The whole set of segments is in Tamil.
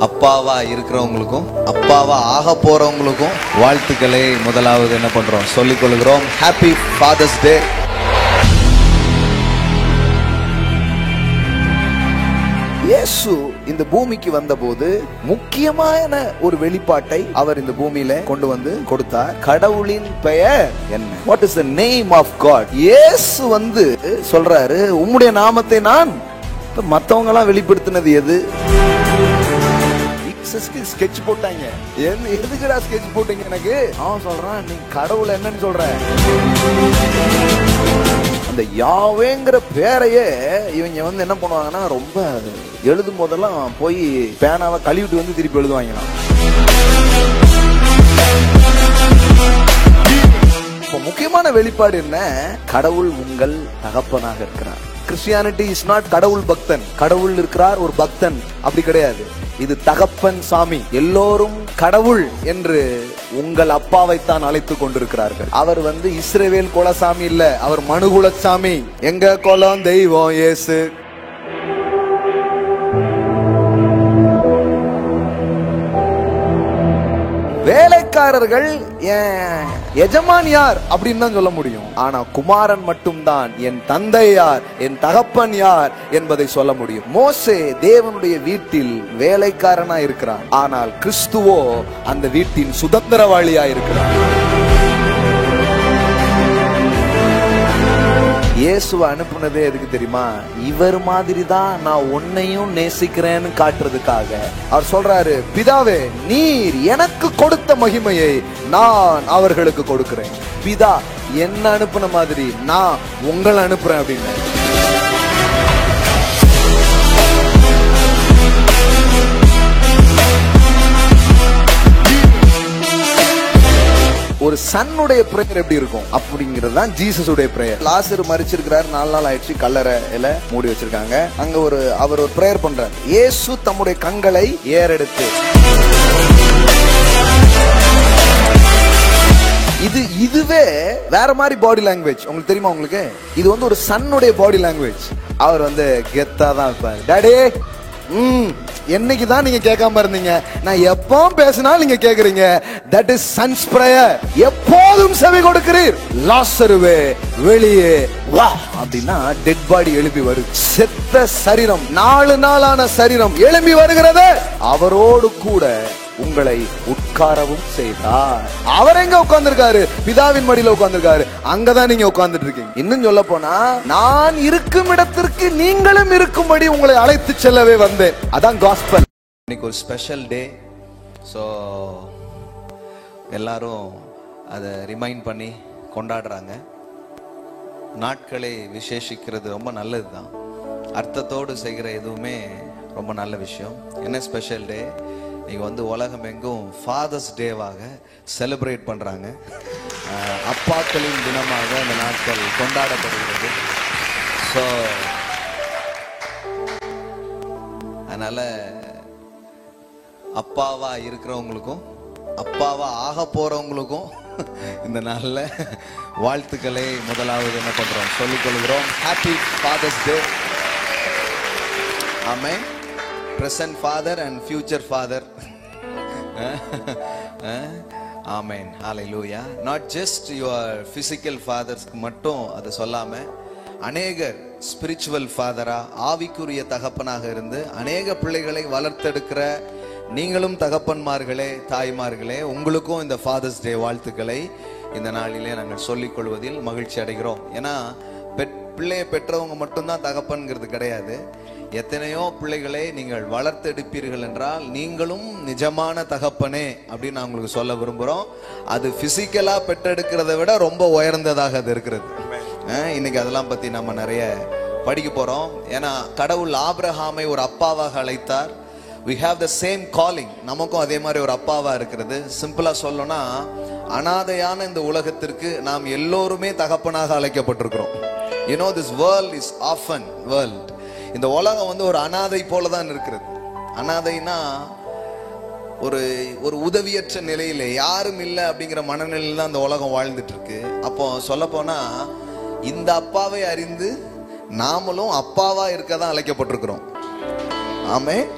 அப்பாவா இருக்கிறவங்களுக்கும் அப்பாவா ஆக போறவங்களுக்கும் வாழ்த்துக்களை முதலாவது என்ன பண்றோம் சொல்லிக் கொள்கிறோம். ஹாப்பி ஃபாதர்ஸ் டே. இயேசு இந்த பூமிக்கு வந்தபோது முக்கியமான ஒரு வெளிப்பாட்டை அவர் இந்த பூமியில கொண்டு வந்து கொடுத்தார். கடவுளின் பெயர் என்ன? What is the name of God? இயேசு வந்து சொல்றாரு, உம்முடைய நாமத்தை நான். மத்தவங்க எல்லாம் வெளிப்படுத்தினது எது? ஸ்கெட்ச் போட்டாங்க. எதுக்குடா ஸ்கெட்ச் போட்டீங்க? எனக்கு அவன் சொல்றான், நீ கடவுள் என்னன்னு சொல்ற? அந்த யாவேங்கிற பேரையே இவங்க வந்து என்ன பண்ணுவாங்கன்னா, ரொம்ப எழுதும் போதெல்லாம் போய் பேனாவை கழுவிட்டு வந்து திருப்பி எழுதுவாங்களாம். இப்ப முக்கியமான வெளிப்பாடு என்ன? கடவுள் உங்கள் தகப்பனாக இருக்கிறார். கிறிஸ்டியானிட்டி இஸ் நாட் கடவுள் பக்தன். கடவுள் இருக்கிறார் ஒரு பக்தன், அப்படி கிடையாது. இது தகப்பன் சாமி. எல்லோரும் கடவுள் என்று உங்கள் அப்பாவைத்தான் அழைத்துக் கொண்டிருக்கிறார்கள். அவர் வந்து இஸ்ரவேல் குலசாமி இல்ல, அவர் மனுகுலசாமி. எங்க குலம் தெய்வம் இயேசு. வேலைக்காரர்கள் எஜமான் யார் அப்படின்னு தான் சொல்ல முடியும். ஆனா குமாரன் மட்டும்தான் என் தந்தை யார், என் தகப்பன் யார் என்பதை சொல்ல முடியும். மோசே தேவனுடைய வீட்டில் வேலைக்காரனா இருக்கிறான், ஆனால் கிறிஸ்துவோ அந்த வீட்டின் சுதந்திரவாளியா இருக்கிறார். இயேசுவை அனுப்புனதே எதுக்கு தெரியுமா? இவர் மாதிரி தான் நான் உன்னையும் நேசிக்கிறேன்னு காட்டுறதுக்காக. அவர் சொல்றாரு, பிதாவே நீர் எனக்கு கொடுத்த மகிமையை நான் அவர்களுக்கு கொடுக்கிறேன். பிதா என்ன அனுப்புன மாதிரி நான் உங்களை அனுப்புறேன் அப்படின்னு. ஒரு சன்னுடைய பிரேயர் எப்படி இருக்கும் அப்படிங்கிறது தான் ஜீசஸுடைய பிரேயர். லாசரு மரிச்சிருக்கிறார், 4 நாள் ஆயிடுச்சு, கல்லறையில மூடி வச்சிருக்காங்க. அங்க அவர் ஒரு பிரேயர் பண்றார். இயேசு தம்முடைய கண்களை ஏறெடுத்து, இதுவே வேற மாதிரி பாடி லாங்குவேஜ். உங்களுக்கு தெரியுமா? உங்களுக்கு இது வந்து ஒரு சன்னுடைய பாடி லாங்குவேஜ். அவர் வந்து கெத்தா தான் இருப்பாரு. டாடி, என்னைக்குதான் நீங்க கேட்காம இருந்தீங்க? நான் எப்போ பேசினாலும் நீங்க கேக்குறீங்க. That is sons prayer. எப்போதும் செவி கொடுக்கிறீர். லாசருவே வெளியே வா அப்படின்னா டெட் பாடி எழுப்பி வருது. செத்த சரீரம், 4 நாளான சரீரம் எழும்பி வருகிறது. அவரோடு கூட உங்களை உட்காரவும் செய்தார். அவர் எங்க உட்கார்ந்திருக்காரு? பிதாவின் மடியில உட்கார்ந்திருக்காரு. அங்கதான் நீங்க உட்கார்ந்துட்டு இருக்கீங்க. இன்னும் சொல்ல போனா, நான் இருக்கும் இடத்திற்கு நீங்களும் இருக்கும்படி உங்களை அழைத்து செல்லவே வந்தேன். அதான் காஸ்பல். இன்னைக்கு ஒரு ஸ்பெஷல் டே. ஸோ எல்லாரும் அதை ரிமைண்ட் பண்ணி கொண்டாடுறாங்க. நாட்களை விசேஷிக்கிறது ரொம்ப நல்லது தான். அர்த்தத்தோடு செய்கிற எதுவுமே ரொம்ப நல்ல விஷயம். என்ன ஸ்பெஷல் டே? இங்கே வந்து உலகம் எங்கும் ஃபாதர்ஸ் டேவாக செலிப்ரேட் பண்ணுறாங்க. அப்பாக்களின் தினமாக அந்த நாட்கள் கொண்டாடப்படுகிறது. ஸோ அதனால் அப்பாவா இருக்கிறவங்களுக்கும் அப்பாவா ஆக போகிறவங்களுக்கும் இந்த நாளில் வாழ்த்துக்களை முதலாவது என்ன பண்ணுறோம் சொல்லிக் கொள்கிறோம். Happy father's day. ஆமென். Present father and future father. Amen. Hallelujah. Not just your physical fathers மட்டும் அதை சொல்லாம, அநேக ஸ்பிரிச்சுவல் ஃபாதரா, ஆவிக்குரிய தகப்பனாக இருந்து அநேக பிள்ளைகளை வளர்த்தெடுக்கிற நீங்களும் தகப்பன்மார்களே, தாய்மார்களே, உங்களுக்கும் இந்த ஃபாதர்ஸ் டே வாழ்த்துக்களை இந்த நாளிலே நாங்கள் சொல்லிக் கொள்வதில் மகிழ்ச்சி அடைகிறோம். ஏன்னா பிள்ளையை பெற்றவங்க மட்டும்தான் தகப்பன்கிறது கிடையாது. எத்தனையோ பிள்ளைகளை நீங்கள் வளர்த்தெடுப்பீர்கள் என்றால் நீங்களும் நிஜமான தகப்பனே அப்படின்னு நான் உங்களுக்கு சொல்ல விரும்புகிறோம். அது பிசிக்கலா பெற்றெடுக்கிறத விட ரொம்ப உயர்ந்ததாக அது இருக்கிறது. இன்னைக்கு அதெல்லாம் பத்தி நம்ம நிறைய படிக்க போறோம். ஏன்னா கடவுள் ஆபிரகாமை ஒரு அப்பாவாக அழைத்தார். we have the same calling. நமக்கும் அதே மாதிரி ஒரு அப்பாவா இருக்கிறது. சிம்பிளா சொல்லணும்னா, அனாதையான இந்த உலகத்திற்கு நாம் எல்லோருமே தகப்பனாக அழைக்கப்பட்டிருக்கிறோம். you know this world is orphan world. இந்த உலகம் வந்து ஒரு அனாதை போலதான் இருக்கிறது. அனாதைனா ஒரு உதவியற்ற நிலையில, யாரும் இல்லை அப்படிங்கிற மனநிலையில தான் இந்த உலகம் வாழ்ந்துட்டு இருக்கு. அப்போ சொல்ல போனா, இந்த அப்பாவை அறிந்து நாமளும் அப்பாவா இருக்கதான் அழைக்கப்பட்டிருக்கிறோம். ஆமென்.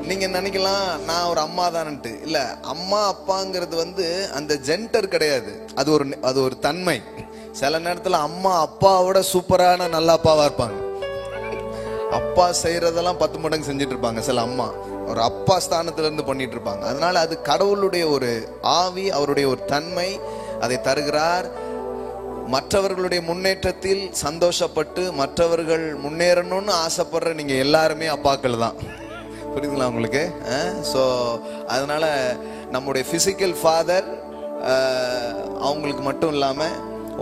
நீங்க நினைக்கலாம் நான் ஒரு அம்மா தான்ட்டு. இல்ல, அம்மா அப்பாங்கிறது வந்து அந்த ஜென்டர் கிடையாது, அது ஒரு தன்மை. சில நேரத்துல அம்மா அப்பாவோட சூப்பரான நல்ல அப்பாவா இருப்பாங்க. அப்பா செய்யறதெல்லாம் 10 மடங்கு செஞ்சுட்டு இருப்பாங்க. சில அம்மா ஒரு அப்பா ஸ்தானத்துல இருந்து பண்ணிட்டு இருப்பாங்க. அதனால அது கடவுளுடைய ஒரு ஆவி, அவருடைய ஒரு தன்மை அதை தருகிறார். மற்றவர்களுடைய முன்னேற்றத்தில் சந்தோஷப்பட்டு மற்றவர்கள் முன்னேறணும்னு ஆசைப்படுற நீங்க எல்லாருமே அப்பாக்கள் தான். புரியுதுங்களா உங்களுக்கு? ஸோ அதனால நம்முடைய பிசிக்கல் ஃபாதர் அவங்களுக்கு மட்டும் இல்லாம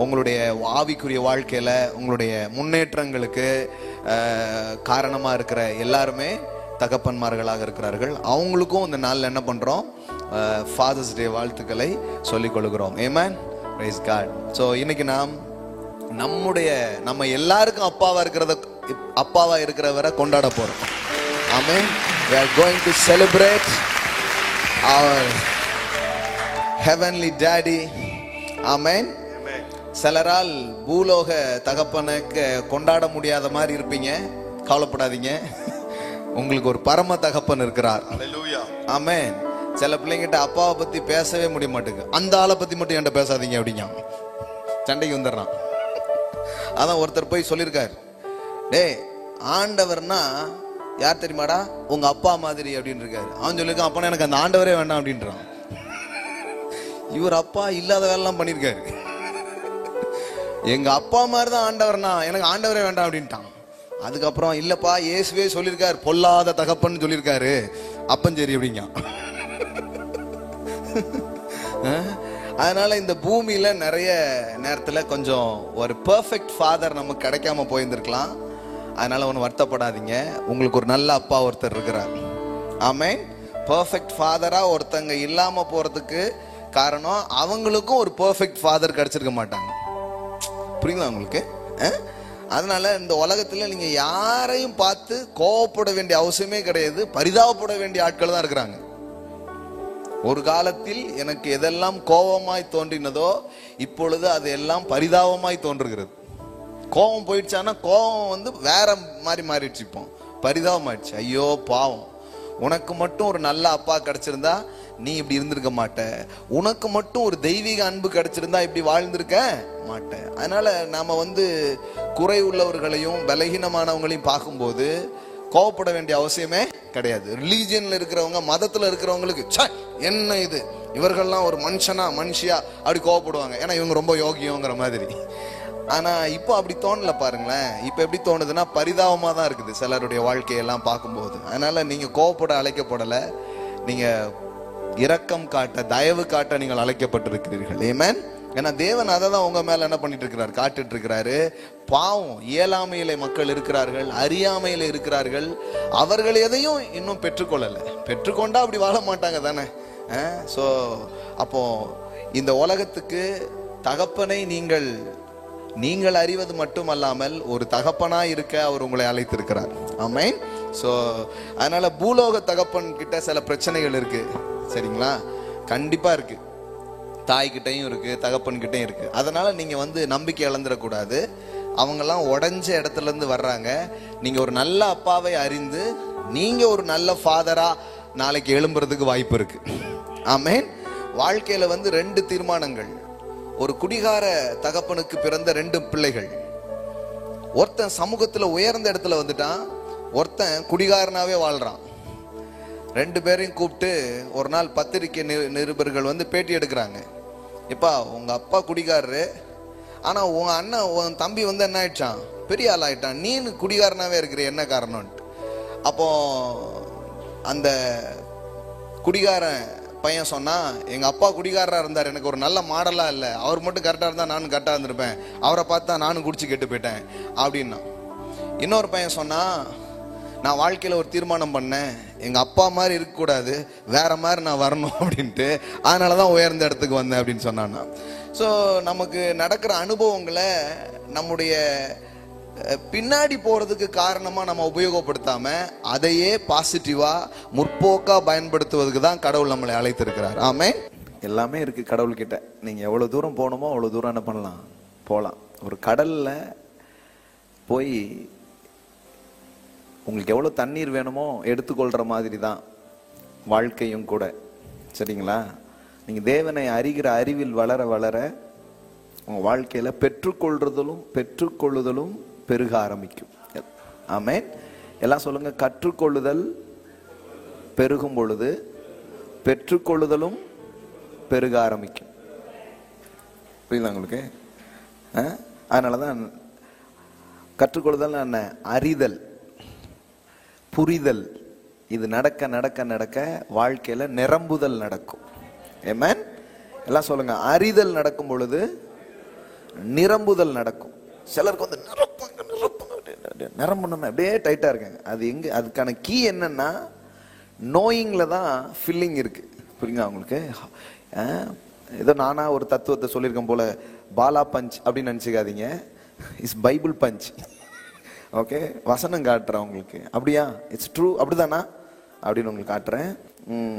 உங்களுடைய ஆவிக்குரிய வாழ்க்கையில உங்களுடைய முன்னேற்றங்களுக்கு காரணமா இருக்கிற எல்லாருமே தகப்பன்மார்களாக இருக்கிறார்கள். அவங்களுக்கும் இந்த நாள்ல என்ன பண்றோம்? ஃபாதர்ஸ் டே வாழ்த்துக்களை சொல்லிக் கொள்கிறோம். ஆமென், பிரைஸ் காட். ஸோ இன்னைக்கு நம்ம எல்லாருக்கும் அப்பாவா இருக்கிறவரை கொண்டாட போறோம். ஆமென். We are going to celebrate our heavenly daddy. ஆமென். சிலரால் பூலோக தகப்பனுக்கு கொண்டாட முடியாத மாதிரி இருப்பீங்க. கவலைப்படாதீங்க, உங்களுக்கு ஒரு பரம தகப்பன் இருக்கிறார். ஆமென். சில பிள்ளைங்கிட்ட அப்பாவை பத்தி பேசவே முடிய மாட்டேங்குது. அந்த ஆளை பத்தி மட்டும் என்கிட்ட பேசாதீங்க அப்படிங்க, சண்டைக்கு வந்துடுறான். அதான் ஒருத்தர் போய் சொல்லியிருக்காரு, டேய் ஆண்டவர்னா யார் தெரியுமாடா? உங்க அப்பா மாதிரி அப்படின்னு இருக்காரு. அவன் சொல்லியிருக்கான், அப்பனா எனக்கு அந்த ஆண்டவரே வேண்டாம் அப்படின்றான். இவர் அப்பா இல்லாத வேலைலாம் பண்ணியிருக்காரு. எங்க அப்பா மாதிரி தான் ஆண்டவர்னா, எனக்கு ஆண்டவரே வேண்டாம் அப்படின்ட்டான். அதுக்கப்புறம் இல்லப்பா இயேசுவே சொல்லியிருக்காரு, பொல்லாத தகப்பன்னு சொல்லியிருக்காரு, அப்பஞ்சேரி அப்படிங்க. அதனால இந்த பூமியில நிறைய நேரத்துல கொஞ்சம் ஒரு பெர்ஃபெக்ட் ஃபாதர் நமக்கு கிடைக்காம போயிருந்திருக்கலாம். அதனால ஒன்றும் வருத்தப்படாதீங்க, உங்களுக்கு ஒரு நல்ல அப்பா ஒருத்தர் இருக்கிறார். ஆமென். பெர்ஃபெக்ட் ஃபாதரா ஒருத்தங்க இல்லாம போறதுக்கு காரணம் அவங்களுக்கும் ஒரு பெர்ஃபெக்ட் ஃபாதர் கிடைச்சிருக்க மாட்டாங்க. புரியுங்களா உங்களுக்கு? அதனால இந்த உலகத்துல நீங்க யாரையும் பார்த்து கோவப்பட வேண்டிய அவசியமே கிடையாது. பரிதாபப்பட வேண்டிய ஆட்கள் தான் இருக்கிறாங்க. ஒரு காலத்தில் எனக்கு எதெல்லாம் கோபமாய் தோன்றினதோ இப்பொழுது அது எல்லாம் பரிதாபமாய் தோன்றுகிறது. கோபம் போயிடுச்சானா கோபம் வந்து வேற மாதிரி மாறிடுச்சு. இப்போ பரிதாபம் ஆயிடுச்சு. ஐயோ பாவம், உனக்கு மட்டும் ஒரு நல்ல அப்பா கிடைச்சிருந்தா நீ இப்படி இருந்திருக்க மாட்ட. உனக்கு மட்டும் ஒரு தெய்வீக அன்பு கிடைச்சிருந்தா இப்படி வாழ்ந்திருக்க மாட்ட. அதனால நாம வந்து குறை உள்ளவர்களையும் பலகீனமானவங்களையும் பார்க்கும்போது கோவப்பட வேண்டிய அவசியமே கிடையாது. ரிலீஜியன்ல இருக்கிறவங்க, மதத்துல இருக்கிறவங்களுக்கு என்ன இது, இவர்கள்லாம் ஒரு மனுஷியா அப்படி கோவப்படுவாங்க, ஏன்னா இவங்க ரொம்ப யோகியோங்கிற மாதிரி. ஆனா இப்போ அப்படி தோணல பாருங்களேன். இப்ப எப்படி தோணுதுன்னா பரிதாபமா தான் இருக்குது சிலருடைய வாழ்க்கையெல்லாம் பார்க்கும்போது. அதனால நீங்க கோவப்பட அழைக்கப்படல, நீங்க இரக்கம் காட்ட, தயவு காட்ட நீங்கள் அழைக்கப்பட்டிருக்கிறீர்கள். ஆமென். ஏன்னா தேவன் அதை தான் உங்க மேல என்ன பண்ணிட்டு இருக்கிறார், காட்டுட்டு இருக்கிறாரு. பாவம், இயலாமையில மக்கள் இருக்கிறார்கள், அறியாமையில இருக்கிறார்கள். அவர்கள் எதையும் இன்னும் பெற்றுக்கொள்ளல. பெற்றுக்கொண்டா அப்படி வாழ மாட்டாங்க தானே. சோ அப்போ இந்த உலகத்துக்கு தகப்பனை நீங்கள் அறிவது மட்டுமல்லாமல் ஒரு தகப்பனா இருக்க அவர் உங்களை அழைத்திருக்கிறார். ஆமென். சோ அதனால பூலோக தகப்பன் கிட்ட சில பிரச்சனைகள் இருக்கு, சரிங்களா? கண்டிப்பா இருக்கு. தாய்கிட்டையும் இருக்கு, தகப்பன் கிட்டையும் இருக்கு. அதனால நீங்க வந்து நம்பிக்கை இழந்துடக்கூடாது. அவங்கெல்லாம் உடஞ்ச இடத்துல இருந்து வர்றாங்க. நீங்க ஒரு நல்ல அப்பாவை அறிந்து நீங்க ஒரு நல்ல ஃபாதரா நாளைக்கு எழும்புறதுக்கு வாய்ப்பு இருக்கு. ஆமென். வாழ்க்கையில வந்து 2 தீர்மானங்கள். ஒரு குடிகார தகப்பனுக்கு பிறந்த 2 பிள்ளைகள். ஒருத்தன் சமூகத்துல உயர்ந்த இடத்துல வந்துட்டான், ஒருத்தன் குடிகாரனாவே வாழ்றான். 2 பேரையும் கூப்பிட்டு ஒரு நாள் பத்திரிகை நிருபர்கள் வந்து பேட்டி எடுக்கிறாங்க. இப்பா உங்க அப்பா குடிகாரரு, ஆனா உங்க அண்ணன் உன் தம்பி வந்து என்ன ஆயிடுச்சான், பெரிய ஆள் ஆயிட்டான், நீ குடிகாரனாவே இருக்கிற, என்ன காரணம்ட்டு. அப்போ அந்த குடிகாரன் பையன் சொன்னா, எங்க அப்பா குடிகாரரா இருந்தார், எனக்கு ஒரு நல்ல மாடலா இல்லை, அவர் மட்டும் கரெக்டா இருந்தா நானும் கரெக்டா இருந்திருப்பேன், அவரை பார்த்தா நானும் குடிச்சு கெட்டு போயிட்டேன் அப்படின்னா. இன்னொரு பையன் சொன்னா, நான் வாழ்க்கையில ஒரு தீர்மானம் பண்ணேன், எங்க அப்பா மாதிரி இருக்கக்கூடாது, வேற மாதிரி நான் வரணும் அப்படின்ட்டு, அதனாலதான் உயர்ந்த இடத்துக்கு வந்தேன் அப்படின்னு சொன்னான்னா. ஸோ நமக்கு நடக்கிற அனுபவங்களை நம்முடைய பின்னாடி போறதுக்கு காரணமா நம்ம உபயோகப்படுத்தாம அதையே பாசிட்டிவா முற்போக்கா பயன்படுத்துவதுக்கு தான் கடவுள் நம்மளை அழைத்திருக்கிறார். ஆமென். எல்லாமே இருக்கு கடவுள் கிட்ட. நீங்க எவ்வளவு தூரம் போகணுமோ அவ்வளவு தூரம் என்ன பண்ணலாம், போகலாம். ஒரு கடல்ல போய் உங்களுக்கு எவ்வளோ தண்ணீர் வேணுமோ எடுத்துக்கொள்கிற மாதிரி தான் வாழ்க்கையும் கூட. சரிங்களா? நீங்கள் தேவனை அறிகிற அறிவில் வளர வளர உங்கள் வாழ்க்கையில் பெற்றுக்கொள்ளுதலும் பெருக ஆரம்பிக்கும். ஆமென். எல்லாம் சொல்லுங்க. கற்றுக்கொள்ளுதல் பெருகும் பொழுது பெற்றுக்கொள்ளுதலும் பெருக ஆரம்பிக்கும். புரியுதா உங்களுக்கு? அதனாலதான் கற்றுக்கொள்ளுதல் என்ன? அறிதல், புரிதல். இது நடக்க நடக்க நடக்க வாழ்க்கையில நிரம்புதல் நடக்கும். ஆமென். எல்லாம் சொல்லுங்க. அறிதல் நடக்கும் பொழுது நிரம்புதல் நடக்கும். சிலருக்கு வந்து நிரம்பணும் அப்படியே டைட்டா இருக்காங்க. அது எங்க? அதுக்கான கீ என்னன்னா நோயிங்ல தான் ஃபில்லிங் இருக்கு. புரியுங்களா உங்களுக்கு? ஏதோ நானா ஒரு தத்துவத்தை சொல்லியிருக்கேன் போல, பாலா பஞ்ச் அப்படின்னு நினைச்சுக்காதீங்க. It's Bible punch. ஓகே, வசனம் காட்டுறேன் உங்களுக்கு. அப்படியா? இட்ஸ் ட்ரூ, அப்படிதானா அப்படின்னு உங்களுக்கு காட்டுறேன்.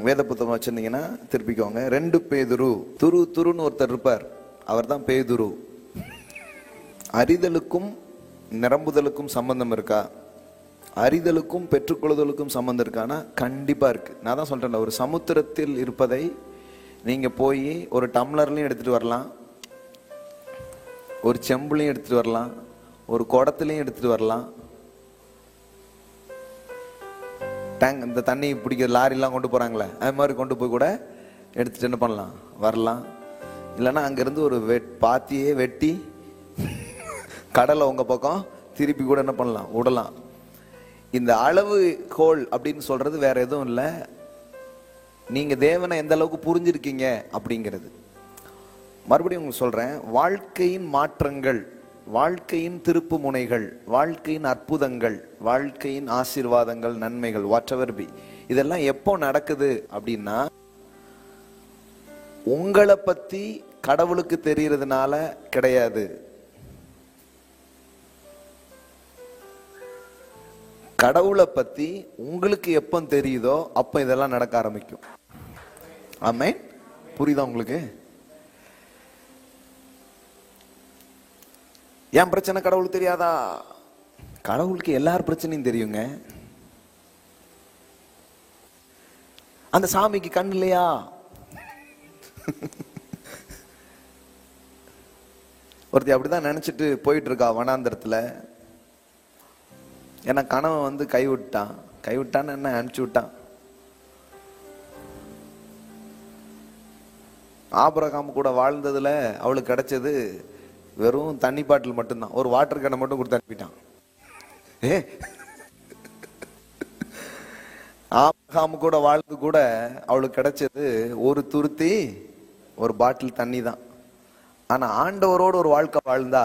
வேத புத்தகம் வச்சிருந்தீங்கன்னா திருப்பிக்கோங்க. 2 பேதுரு. துருன்னு ஒருத்தர் இருப்பார், அவர் தான் பேதுரு. அறிதலுக்கும் நிரம்புதலுக்கும் சம்பந்தம் இருக்கா? அறிதலுக்கும் பெற்றுக்கொள்ளுதலுக்கும் சம்பந்தம் இருக்கானா? கண்டிப்பா இருக்கு. நான் தான் சொல்றேன், ஒரு சமுத்திரத்தில் இருப்பதை நீங்க போய் ஒரு டம்ளர்லையும் எடுத்துட்டு வரலாம், ஒரு செம்புலையும் எடுத்துட்டு வரலாம், ஒரு குடத்துலையும் எடுத்துட்டு வரலாம். டேங்க், இந்த தண்ணி பிடிக்கிற லாரிலாம் கொண்டு போறாங்களே, அது மாதிரி கொண்டு போய் கூட எடுத்துட்டு என்ன பண்ணலாம்? வரலாம். இல்லைன்னா அங்கிருந்து ஒரு பாத்தியே வெட்டி கடலை உங்க பக்கம் திருப்பி கூட என்ன பண்ணலாம்? விடலாம். இந்த அளவு கோல் அப்படின்னு சொல்றது வேற எதுவும் இல்லை, நீங்க தேவனை எந்த அளவுக்கு புரிஞ்சிருக்கீங்க அப்படிங்கிறது. மறுபடியும் உங்களுக்கு சொல்றேன், வாழ்க்கையின் மாற்றங்கள், வாழ்க்கையின் திருப்பு முனைகள், வாழ்க்கையின் அற்புதங்கள், வாழ்க்கையின் ஆசீர்வாதங்கள், நன்மைகள், வாட்எவர் பி, இதெல்லாம் எப்போ நடக்குது அப்படின்னா உங்களை பத்தி கடவுளுக்கு தெரியறதுனால கிடையாது. கடவுளை பத்தி உங்களுக்கு எப்போ தெரியுதோ அப்ப இதெல்லாம் நடக்க ஆரம்பிக்கும். ஆமென். புரியுதா உங்களுக்கு? என் பிரச்சனை கடவுளுக்கு தெரியாதா? கடவுளுக்கு எல்லார் பிரச்சனையும் தெரியுங்க. அந்த சாமிக்கு கண் இல்லையா? ஒருத்தி அப்படிதான் நினைச்சிட்டு போயிட்டு இருக்கா வனாந்தரத்துல. ஏன்னா கணவன் வந்து கைவிட்டான்னு என்ன அனுப்பிச்சு விட்டான். ஆபிரகாம் கூட வாழ்ந்ததுல அவளுக்கு கிடைச்சது வெறும் தண்ணி பாட்டில் மட்டும்தான், ஒரு வாட்டர் கேனை மட்டும் கொடுத்து அனுப்பிட்டான். ஆபிரகாம் கூட வாழ்ந்து கூட அவளுக்கு கிடைச்சது ஒரு துருத்தி, ஒரு பாட்டில் தண்ணி தான். ஆனா ஆண்டவரோடு ஒரு வாழ்க்கை வாழ்ந்தா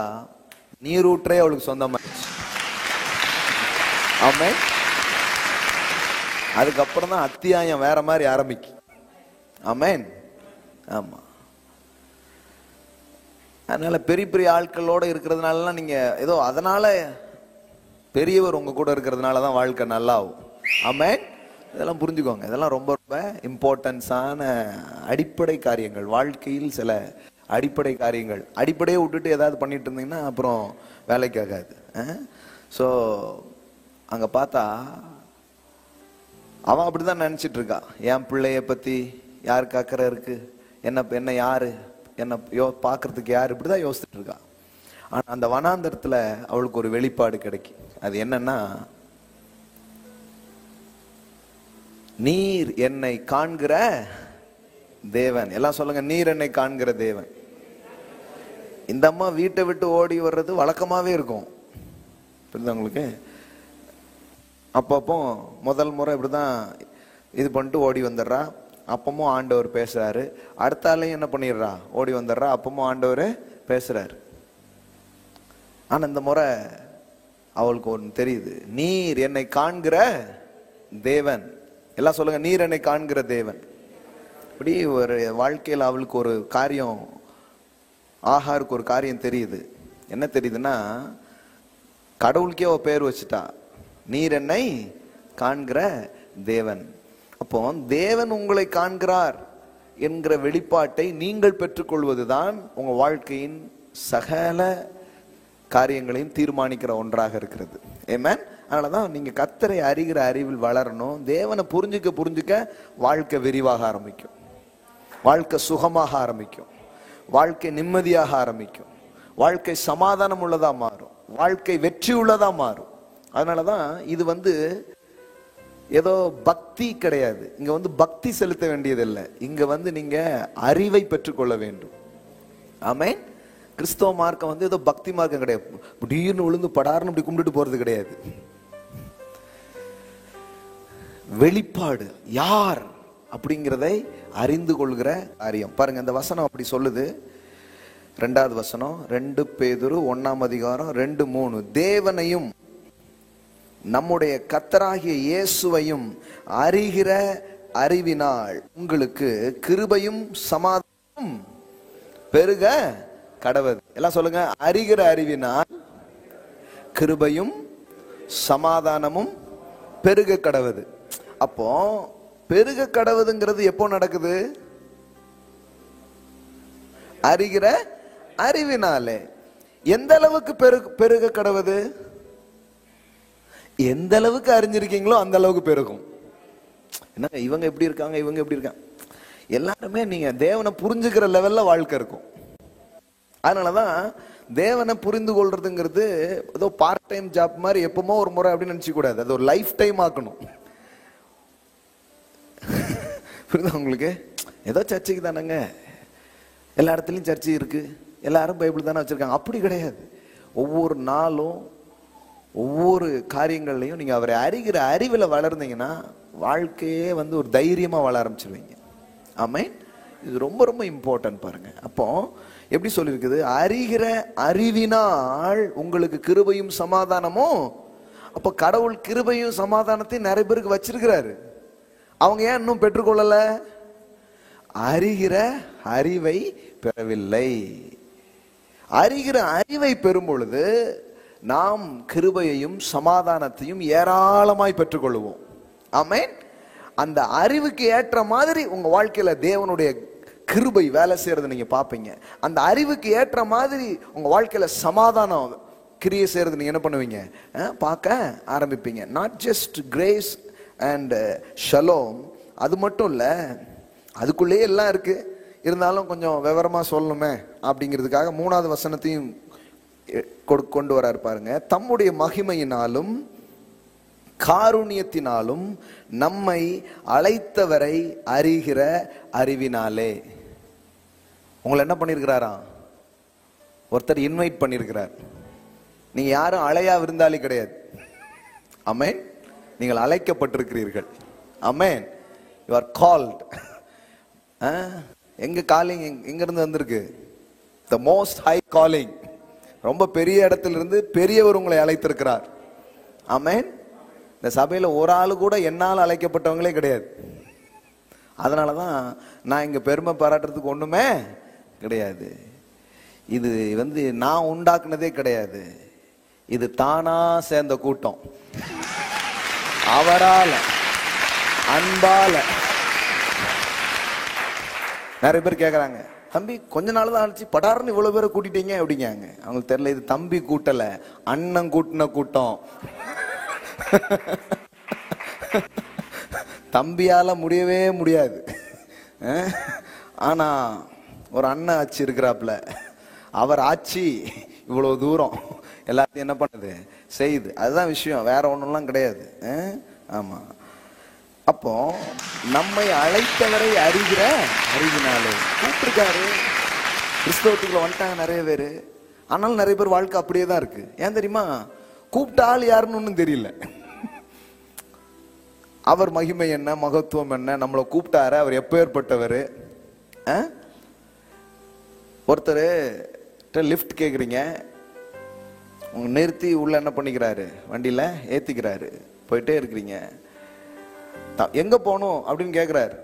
நீரூற்றே அவளுக்கு சொந்தமாயிடுச்சு. ஆமென். அதுக்கப்புறம் தான் அத்தியாயம் வேற மாதிரி ஆரம்பிக்கும். ஆமென். ஆமா. அதனால பெரிய பெரிய ஆட்களோட இருக்கிறதுனால நீங்க ஏதோ அதனால பெரியவர் உங்க கூட இருக்கிறதுனாலதான் வாழ்க்கை நல்லா ஆகும். ஆமென். இதெல்லாம் புரிஞ்சுக்கோங்க. இதெல்லாம் ரொம்ப ரொம்ப இம்பார்ட்டன்ஸான அடிப்படை காரியங்கள். வாழ்க்கையில் சில அடிப்படை காரியங்கள். அடிப்படையை விட்டுட்டு ஏதாவது பண்ணிட்டு இருந்தீங்கன்னா அப்புறம் வேலைக்கு ஆகாது. ஸோ அங்க பார்த்தா அவன் அப்படிதான் நினைச்சிட்டு இருக்கா. என் பிள்ளைய பத்தி யாருக்கு அக்கறை இருக்கு? என்ன யாரு என்ன பாக்குறதுக்கு யாரு? இப்படிதான் யோசிச்சுட்டு இருக்கா. ஆனா அந்த வனாந்தரத்துல அவளுக்கு ஒரு வெளிப்பாடு கிடைக்கும். அது என்னன்னா, நீர் என்னை காண்கிற தேவன். எல்லாம் சொல்லுங்க, நீர் என்னை காண்கிற தேவன். இந்த அம்மா வீட்டை விட்டு ஓடி வர்றது வழக்கமாவே இருக்கும். புரியுதா உங்களுக்கு? அப்பப்போ முதல் முறை இப்படிதான் இது பண்ணிட்டு ஓடி வந்துடுறா. அப்பமும் ஆண்டவர் பேசுறாரு. அடுத்த ஆளையும் என்ன பண்ணிடுறா? ஓடி வந்துடுறா. அப்பமும் ஆண்டவர் பேசுறாரு. ஆனா இந்த முறை அவளுக்கு ஒன்று தெரியுது, நீர் என்னை காண்கிற தேவன். எல்லாம் சொல்லுங்க, நீர் என்னை காண்கிற தேவன். இப்படி ஒரு வாழ்க்கையில் அவளுக்கு ஒரு காரியம், ஆகாருக்கு ஒரு காரியம் தெரியுது. என்ன தெரியுதுன்னா, கடவுளுக்கே ஒரு பேர் வச்சுட்டா, நீர் என்னை காண்கிற தேவன். அப்போ தேவன் உங்களை காண்கிறார் என்கிற வெளிப்பாட்டை நீங்கள் பெற்றுக்கொள்வதுதான் உங்க வாழ்க்கையின் சகல காரியங்களையும் தீர்மானிக்கிற ஒன்றாக இருக்கிறது. ஆமென். அதனாலதான் நீங்க கர்த்தரை அறிகிற அறிவில் வளரணும். தேவனை புரிஞ்சுக்க புரிஞ்சுக்க வாழ்க்கை விரிவாக ஆரம்பிக்கும், வாழ்க்கை சுகமாக ஆரம்பிக்கும், வாழ்க்கை நிம்மதியாக ஆரம்பிக்கும், வாழ்க்கை சமாதானம் உள்ளதா மாறும், வாழ்க்கை வெற்றி உள்ளதா மாறும். அதனாலதான் இது ஏதோ பக்தி கிடையாது. இங்க பக்தி செலுத்த வேண்டியதில்லை. இங்க நீங்க அறிவை பெற்றுக்கொள்ள வேண்டும். ஆமென். கிறிஸ்தவ மார்க்கம் ஏதோ பக்தி மார்க்கம் கிடையாது. திடீர்னு விழுந்து படார்னு இப்படி கும்பிட்டு போறது கிடையாது. வெளிப்பாடு யார் அப்படிங்கிறதை அறிந்து கொள்கிற காரியம். பாருங்க, இந்த வசனம் அப்படி சொல்லுது. 2வது வசனம், 2 பேதுரு 1:2-3. தேவனையும் நம்முடைய கர்த்தராகிய இயேசுவையும் அறிகிற அறிவினால் உங்களுக்கு கிருபையும் சமாதானமும் பெருக கடவது. எல்லாம் சொல்லுங்க, அறிகிற அறிவினால் கிருபையும் சமாதானமும் பெருக கடவது. அப்போ பெருக கடவுதுங்கிறது எப்போ நடக்குது? அறிகிற அறிவினாலே. எந்த அளவுக்கு பெருக கடவுது? எந்த அளவுக்கு அறிஞ்சிருக்கீங்களோ அந்த அளவுக்கு பெருகும். என்ன இவங்க எப்படி இருக்காங்க, இவங்க எப்படி இருக்காங்க, எல்லாருமே நீங்க தேவனை புரிஞ்சுக்கிற லெவல்ல வாழ்க்கை இருக்கும். அதனாலதான் தேவனை புரிந்து கொள்றதுங்கிறது ஏதோ பார்ட் டைம் ஜாப் மாதிரி எப்பவுமோ ஒரு முறை அப்படின்னு நினைச்சு கூடாது. அது ஒரு லைஃப் டைம் ஆக்கணும். புரியுதா உங்களுக்கு? ஏதோ சர்ச்சைக்கு தானங்க, எல்லா இடத்துலயும் சர்ச்சை இருக்கு, எல்லாரும் பைபிள் தானே வச்சிருக்காங்க, அப்படி கிடையாது. ஒவ்வொரு நாளும் ஒவ்வொரு காரியங்கள்லையும் நீங்க அவரை அறிகிற அறிவில் வளர்ந்தீங்கன்னா வாழ்க்கையே ஒரு தைரியமா வாழ ஆரம்பிச்சிருவீங்க. ஆமென். இது ரொம்ப ரொம்ப இம்பார்ட்டன்ட். பாருங்க, அப்போ எப்படி சொல்லியிருக்குது? அறிகிற அறிவினால் உங்களுக்கு கிருபையும் சமாதானமும். அப்ப கடவுள் கிருபையும் சமாதானத்தையும் நிறைய பேருக்கு வச்சிருக்கிறாரு. அவங்க ஏன் இன்னும் பெற்றுக்கொள்ளல? அறிகிற அறிவை பெறவில்லை. அறிகிற அறிவை பெறும் பொழுது நாம் கிருபையையும் சமாதானத்தையும் ஏராளமாய் பெற்றுக்கொள்வோம். ஆமென். அந்த அறிவுக்கு ஏற்ற மாதிரி உங்க வாழ்க்கையில தேவனுடைய கிருபை வேலை செய்யறதை நீங்க பாப்பீங்க. அந்த அறிவுக்கு ஏற்ற மாதிரி உங்க வாழ்க்கையில சமாதானம் கிரியை செய்யறது நீங்க என்ன பண்ணுவீங்க? பார்க்க ஆரம்பிப்பீங்க. Not just grace and shalom, அது மட்டும் இல்ல, அதுக்குள்ளேயே எல்லாம் இருக்கு. இருந்தாலும் கொஞ்சம் விவரமா சொல்லணுமே அப்படிங்கிறதுக்காக 3வது வசனத்தையும் கொண்டு வராரு பாருங்க. தம்முடைய மகிமையினாலும் காருண்யத்தினாலும் நம்மை அழைத்தவரை அறிகிற அறிவினாலே. உங்களை என்ன பண்ணிருக்கிறாராம்? ஒருத்தர் இன்வைட் பண்ணிருக்கிறார். நீங்க யாரும் அழையா விருந்தாளி கிடையாது. ஆமென். நீங்கள் அழைக்கப்பட்டிருக்கிறீர்கள். ஆமென். You are called. எங்க காலிங் எங்க இருந்து வந்திருக்கு? The most high calling. ரொம்ப பெரிய இடத்துல இருந்து பெரியவர் உங்களை அழைத்திருக்கிறார். ஆமென். இந்த சபையில ஒரு ஆளு கூட என்னால் அழைக்கப்பட்டவங்களே கிடையாது. அதனாலதான் நான் இங்க பெருமை பாராட்டுறதுக்கு ஒண்ணுமே கிடையாது. இது நான் உண்டாக்குனதே கிடையாது. இது தானா சேர்ந்த கூட்டம். அவரால அன்பால. நிறைய பேர் கேக்குறாங்க, தம்பி கொஞ்ச நாள் தான் ஆச்சு படார்னு இவ்வளவு பேரை கூட்டிட்டீங்க அப்படிங்காங்க. அவங்களுக்கு தெரியல, இது தம்பி கூட்டல, அண்ணன் கூட்டின கூட்டம். தம்பியால முடியவே முடியாது. ஆனா ஒரு அண்ணன் ஆட்சி இருக்கிறாப்ல, அவர் ஆட்சி இவ்வளவு தூரம் எல்லாத்தையும் என்ன பண்ணுது, செய்யுது. அதுதான் விஷயம், வேற ஒண்ணுலாம் கிடையாது. ஆமா. அப்போ நம்மை அழைத்தவரை அறிகிற அறிவினாலே கூப்பிட்டுருக்காரு. கிறிஸ்தவத்துக்குள்ள வந்துட்டாங்க நிறைய பேரு. ஆனாலும் நிறைய பேர் வாழ்க்கை அப்படியே தான் இருக்கு. ஏன் தெரியுமா? கூப்பிட்ட ஆள் யாருன்னு ஒன்னும் தெரியல. அவர் மகிமை என்ன, மகத்துவம் என்ன, நம்மளை கூப்பிட்டாரு, அவர் எப்பேற்பட்டவர். ஒருத்தர் லிஃப்ட் கேக்குறீங்க, உங்க நிறுத்தி உள்ள என்ன பண்ணிக்கிறாரு, வண்டியில ஏத்திக்கிறாரு, போயிட்டே இருக்கிறீங்க. எங்க போகணும் அப்படின்னு கேக்குறாரு.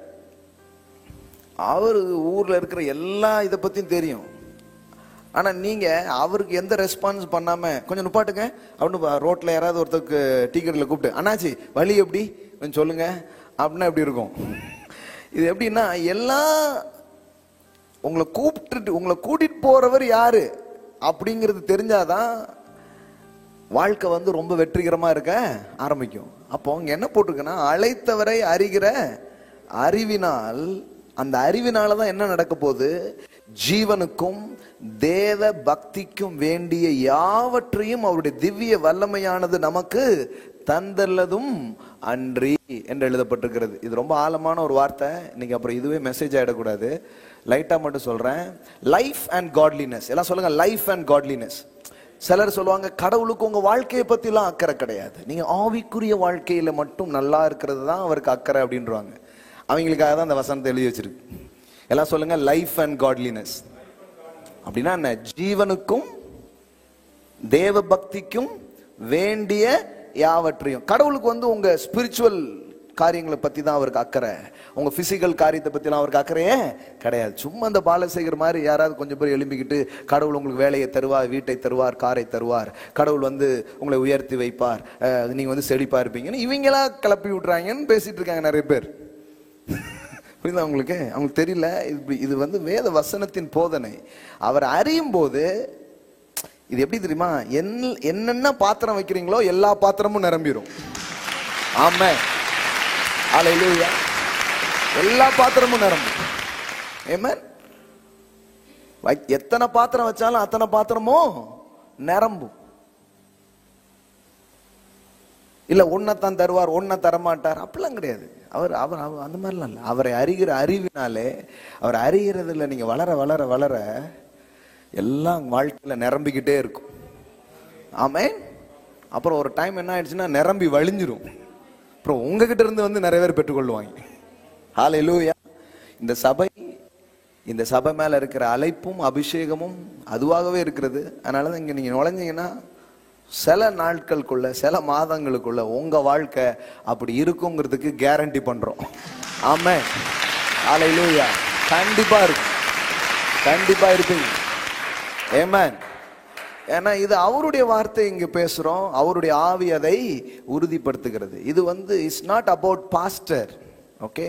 அவரு ஊர்ல இருக்கிற எல்லா இதை பத்தியும் தெரியும். ஆனா நீங்க அவருக்கு எந்த ரெஸ்பான்ஸ் பண்ணாம கொஞ்சம் நிப்பாட்டுங்க அப்படின்னு ரோட்ல யாராவது ஒருத்தருக்கு டீ கடையில கூப்பிட்டு, அண்ணாச்சி வழி எப்படி கொஞ்சம் சொல்லுங்க அப்படின்னா எப்படி இருக்கும்? இது எப்படின்னா, எல்லாம் உங்களை கூப்பிட்டு உங்களை கூட்டிட்டு போறவர் யாரு அப்படிங்கிறது தெரிஞ்சாதான் வாழ்க்கை வந்து ரொம்ப வெற்றிகரமா இருக்க ஆரம்பிக்கும். அப்போ இங்க என்ன போட்டிருக்குன்னா, அழைத்தவரை அறிகிற அறிவினால், அந்த அறிவினாலதான் என்ன நடக்க போகுது, ஜீவனுக்கும் தேவ பக்திக்கும் வேண்டிய யாவற்றையும் அவருடைய திவ்ய வல்லமையானது நமக்கு தந்தல்லதும் அன்றி என்று எழுதப்பட்டிருக்கிறது. இது ரொம்ப ஆழமான ஒரு வார்த்தை. இன்னைக்கு அப்புறம் இதுவே மெசேஜ் ஆயிடக்கூடாது, லைட்டா மட்டும் சொல்றேன். லைஃப் அண்ட் காட்லினஸ், எல்லாம் சொல்லுங்க, லைஃப் அண்ட் காட்லினஸ். சிலர் சொல்லுவாங்க, கடவுளுக்கு உங்க வாழ்க்கையை பத்தி எல்லாம் அக்கறை கிடையாது, நீங்க ஆவிக்குரிய வாழ்க்கையில மட்டும் நல்லா இருக்கிறது தான் அவருக்கு அக்கறை அப்படின்றாங்க. அவங்களுக்காக தான் அந்த வசனத்தை எழுதி வச்சிருக்கு. எல்லாம் சொல்லுங்க, லைஃப் அண்ட் காட்லினஸ் அப்படின்னா என்ன? ஜீவனுக்கும் தேவ பக்திக்கும் வேண்டிய யாவற்றையும். கடவுளுக்கு வந்து உங்க ஸ்பிரிச்சுவல் காரியங்களை பத்தி தான் அவருக்கு அக்கறை, உங்க பிசிக்கல் காரியத்தை பத்தி எல்லாம் அவருக்கு அக்கறையே கிடையாது. சும்மா அந்த பாலசேகர் மாதிரி யாராவது கொஞ்சம் பேர் எழும்பிக்கிட்டு, கடவுள் உங்களுக்கு வேலையை தருவார், வீட்டை தருவார், காரை தருவார், கடவுள் வந்து உங்களை உயர்த்தி வைப்பார், நீங்க வந்து செழிப்பா இருப்பீங்கன்னு இவங்களா கிளப்பி விட்டுறாங்கன்னு பேசிட்டு இருக்காங்க நிறைய பேர். புரியுதா உங்களுக்கு? அவங்களுக்கு தெரியல இது வந்து வேத வசனத்தின் போதனை. அவர் அறியும் போது இது எப்படி தெரியுமா, என்னென்ன பாத்திரம் வைக்கிறீங்களோ எல்லா பாத்திரமும் நிரம்பிடும். ஆமென், அல்லேலூயா. எல்லா பாத்திரமும் நிரம்பும். ஆமென். எத்தனை பாத்திரம் வச்சாலும் அத்தனை பாத்திரமும் நிரம்பும். இல்ல ஒன்னத்தான் தருவார், ஒன்ன தரமாட்டார் அப்படிலாம் கிடையாது. அவர் அவர் அந்த மாதிரிலாம் இல்லை. அவரை அறிகிற அறிவினாலே, அவர் அறிகிறதுல நீங்க வளர வளர வளர எல்லாம் வாழ்க்கையில நிரம்பிக்கிட்டே இருக்கும். ஆமென். அப்புறம் ஒரு டைம் என்ன ஆயிடுச்சுன்னா நிரம்பி வழிஞ்சிரும். அப்புறம் உங்ககிட்ட இருந்து வந்து நிறைய பேர் பெற்றுக்கொள்ளுவாங்க. ஹல்லேலூயா. இந்த சபை மேல இருக்கிற அழைப்பும் அபிஷேகமும் அதுவாகவே இருக்கிறது. அதனாலதான் இங்க நீங்க நுழைஞ்சீங்கன்னா சில நாட்களுக்குள்ள, சில மாதங்களுக்குள்ள உங்க வாழ்க்கை அப்படி இருக்குங்கிறதுக்கு கேரண்டி பண்றோம். ஆமென், ஹல்லேலூயா. கண்டிப்பா இருக்கும், கண்டிப்பா இருப்பீங்க. ஆமென். ஏன்னா இது அவருடைய வார்த்தை இங்க பேசுறோம், அவருடைய ஆவி அதை உறுதிப்படுத்துகிறது. இது வந்து it's not about pastor, okay,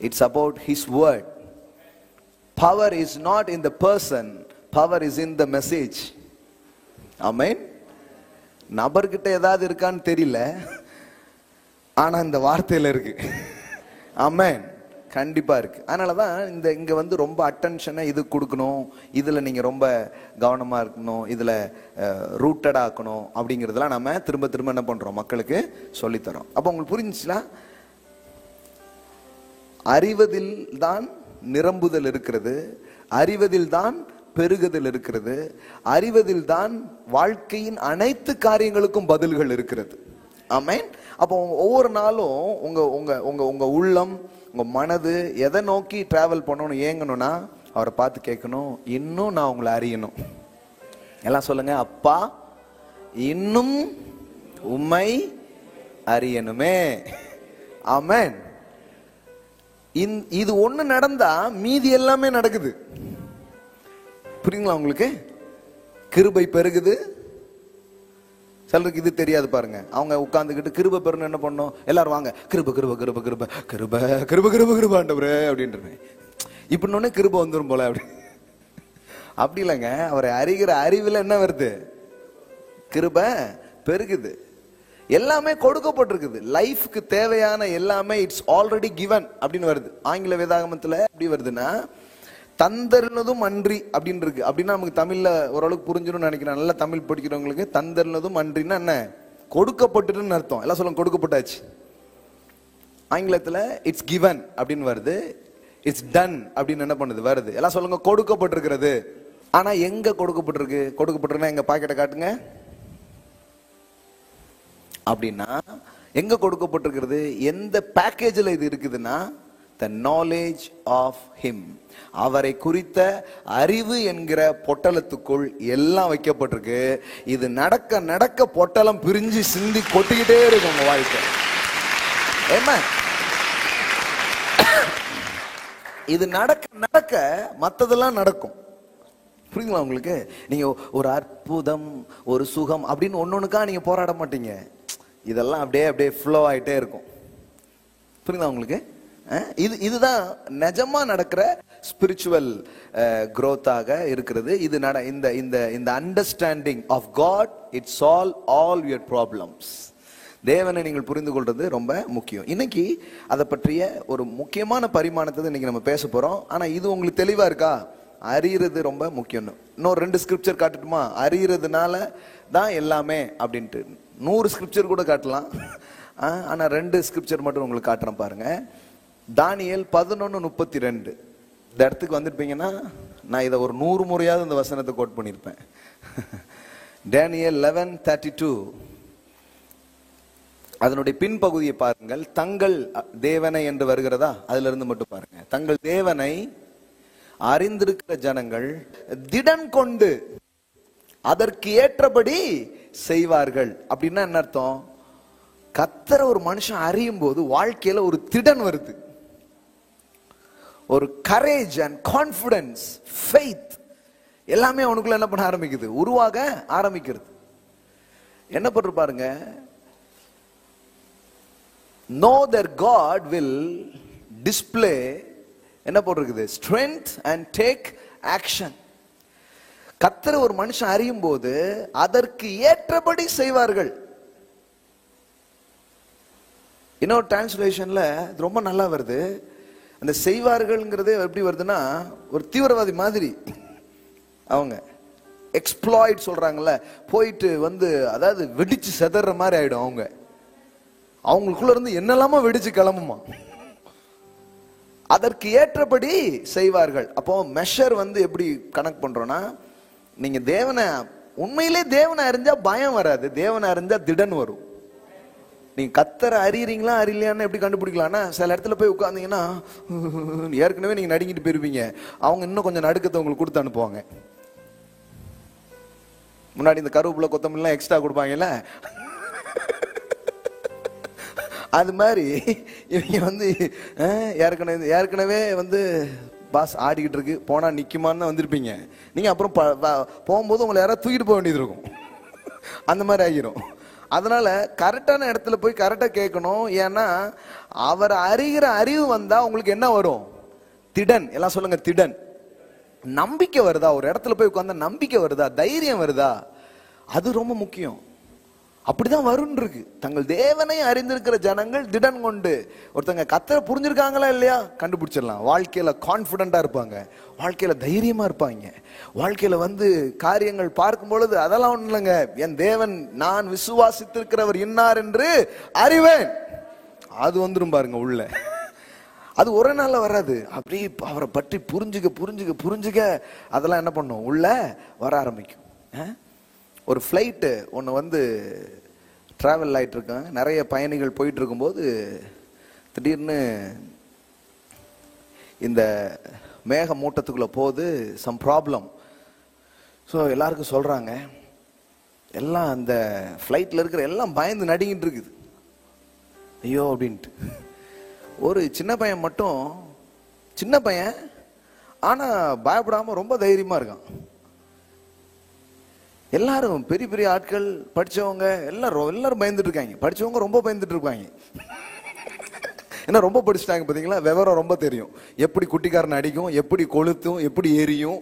it's about his word. Power is not in the person, power is in the message. Amen. நபர்கிட்ட ஏதாவது இருக்கான்னு தெரியல, ஆனா இந்த வார்த்தையில இருக்கு. ஆமென், கண்டிப்பா இருக்கு. அதனாலதான் இங்க வந்து ரொம்ப அட்டென்ஷனை இது கொடுக்கணும், இதுல நீங்க ரொம்ப கவனமா இருக்கணும், இதுல ரூட்டடா இருக்கணும் அப்படிங்கறதெல்லாம் நம்ம திரும்ப திரும்ப என்ன பண்றோம், மக்களுக்கு சொல்லித்தரோம். அப்ப உங்களுக்கு புரிஞ்சுச்சுன்னா, அறிவதில் தான் நிரம்புதல் இருக்கிறது, அறிவதில் தான் பெருகுதல் இருக்கிறது, அறிவதில் தான் வாழ்க்கையின் அனைத்து காரியங்களுக்கும் பதில்கள் இருக்கிறது. ஆமென். அப்போ ஒவ்வொரு நாளும் உங்க உங்க உங்க உங்க உள்ளம், உங்க மனது எதை நோக்கி டிராவல் பண்ணணும், ஏங்கணும்னா அவரை பார்த்து கேட்கணும், இன்னும் நான் உங்களை அறியணும். எல்லாம் சொல்லுங்க, அப்பா இன்னும் உம்மை அறியணுமே. ஆமென். இது ஒண்ணு நடந்தா மீதி எல்லாமே நடக்குது. புரியுங்களா உங்களுக்கு? கிருபை பெருகுது. சிலருக்கு இது தெரியாது பாருங்க. அவங்க உட்கார்ந்துக்கிட்டு கிருபை பெருன்னு என்ன பண்ணோம், எல்லாரும் வாங்க கிருப கிருப கிருப கிருப கிருப கிருப கிருப கிருப ஆண்டவரே அப்படின்ட்டு இப்படின்னு கிருப வந்துரும் போல அப்படி இல்லைங்க. அவரை அறிகிற அறிவில் என்ன வருது, கிருப பெருகுது. எல்லாமே கொடுக்கப்பட்டிருக்குது. லைஃப்க்கு தேவையான எல்லாமே இட்ஸ் ஆல்ரெடி கிவன் அப்படின்னு வருது. ஆங்கில வேதாகமத்துல எப்படி வருதுன்னா, தந்தருனதும் அன்றி அப்படின்னு இருக்கு. அப்படின்னா நமக்கு தமிழ்ல ஓரளவுக்கு புரிஞ்சிடும் நினைக்கிறேன். நல்லா தமிழ் படிக்கிறவங்களுக்கு தந்தருனதும் அன்றின்னா என்ன, கொடுக்கப்பட்டுன்னு அர்த்தம். எல்லாம் சொல்லுங்க, கொடுக்கப்பட்டாச்சு. ஆங்கிலத்துல இட்ஸ் கிவன் அப்படின்னு வருது, இட்ஸ் டன் அப்படின்னு என்ன பண்ணுது வருது. எல்லாம் சொல்லுங்க, கொடுக்கப்பட்டிருக்கிறது. ஆனா எங்க கொடுக்கப்பட்டிருக்கு, கொடுக்கப்பட்டிருக்குன்னா எங்க பாக்கெட்டை காட்டுங்க அப்படின்னா எங்க கொடுக்கப்பட்டிருக்கிறது, எந்த பேக்கேஜ்ல இது இருக்குதுன்னா, the knowledge of him, அவரை குறித்த அறிவு என்கிற பொட்டலத்துக்குள் எல்லாம் வைக்கப்பட்டிருக்கு. இது நடக்க நடக்க பொட்டலம் பிரிஞ்சு சிந்தி கொட்டிக்கிட்டே இருக்கும் உங்க வாழ்க்கை. ஆமென். இது நடக்க நடக்க மத்ததெல்லாம் நடக்கும். புரியுங்களா உங்களுக்கு? நீங்க ஒரு அற்புதம், ஒரு சுகம் அப்படின்னு ஒன்னொன்னுக்கா நீங்க போராட மாட்டீங்க. இதெல்லாம் அப்படியே அப்படியே ஃப்ளோ ஆயிட்டே இருக்கும். புரியுங்களா உங்களுக்கு? இதுதான் நிஜமா நடக்கிற ஸ்பிரிச்சுவல் growth-ஆக இருக்கிறது. இது இந்த understanding of God it solve all your problems. தேவனை நீங்கள் புரிந்து கொள்றது ரொம்ப முக்கியம். இன்னைக்கு அதை பற்றிய ஒரு முக்கியமான பரிமாணத்தை இன்னைக்கு நம்ம பேச போறோம். ஆனா இது உங்களுக்கு தெளிவா இருக்கா? அறியறது ரொம்ப முக்கியம். இன்னொரு 2 ஸ்கிரிப்சர் காட்டட்டுமா? அறியறதுனால தான் எல்லாமே அப்படின்ட்டு 100 ஸ்கிரிப்சர் கூட காட்டலாம். ஆனா 2 ஸ்கிரிப்சர் மட்டும் உங்களுக்கு காட்டுறேன் பாருங்க. தானியேல் 11:32. இந்த இடத்துக்கு வந்திருப்பீங்கன்னா நான் இதை ஒரு 100 முறையாவது இந்த வசனத்தை கோட் பண்ணியிருப்பேன். Daniel 11:32. அதனுடைய பின்பகுதியை பாருங்கள். தங்கள் தேவனை என்று வருகிறதா? அதுல இருந்து மட்டும் பாருங்க. தங்கள் தேவனை அறிந்திருக்கிற ஜனங்கள் திடன் கொண்டு அதற்கு ஏற்றபடி செய்வார்கள். அப்படின்னா என்ன அர்த்தம்? கர்த்தரை ஒரு மனுஷன் அறியும் போது வாழ்க்கையில ஒரு திடன் வருது, ஒரு கரேஜ் அண்ட் கான்பிடன்ஸ், ஃபெய்த் எல்லாமே அவனுக்குள்ள என்ன பண்ண ஆரம்பிக்குது? உருவாக ஆரம்பிக்கிறது. என்ன பண்ற பாருங்க. Know that God will display என்ன போட்டிருக்குது? Strength and take action. கர்த்தரை ஒரு மனுஷன் அறியும் போது அதற்கு ஏற்றபடி செய்வார்கள். இன்னொரு டிரான்ஸ்லேஷன்ல ரொம்ப நல்லா வருது. அந்த செய்வார்கள்ங்கிறது எப்படி வருதுன்னா ஒரு தீவிரவாதி மாதிரி. அவங்க எக்ஸ்ப்ளாய்ட் சொல்றாங்கல்ல, போயிட்டு அதாவது வெடிச்சு செதற மாதிரி ஆயிடும். அவங்களுக்குள்ள இருந்து என்னெல்லாமோ வெடிச்சு கிளம்புமா. அதற்கு ஏற்றபடி செய்வார்கள். அப்போ மெஷர் எப்படி கனெக்ட் பண்றோம்னா, நீங்க தேவனை உண்மையிலே தேவனை அறிஞ்சா பயம் வராது, தேவனை அறிஞ்சா திடன் வரும். நீங்க கர்த்தரை அறியறீங்களா அறியலையான்னு எப்படி கண்டுபிடிக்கலாம்னா, சில இடத்துல போய் உட்கார்ந்தீங்கன்னா ஏற்கனவே நீங்க நடுங்கிட்டு போயிருப்பீங்க. அவங்க இன்னும் கொஞ்சம் நடுக்கத்தை உங்களுக்கு கொடுத்து அனுப்புவாங்க. முன்னாடி இந்த கருவேப்பிலை கொத்தமல்லி எக்ஸ்ட்ரா கொடுப்பாங்கல்ல, அது மாதிரி இவங்க ஏற்கனவே பாஸ் ஆடிக்கிட்டு இருக்கு, போனா நிக்குமான்னு வந்திருப்பீங்க. நீங்க அப்புறம் போகும்போது உங்களை யாராவது தூக்கிட்டு போக வேண்டியது இருக்கும். அந்த மாதிரி ஆகிரும். அதனால கரெக்டான இடத்துல போய் கரெக்டா கேட்கணும். ஏன்னா அவர் அறிகிற அறிவு வந்தா உங்களுக்கு என்ன வரும்? திடன். எல்லாம் சொல்லுங்க, திடன். நம்பிக்கை வருதா? ஒரு இடத்துல போய் உட்கார்ந்தா நம்பிக்கை வருதா? தைரியம் வருதா? அது ரொம்ப முக்கியம். அப்படிதான் வரும் இருக்கு. தங்கள் தேவனை அறிந்திருக்கிற ஜனங்கள் திடன் கொண்டு. ஒருத்தங்க கர்த்தரை புரிஞ்சிருக்காங்களா இல்லையா கண்டுபிடிச்சிடலாம். வாழ்க்கையில கான்பிடண்டா இருப்பாங்க, வாழ்க்கையில தைரியமா இருப்பாங்க. வாழ்க்கையில காரியங்கள் பார்க்கும் பொழுது அதெல்லாம் ஒண்ணு இல்லைங்க, என் தேவன் நான் விசுவாசித்திருக்கிறவர் இன்னார் என்று அறிவேன். அது வந்துரும் பாருங்க உள்ள. அது ஒரு நாள்ல வராது. அப்படி அவரை பற்றி புரிஞ்சுக்க புரிஞ்சுக்க புரிஞ்சுக்க அதெல்லாம் என்ன பண்ணும்? உள்ள வர ஆரம்பிக்கும். ஒரு ஃப்ளைட்டு ஒன்று ட்ராவல் ஆகிட்டு இருக்காங்க. நிறைய பயணிகள் போயிட்டு இருக்கும்போது திடீர்னு இந்த மேக மூட்டத்துக்குள்ள போகுது, சம் ப்ராப்ளம். ஸோ எல்லாருக்கும் சொல்றாங்க. எல்லாம் அந்த ஃப்ளைட்டில் இருக்கிற எல்லாம் பயந்து நடுங்கிட்டு இருக்குது, ஐயோ அப்படின்ட்டு. ஒரு சின்ன பையன் மட்டும், சின்ன பையன் ஆனா பயப்படாம ரொம்ப தைரியமா இருக்கான். எல்லாரும் பெரிய பெரிய ஆட்கள், படிச்சவங்க எல்லாரும் பயந்துட்டு இருக்காங்க. படிச்சவங்க ரொம்ப பயந்துட்டு இருக்காங்க. ஏன்னா ரொம்ப படிச்சுட்டாங்க பாத்தீங்களா, விவரம் ரொம்ப தெரியும். எப்படி குட்டிக்காரன் அடிக்கும், எப்படி கொளுத்தும், எப்படி எரியும்,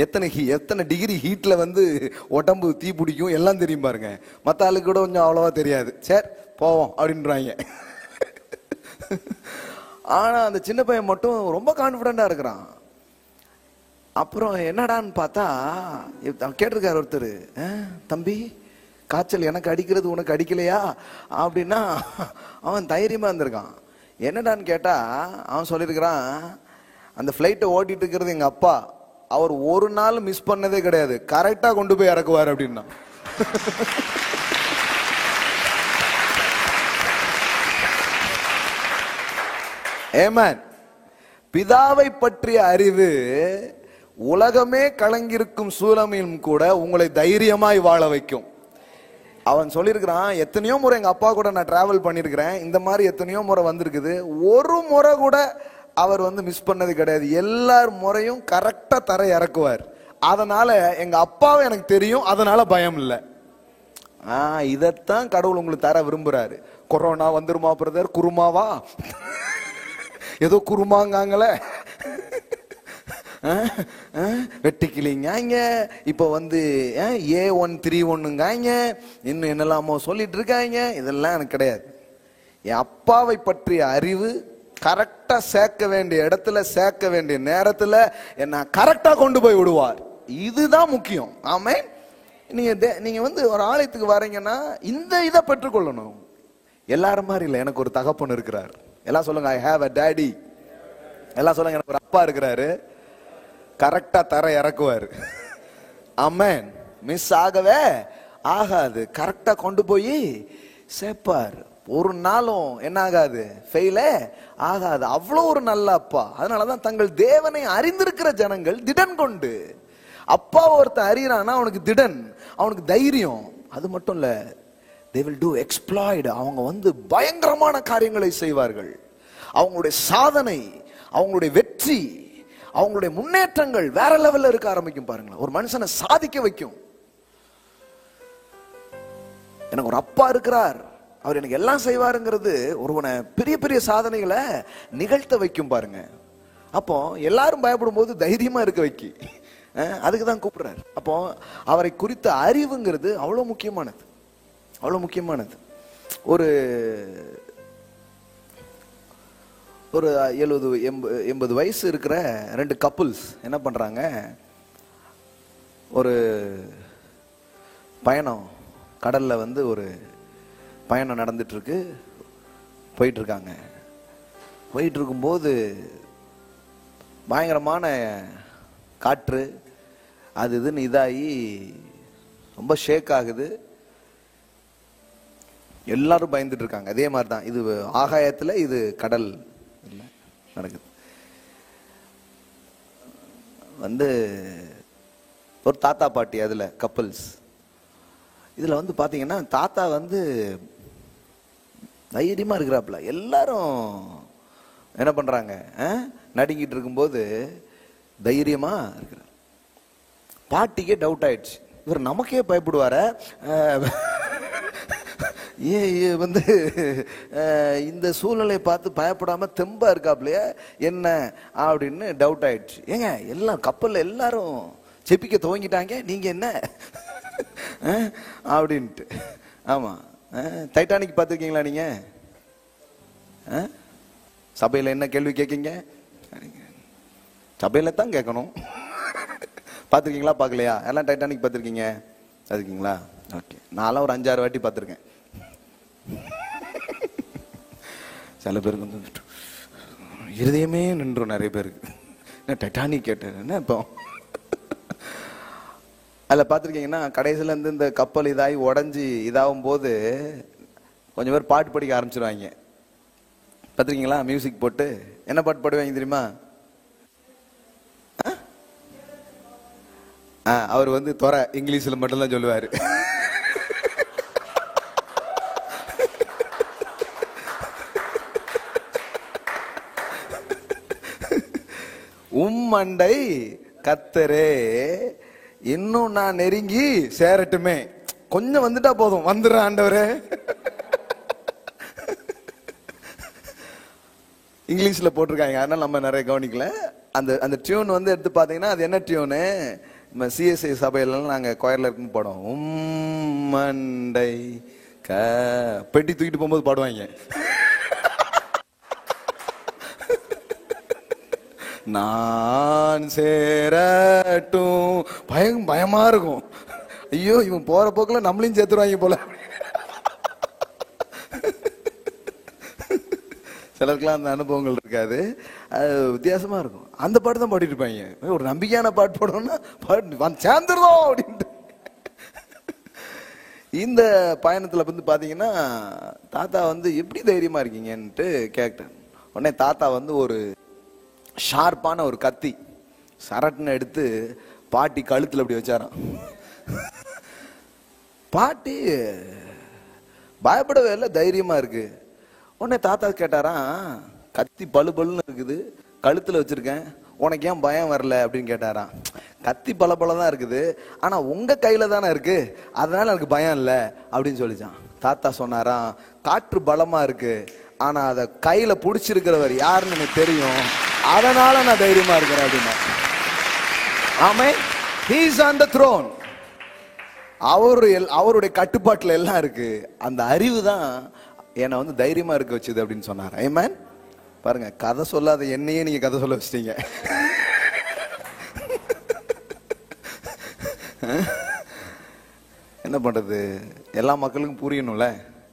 எத்தனை டிகிரி ஹீட்ல உடம்பு தீ பிடிக்கும் எல்லாம் தெரியும் பாருங்க. மற்ற ஆளுக்கு கூட கொஞ்சம் அவ்வளவா தெரியாது. சரி போவோம் அப்படின்றாங்க. ஆனா அந்த சின்ன பையன் மட்டும் ரொம்ப கான்பிடண்டா இருக்கிறான். அப்புறம் என்னடான்னு பார்த்தா கேட்டிருக்காரு ஒருத்தர், தம்பி காய்ச்சல் எனக்கு அடிக்கிறது உனக்கு அடிக்கலையா அப்படின்னா அவன் தைரியமா இருந்திருக்கான். என்னடான்னு கேட்டா அவன் சொல்லியிருக்கிறான், அந்த ஃபிளைட்டை ஓட்டிட்டு இருக்கிறது எங்க அப்பா, அவர் ஒரு நாள் மிஸ் பண்ணதே கிடையாது, கரெக்டா கொண்டு போய் இறக்குவார் அப்படின்னா. ஆமென். பிதாவை பற்றிய அறிவு உலகமே கலங்கிருக்கும் சூழலிலும் கூட உங்களை தைரியமாய் வாழ வைக்கும். அவன் சொல்லியிருக்கிறான், எத்தனையோ முறை எங்க அப்பா கூட நான் டிராவல் பண்ணிருக்கிறேன், இந்த மாதிரி எத்தனையோ முறை வந்திருக்குது, ஒரு முறை கூட அவர் மிஸ் பண்ணது கிடையாது, எல்லார் முறையும் கரெக்டா தர இறக்குவார். அதனால எங்க அப்பாவை எனக்கு தெரியும், அதனால பயம் இல்லை. இதத்தான் கடவுள் உங்களுக்கு தர விரும்புறாரு. கொரோனா வந்துருமா பிரதர், குருமாவா ஏதோ குருமாங்காங்களே, வெட்டிக்கிளிங்காங்க, இப்ப வந்து A131ங்காங்க, இன்னும் என்னெல்லாமோ சொல்லிட்டு இருக்காங்க. இதெல்லாம் எனக்கு கிடையாது. என் அப்பாவை பற்றிய அறிவு கரெக்டா சேர்க்க வேண்டிய இடத்துல சேர்க்க வேண்டிய நேரத்துல என்ன கரெக்டா கொண்டு போய் விடுவார். இதுதான் முக்கியம். ஆமென். நீங்க வந்து ஒரு ஆலயத்துக்கு வரீங்கன்னா இந்த இதை பெற்றுக்கொள்ளணும். எல்லாரும் மாதிரி இல்லை, எனக்கு ஒரு தகப்பன் இருக்கிறார். எல்லாம் சொல்லுங்க, ஐ ஹேவ் அ டாடி. எல்லாம் சொல்லுங்க, எனக்கு ஒரு அப்பா இருக்கிறாரு, கரெக்டா தர இறக்குவாரு. ஆமென். மிஸ் ஆகவே ஆகாது, கரெக்டா கொண்டு போய் சேர்ப்பார். ஒரு நாளும் என்ன ஆகாது, ஃபெயிலே ஆகாது. அவ்வளோ ஒரு நல்ல அப்பா. அதனாலதான் தங்கள் தேவனை அறிந்திருக்கிற ஜனங்கள் திடன் கொண்டு, அப்பா ஒருத்தன் அறியறானா அவனுக்கு திடன், அவனுக்கு தைரியம். அது மட்டும் இல்ல, they will do exploit. அவங்க வந்து பயங்கரமான காரியங்களை செய்வார்கள். அவங்களுடைய சாதனை, அவங்களுடைய வெற்றி, அவங்களுடைய முன்னேற்றங்கள் வேற லெவல்ல இருக்க ஆரம்பிக்கும். பாருங்களேன், ஒரு மனுஷனை சாதிக்க வைக்கும். எனக்கு ஒரு அப்பா இருக்கிறார், அவர் எனக்கு எல்லாம் செய்வாருங்கிறது ஒருவனை பெரிய பெரிய சாதனைகளை நிகழ்த்த வைக்கும். பாருங்க, அப்போ எல்லாரும் பயப்படும் போது தைரியமா இருக்க வைக்கி, அதுக்கு தான் கூப்பிடுறாரு. அப்போ அவரை குறித்த அறிவுங்கிறது அவ்வளவு முக்கியமானது, அவ்வளவு முக்கியமானது. ஒரு 70-80 வயசு இருக்கிற 2 கப்புள்ஸ் என்ன பண்றாங்க, ஒரு பயணம், கடல்ல வந்து ஒரு பயணம் நடந்துட்டு இருக்கு, போயிட்டு இருக்காங்க. போயிட்டு இருக்கும்போது பயங்கரமான காற்று, அது இதுன்னு இதாகி ரொம்ப ஷேக் ஆகுது. எல்லாரும் பயந்துட்டு இருக்காங்க. அதே மாதிரி தான் இது ஆகாயத்துல, இது கடல் இல்லை நடக்குது. வந்து ஒரு தாத்தா பாட்டி அதுல கப்பல்ஸ். இதுல வந்து பாத்தீங்கன்னா தாத்தா வந்து தைரியமா இருக்கிறாப்புல. எல்லாரும் என்ன பண்றாங்க, நடுங்கிட்டு இருக்கும்போது தைரியமா இருக்கிறார். பாட்டிக்கே டவுட் ஆயிடுச்சு, இவர் நமக்கே பயப்படுவார, வந்து இந்த சூழ்நிலையை பார்த்து பயப்படாம தெம்பா இருக்காப்லையா என்ன அப்படின்னு டவுட் ஆயிடுச்சு. ஏங்க எல்லாம் கப்பல்ல எல்லாரும் செப்பிக்க துவங்கிட்டாங்க, நீங்க என்ன அப்படின்ட்டு. ஆமா, டைட்டானிக் பார்த்துருக்கீங்களா நீங்க? சபையில என்ன கேள்வி கேட்கீங்க? சபையில தான் கேட்கணும். பார்த்துருக்கீங்களா பார்க்கலையா? எல்லாம் டைட்டானிக் பார்த்துருக்கீங்க, பார்த்துருக்கீங்களா? ஓகே, நான்லாம் ஒரு 5-6 வாட்டி பார்த்துருக்கேன். சில பேருக்கு வந்து இருதயமே நின்றும், நிறைய பேருக்கு. என்ன டைட்டானிக் கேட்டேன் என்ன இப்போ? அதில் பார்த்துருக்கீங்கன்னா கடைசியில் இருந்து இந்த கப்பல் இதாகி உடஞ்சி இதாகும் போது கொஞ்சம் பேர் பாட்டு படிக்க ஆரம்பிச்சிருவாங்க. பார்த்துருக்கீங்களா? மியூசிக் போட்டு என்ன பாட்டு பாடுவாங்க தெரியுமா? அவர் வந்து தொர இங்கிலீஷில் மட்டும்தான் சொல்லுவார். உம்மண்டை கத்தரே இன்னும் நான் நெருங்கி சேரட்டுமே, கொஞ்சம் வந்துட்டா போதும், வந்துடுறேன் ஆண்டவரே. இங்கிலீஷ்ல போட்டிருக்காங்க, அதனால நம்ம நிறைய கவனிக்கல. அந்த டியூன் வந்து எடுத்து பாத்தீங்கன்னா அது என்ன டியூனு, நம்ம சிஎஸ்ஐ சபையிலாம் நாங்க கோயர்ல இருக்குன்னு பாடுவோம். உம்மண்டை பெட்டி தூக்கிட்டு போகும்போது பாடுவாங்க. நான் சேரட்டும், பயமா இருக்கும். ஐயோ இவன் போற போக்குல நம்மளையும் சேர்த்துருவாங்க போல. சிலருக்குலாம் அந்த அனுபவங்கள் இருக்காது, அது வித்தியாசமா இருக்கும். அந்த பாட்டு தான் பாடிட்டு இருப்பாங்க. ஒரு நம்பிக்கையான பாட்டு பாடணும்னா பாட்டு சேர்ந்துருதோம் அப்படின்ட்டு. இந்த பயணத்துல வந்து பாத்தீங்கன்னா தாத்தா வந்து எப்படி தைரியமா இருக்கீங்கன்ட்டு கேட்டேன். உடனே தாத்தா வந்து ஒரு ஷார்ப்பான ஒரு கத்தி சரட்டுன்னு எடுத்து பாட்டி கழுத்துல அப்படி வச்சாராம். பாட்டி பயப்படவே இல்லை, தைரியமா இருக்கு. உடனே தாத்தா கேட்டாராம், கத்தி பழு பழுன்னு இருக்குது, கழுத்துல வச்சிருக்கேன், உனக்கு ஏன் பயம் வரல அப்படின்னு கேட்டாராம். கத்தி பல தான் இருக்குது, ஆனா உங்க கையில தானே இருக்கு, அதனால எனக்கு பயம் இல்லை அப்படின்னு சொல்லிச்சான். தாத்தா சொன்னாராம், காற்று பலமா இருக்கு, ஆனா அத கையில புடிச்சிருக்கிறவர் யாருன்னு எனக்கு தெரியும், அதனால நான் தைரியமா இருக்கிறேன் அப்படின்னா. ஆமென். He is on the throne. அவருடைய கட்டுப்பாட்டுல எல்லாம் இருக்கு. அந்த அறிவு தான் என்னை வந்து தைரியமா இருக்க வச்சது அப்படின்னு சொன்னார். ஆமென். பாருங்க, கதை சொல்லாத என்னையே நீங்க கதை சொல்ல வச்சிட்டீங்க. என்ன பண்றது, எல்லா மக்களுக்கும் புரியணும்ல.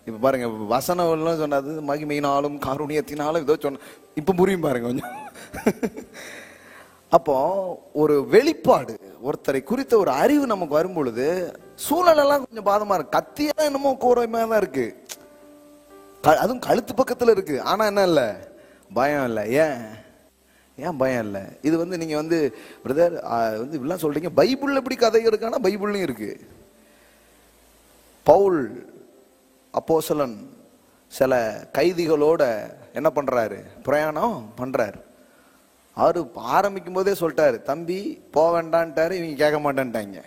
இப்ப பாருங்க, வசனம் சொன்னது மகிமையினாலும் காருண்யத்தினாலும் ஏதோ சொன்ன, இப்ப புரியும் பாருங்க கொஞ்சம். அப்போ ஒரு வெளிப்பாடு, ஒருத்தரை குறித்த ஒரு அறிவு நமக்கு வரும் பொழுது சூழலெல்லாம் கொஞ்சம் பாதமா இருக்கு. கத்தியெல்லாம் என்னமோ கோரமா தான் இருக்கு, அதுவும் கழுத்து பக்கத்துல இருக்கு. ஆனா என்ன இல்ல, பயம் இல்ல. ஏன் பயம் இல்ல? இது வந்து நீங்க வந்து பிரதர் வந்து இப்படிலாம் சொல்றீங்க, பைபிள்ல எப்படி கதை இருக்கானா பைபிள்லயும் இருக்கு. பவுல் அப்போஸ்தலன் சில கைதிகளோட என்ன பண்றாரு, பிரயாணம் பண்றாரு. அவரு ஆரம்பிக்கும் போதே சொல்லிட்டாரு, தம்பி போக வேண்டான்ட்டாரு. இவங்க கேட்க மாட்டேன்ட்டாங்க.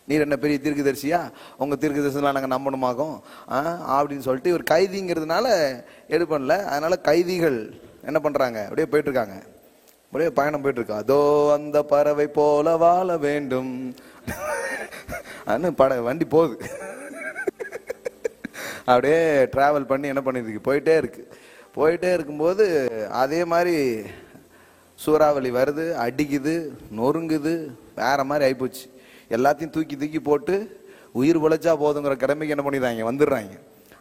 நீர் என்ன பெரிய தீர்க்கதரிசியா, உங்க தீர்க்கதரிசிலாம் நாங்க நம்பணுமாகும் அப்படின்னு சொல்லிட்டு இவர் கைதிங்கிறதுனால எது பண்ணல. அதனால கைதிகள் என்ன பண்றாங்க, அப்படியே போயிட்டு இருக்காங்க, அப்படியே பயணம் போயிட்டு இருக்கா. அதோ அந்த பறவை போல வாழ வேண்டும் வண்டி போகுது, அப்படியே டிராவல் பண்ணி என்ன பண்ணிருக்கு, போயிட்டே இருக்கும்போது அதே மாதிரி சூறாவளி வருது, அடிக்குது, நொறுங்குது, வேற மாதிரி ஆயிப்போச்சு. எல்லாத்தையும் தூக்கி போட்டு உயிர் உழைச்சா போதுங்கிற கடமைக்கு என்ன பண்ணிடுறாங்க, வந்துடுறாங்க.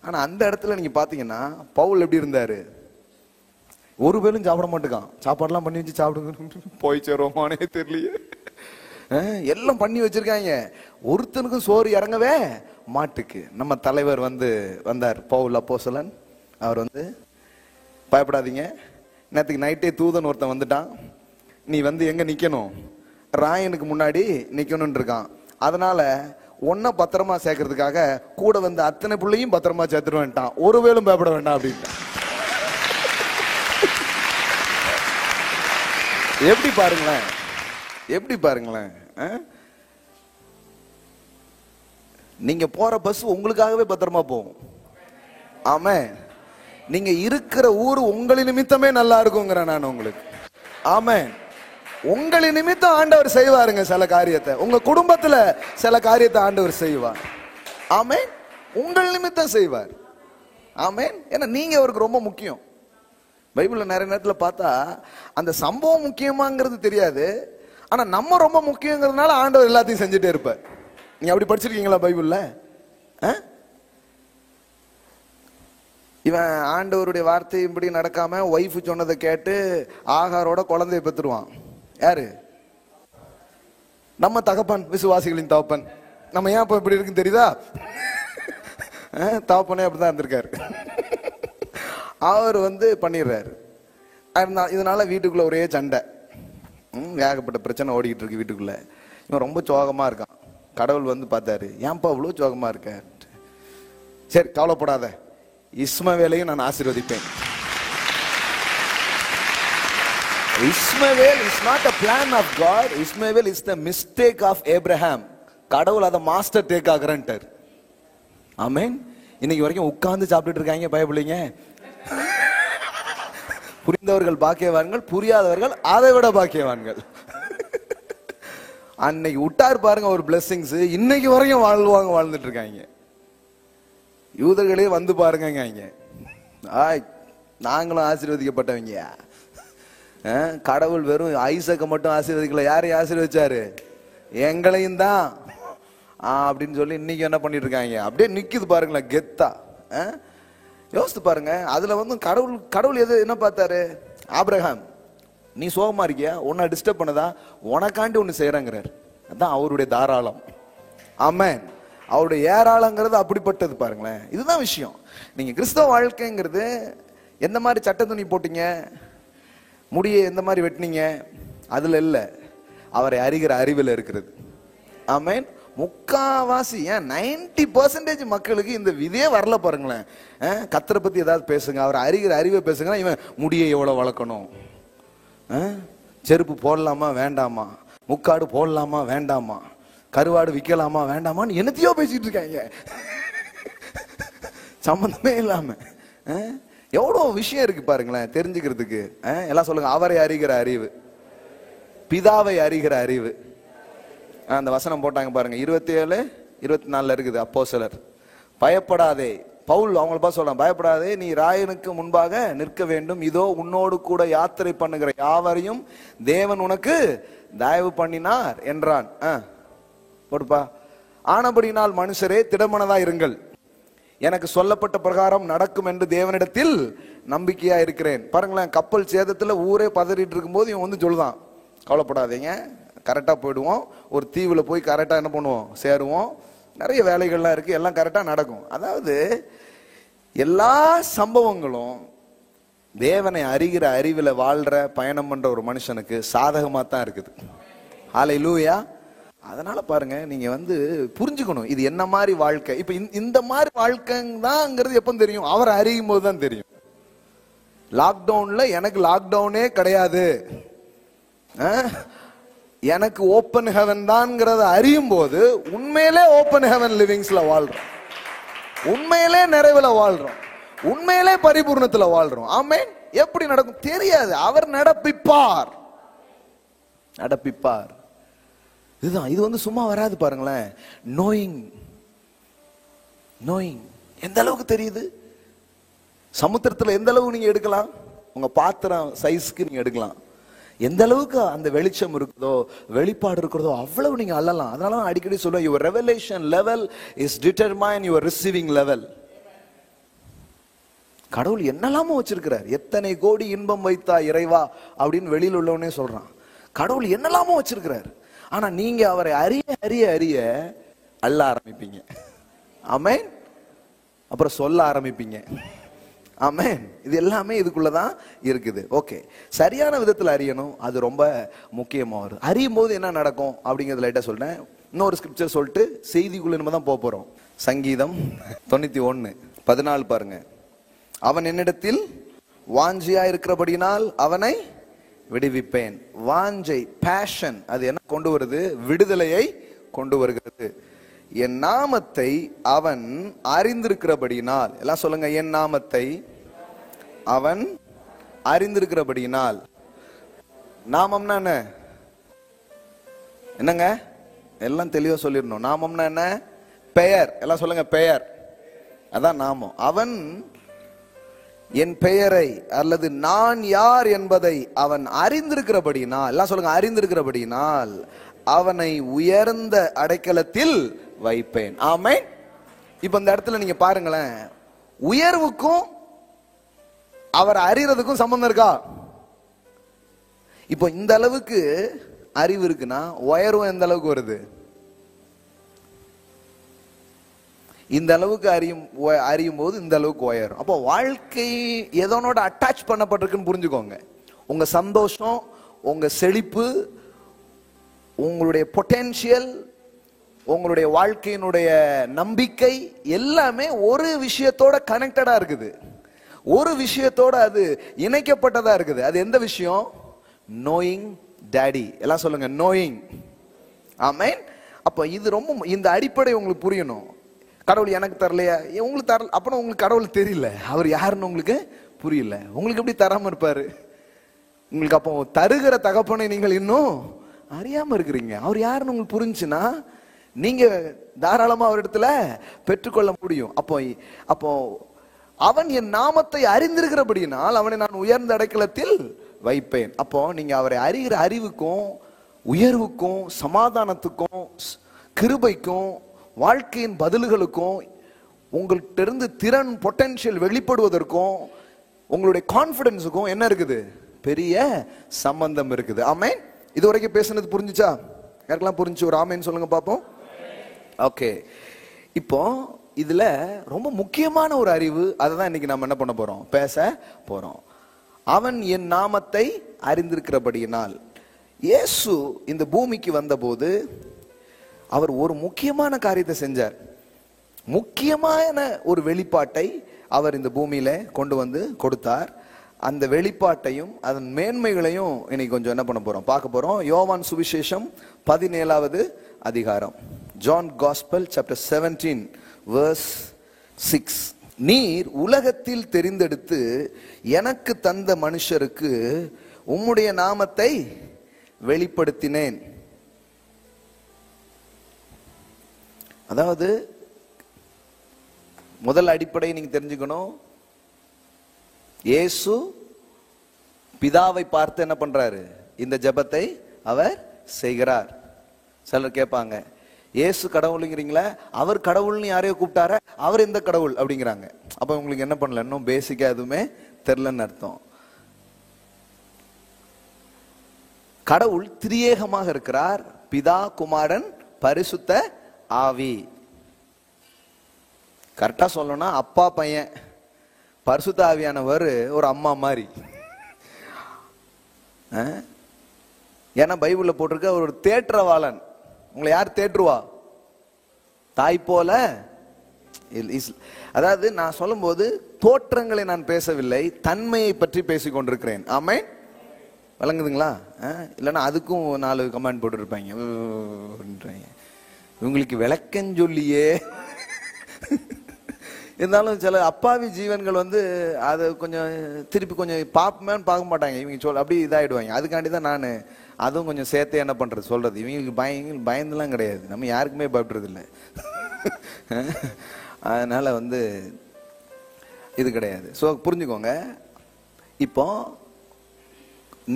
ஆனா அந்த இடத்துல நீங்க பாத்தீங்கன்னா பவுல் எப்படி இருந்தாரு, ஒரு வேளும் சாப்பிட மாட்டேக்கான். சாப்பாடுலாம் பண்ணி வச்சு சாப்பிடுங்க, போய் சேருவோமானே தெரியலையே, எல்லாம் பண்ணி வச்சிருக்காங்க, ஒருத்தனுக்கும் சோறு இறங்கவே மாட்டுக்கு. நம்ம தலைவர் வந்தார், பவுல் அப்போஸ்தலன். அவர் வந்து, பயப்படாதீங்க, நேற்றுக்கு நைட்டே தூதன் ஒருத்தன் வந்துட்டான், நீ வந்து எங்க நிக்கணும், ராயனுக்கு முன்னாடி நிக்கணும்னு இருக்கான். அதனால ஒன்ன பத்திரமா சேர்க்கறதுக்காக கூட வந்து அத்தனை பிள்ளையும் பத்திரமா சேர்த்துருவேன்ட்டான், ஒருவேளும் பயப்பட வேண்டாம் அப்படின்ட்டான். எப்படி பாருங்களேன், நீங்க போற பஸ் உங்களுக்காகவே பத்திரமா போகும். ஆமென். நீங்க இருக்கிற ஊர் உங்களின் நிமித்தமே நல்லா இருக்குங்கிற நான் உங்களுக்கு. ஆமென். உங்களின் நிமித்தம் ஆண்டவர் செய்வாருங்க சில காரியத்தை, உங்க குடும்பத்துல சில காரியத்தை ஆண்டவர் செய்வார். ஆமென். உங்கள் நிமித்தம் செய்வார். ஆமென். ஏன்னா நீங்க அவருக்கு ரொம்ப முக்கியம். பைபிள்ல நிறைய நேரத்துல பார்த்தா அந்த சம்பவம் முக்கியமாங்கிறது தெரியாது, ஆனா நம்ம ரொம்ப முக்கியங்கிறதுனால ஆண்டவர் எல்லாத்தையும் செஞ்சுட்டே இருப்பார். நீங்க அப்படி படிச்சிருக்கீங்களா பைபிள்ல? இவன் ஆண்டவருடைய வார்த்தை இப்படி நடக்காம ஒய்ஃப் சொன்னதை கேட்டு ஆகாரோட குழந்தைய பெற்றுருவான். யாரு? நம்ம தகப்பன், விசுவாசிகளின் தகப்பன். நம்ம ஏன் இப்ப இப்படி இருக்குன்னு தெரியுதா? தகப்பனே அப்படிதான் இருந்திருக்காரு. அவர் வந்து பண்ணிடுறாரு. இதனால வீட்டுக்குள்ள ஒரே சண்டை, ஏகப்பட்ட பிரச்சனை ஓடிக்கிட்டு இருக்கு வீட்டுக்குள்ள. இவன் ரொம்ப சோகமா இருக்கான். கடவுள் வந்து பார்த்தாரு, ஏன்பா அவ்வளவு சோகமா இருக்க? சரி கவலைப்படாத, இஸ்மவேலையும் நான் ஆசீர்வதிப்பேன். Ishmael is not a plan of God. Ishmael is the mistake of Abraham. கடவுள் அதை மாஸ்டர் டேக் ஆகுறான்ட்டார். ஆமென். இன்னைக்கு வரைக்கும் உட்கார்ந்து சாப்பிட்டுட்டு இருக்காங்க பயப்படலைங்க. புரிந்தவர்கள் பாக்கியவான்கள், புரியாதவர்கள் அதை விட பாக்கியவான்கள். அன்னைக்கு விட்டார் பாருங்க ஒரு பிளெஸிங்ஸ், இன்னைக்கு வரைக்கும் வாழ்ந்துட்டு இருக்காங்க. யூதர்களே வந்து பாருங்க, நாங்களும் ஆசீர்வதிக்கப்பட்டவங்க. கடவுள் வெறும் ஐசக்க மட்டும் ஆசீர்வதிக்கல, யாரையும் ஆசீர்வதிச்சாரு? எங்களையும் தான் அப்படின்னு சொல்லி இன்னைக்கு என்ன பண்ணிட்டு இருக்காங்க, அப்படியே நிக்குது பாருங்களேன் கெத்தா. யோசித்து பாருங்க. அதுல வந்து கடவுள் எது என்ன பார்த்தாரு? ஆபிரகாம், நீ சோகமா இருக்கியா, உன்னை டிஸ்டர்ப் பண்ணதா, உனக்காண்டி ஒண்ணு செய்யறாங்கிறார். அதான் அவருடைய தாராளம். ஆமென். அவருடைய ஏராளங்கிறது அப்படிப்பட்டது பாருங்களேன். இதுதான் விஷயம். நீங்க கிறிஸ்தவ வாழ்க்கைங்கிறது எந்த மாதிரி சட்ட துணி போட்டீங்க, முடிய எந்த மாதிரி வெட்டினீங்க, அதுல இல்ல, அவரை அறிகிற அறிவில் இருக்கிறது. ஆமென். முக்காவாசி 90% மக்களுக்கு இந்த விதே வரல பாருங்களேன். கத்தரை பத்தி ஏதாவது பேசுங்க, அவர் அறிகிற அறிவை பேசுங்க, இவன் முடியை எவ்வளவு வளர்க்கணும், செருப்பு போடலாமா வேண்டாமா, முக்காடு போடலாமா வேண்டாமா, கருவாடு விற்கலாமா வேண்டாமான்னு என்னத்தையோ பேசிட்டு இருக்காங்க சம்பந்தமே இல்லாம. எவ்வளோ விஷயம் இருக்கு பாருங்களேன் தெரிஞ்சுக்கிறதுக்கு. எல்லாம் சொல்லுங்க, அவரை அறிகிற அறிவு, பிதாவை அறிகிற அறிவு. அந்த வசனம் போட்டாங்க பாருங்க, 27, 24 இருக்குது. அப்போஸ்தலர், பயப்படாதே, பவுல் அவங்கள பார்த்து சொல்றான், பயப்படாதே, நீ ராயனுக்கு முன்பாக நிற்க வேண்டும், இதோ உன்னோடு கூட யாத்திரை பண்ணுகிற யாவரையும் தேவன் உனக்கு தயவு பண்ணினார் என்றான். போடுப்பா. ஆனபடினால் மனுஷரே திடமனதா இருங்கள், எனக்கு சொல்லப்பட்ட பிரகாரம் நடக்கும் என்று தேவனிடத்தில் நம்பிக்கையா இருக்கிறேன். பாருங்களேன், கப்பல் சேதத்துல ஊரே பதறிட்டு இருக்கும்போது இவன் வந்து சொல்லுதான், கவலைப்படாதீங்க, கரெக்டா போயிடுவோம், ஒரு தீவுல போய் கரெக்டா என்ன பண்ணுவோம், சேருவோம், நிறைய வேலைகள்லாம் இருக்கு, எல்லாம் கரெக்டா நடக்கும். அதாவது எல்லா சம்பவங்களும் தேவனை அறிகிற அறிவுல வாழ்ற பயணம் பண்ற ஒரு மனுஷனுக்கு சாதகமா தான் இருக்குது. ஹல்லேலூயா. அதனால பாருங்க, நீங்க வந்து புரிஞ்சுக்கணும் இது என்ன மாதிரி வாழ்க்கை. இப்ப இந்த மாதிரி வாழ்க்கைங்கிறது எப்ப தெரியும், அவரை அறியும் போது தான் தெரியும். லாக்டவுன்ல எனக்கு லாக்டவுனே கிடையாது, எனக்கு ஓப்பன் ஹெவன் தான்ங்கிறத அறியும் போது உண்மையிலே ஓப்பன் ஹெவன் லிவிங்ஸ்ல வாழ்றோம், உண்மையிலே நிறைவுல வாழ்றோம், உண்மையிலே பரிபூர்ணத்துல வாழ்றோம். ஆமென். எப்படி நடக்கும் தெரியாது, அவர் நடப்பிப்பார், நடப்பிப்பார். இதுதான், இது வந்து சும்மா வராது பாருங்களேன். நோயிங், நோயிங் எந்த அளவுக்கு தெரியுது, சமுத்திரத்துல எந்த அளவுக்கு நீங்க எடுக்கலாம், உங்க பாத்திரம் சைஸ்க்கு நீங்க எடுக்கலாம், எந்த அளவுக்கு அந்த வெளிச்சம் இருக்குதோ, வெளிப்பாடு இருக்கிறதோ அவ்வளவு நீங்க அள்ளலாம். அதனால அடிக்கடி சொல்லுவேன், your revelation level is determine your receiving level. கடவுள் என்னெல்லாமோ வச்சிருக்கிறார், எத்தனை கோடி இன்பம் வைத்தா இறைவா அப்படின்னு வெளியில் உள்ளவனே சொல்றான். கடவுள் என்னெல்லாமோ வச்சிருக்கிறார். ஆனா நீங்க அவரை அறிய அறிய அறிய அள்ள ஆரம்பிப்பீங்க. ஆமென். அப்புறம் சொல்ல ஆரம்பிப்பீங்க. ஆமென். இது எல்லாமே இதுக்குள்ளதான் இருக்குது. ஓகே, சரியான விதத்துல அறியணும், அது ரொம்ப முக்கியமா வரும். அறியும் போது என்ன நடக்கும் அப்படிங்கறத லைட்டா சொல்றேன். இன்னொரு ஸ்கிரிப்சர் சொல்லிட்டு செய்திக்குள்ள நம்ம தான் போறோம். சங்கீதம் 91:14 பாருங்க. அவன் என்னிடத்தில் வாஞ்சியா இருக்கிறபடினால் அவனை விடுவிப்பேன். வாஞ்சை, பேஷன், அது என்ன கொண்டு வருது, விடுதலையை கொண்டு வருகிறது. என் நாமத்தை அவன் அறிந்திருக்கிறபடினால், எல்லாம் சொல்லுங்க, என் நாமத்தை அவன் அறிந்திருக்கிறபடினால். நாமம்னா என்ன, என்னங்க, எல்லாம் தெளிவா சொல்லிடணும். நாமம்னா என்ன, பெயர், எல்லாம் சொல்லுங்க, பெயர், அதான் நாமம். அவன் என் பெயரை அல்லது நான் யார் என்பதை அவன் அறிந்திருக்கிறபடினால், எல்லாம் சொல்லுங்க, அறிந்திருக்கிறபடினால் அவனை உயர்ந்த அடைக்கலத்தில் வைப்பேன். ஆமென். இப்ப இந்த இடத்துல நீங்க பாருங்களேன், உயர்வுக்கும் அவர் அறியறதுக்கும் சம்பந்தம் இருக்கா? இப்போ இந்த அளவுக்கு அறிவு இருக்குன்னா உயர்வும் எந்த அளவுக்கு வருது, இந்த அளவுக்கு அறியும் போது இந்த அளவுக்கு உயரும். அப்போ வாழ்க்கை எதனோட அட்டாச் பண்ணப்பட்டிருக்குன்னு புரிஞ்சுக்கோங்க. உங்க சந்தோஷம், உங்க செழிப்பு, உங்களுடைய பொட்டென்ஷியல், உங்களுடைய வாழ்க்கையினுடைய நம்பிக்கை எல்லாமே ஒரு விஷயத்தோட கனெக்டடா இருக்குது, ஒரு விஷயத்தோட அது இணைக்கப்பட்டதா இருக்குது. அது எந்த விஷயம்? Knowing daddy. எல்லாம் சொல்லுங்க, நோயிங். ஆமென். அப்ப இது ரொம்ப, இந்த அடிப்படை உங்களுக்கு புரியணும். கடவுள் எனக்கு தரலையா, உங்களுக்கு தரல, அப்பனா உங்களுக்கு கடவுள் தெரியல, அவர் யாருன்னு உங்களுக்கு புரியல. உங்களுக்கு எப்படி தராம இருப்பாரு? உங்களுக்கு அப்போ தருகிற தகப்பனை நீங்கள் இன்னும் அறியாம இருக்கிறீங்க. அவர் யாருன்னு உங்களுக்கு புரிஞ்சுன்னா நீங்க தாராளமா அவரிடத்துல பெற்றுக்கொள்ள முடியும். அப்போ அவன் என் நாமத்தை அறிந்திருக்கிறபடினால் அவனை நான் உயர்ந்த அடைக்கலத்தில் வைப்பேன். அப்போ நீங்க அவரை அறிகிற அறிவுக்கும் உயர்வுக்கும் சமாதானத்துக்கும் கிருபைக்கும் வாழ்க்கையின் பதில்களுக்கும் உங்கள்கிட்ட இருந்து திறன் பொட்டென்ஷியல் வெளிப்படுவதற்கும் உங்களுடைய கான்பிடன்ஸுக்கும் என்ன இருக்குது? பெரிய சம்பந்தம் இருக்குது. ஆமென். இது வரைக்கும் பேசுனது புரிஞ்சுச்சா? யாருக்கெல்லாம் புரிஞ்சு ஒரு ஆமென் சொல்லுங்க பாப்போம். ஓகே, இப்போ இதுல ரொம்ப முக்கியமான ஒரு அறிவு, அதை தான் இன்னைக்கு நம்ம என்ன பண்ண போறோம், பேச போறோம். அவன் என் நாமத்தை அறிந்திருக்கிறபடியினால். இயேசு இந்த பூமிக்கு வந்தபோது அவர் ஒரு முக்கியமான காரியத்தை செஞ்சார். முக்கியமான ஒரு வெளிப்பாட்டை அவர் இந்த பூமியில கொண்டு வந்து கொடுத்தார். அந்த வெளிப்பாட்டையும் அதன் மேன்மைகளையும் இன்னைக்கு கொஞ்சம் என்ன பண்ண போறோம், பார்க்க போறோம். யோவான் சுவிசேஷம் 17வது அதிகாரம், ஜான் காஸ்பல் சாப்டர் 17 verse 6. நீர் உலகத்தில் தெரிந்தெடுத்து எனக்கு தந்த மனுஷருக்கு உம்முடைய நாமத்தை வெளிப்படுத்தினேன். அதாவது முதல் அடிப்படை நீங்க தெரிஞ்சுக்கணும், இயேசு பிதாவை பார்த்து என்ன பண்றாரு? இந்த ஜெபத்தை அவர் செய்கிறார். சிலர் கேட்பாங்க, இயேசு கடவுளுங்கிறீங்களா, அவர் கடவுள்னு யாரையோ கூப்பிட்டார, அவர் எந்த கடவுள் அப்படிங்கிறாங்க. அப்ப உங்களுக்கு என்ன பண்ணல, இன்னும் பேசிக்கா எதுவுமே தெரியலன்னு அர்த்தம். கடவுள் திரியேகமாக இருக்கிறார், பிதா, குமாரன், பரிசுத்த ஆவி. கரெக்டா சொல்லணும்னா அப்பா பையன், பரிசுத்த ஆவியானவர் ஒரு அம்மா மாதிரி. ஏன்னா பைபிள்ல போட்டிருக்க ஒரு தேற்றவாளன். உங்களை யார் தேற்றுவா? தாய் போல. அதாவது நான் சொல்லும் போது தோற்றங்களை நான் பேசவில்லை, தன்மையை பற்றி பேசிக் கொண்டிருக்கிறேன். ஆமென், விளங்குதுங்களா? இல்லைன்னா அதுக்கும் 4 கமெண்ட் போட்டுருப்பாங்க. இவங்களுக்கு விளக்கம் சொல்லியே. இருந்தாலும் சில அப்பாவி ஜீவன்கள் அதை கொஞ்சம் திருப்பி கொஞ்சம் பார்ப்பமேன்னு பார்க்க மாட்டாங்க. இவங்க அப்படி இதாகிடுவாங்க. அதுக்காண்டி தான் நான் அதுவும் கொஞ்சம் சேர்த்து என்ன பண்றது சொல்றது. இவங்களுக்கு பயந்துலாம் கிடையாது, நம்ம யாருக்குமே பயப்படுறது இல்லை. அதனால இது கிடையாது. ஸோ புரிஞ்சுக்கோங்க, இப்போ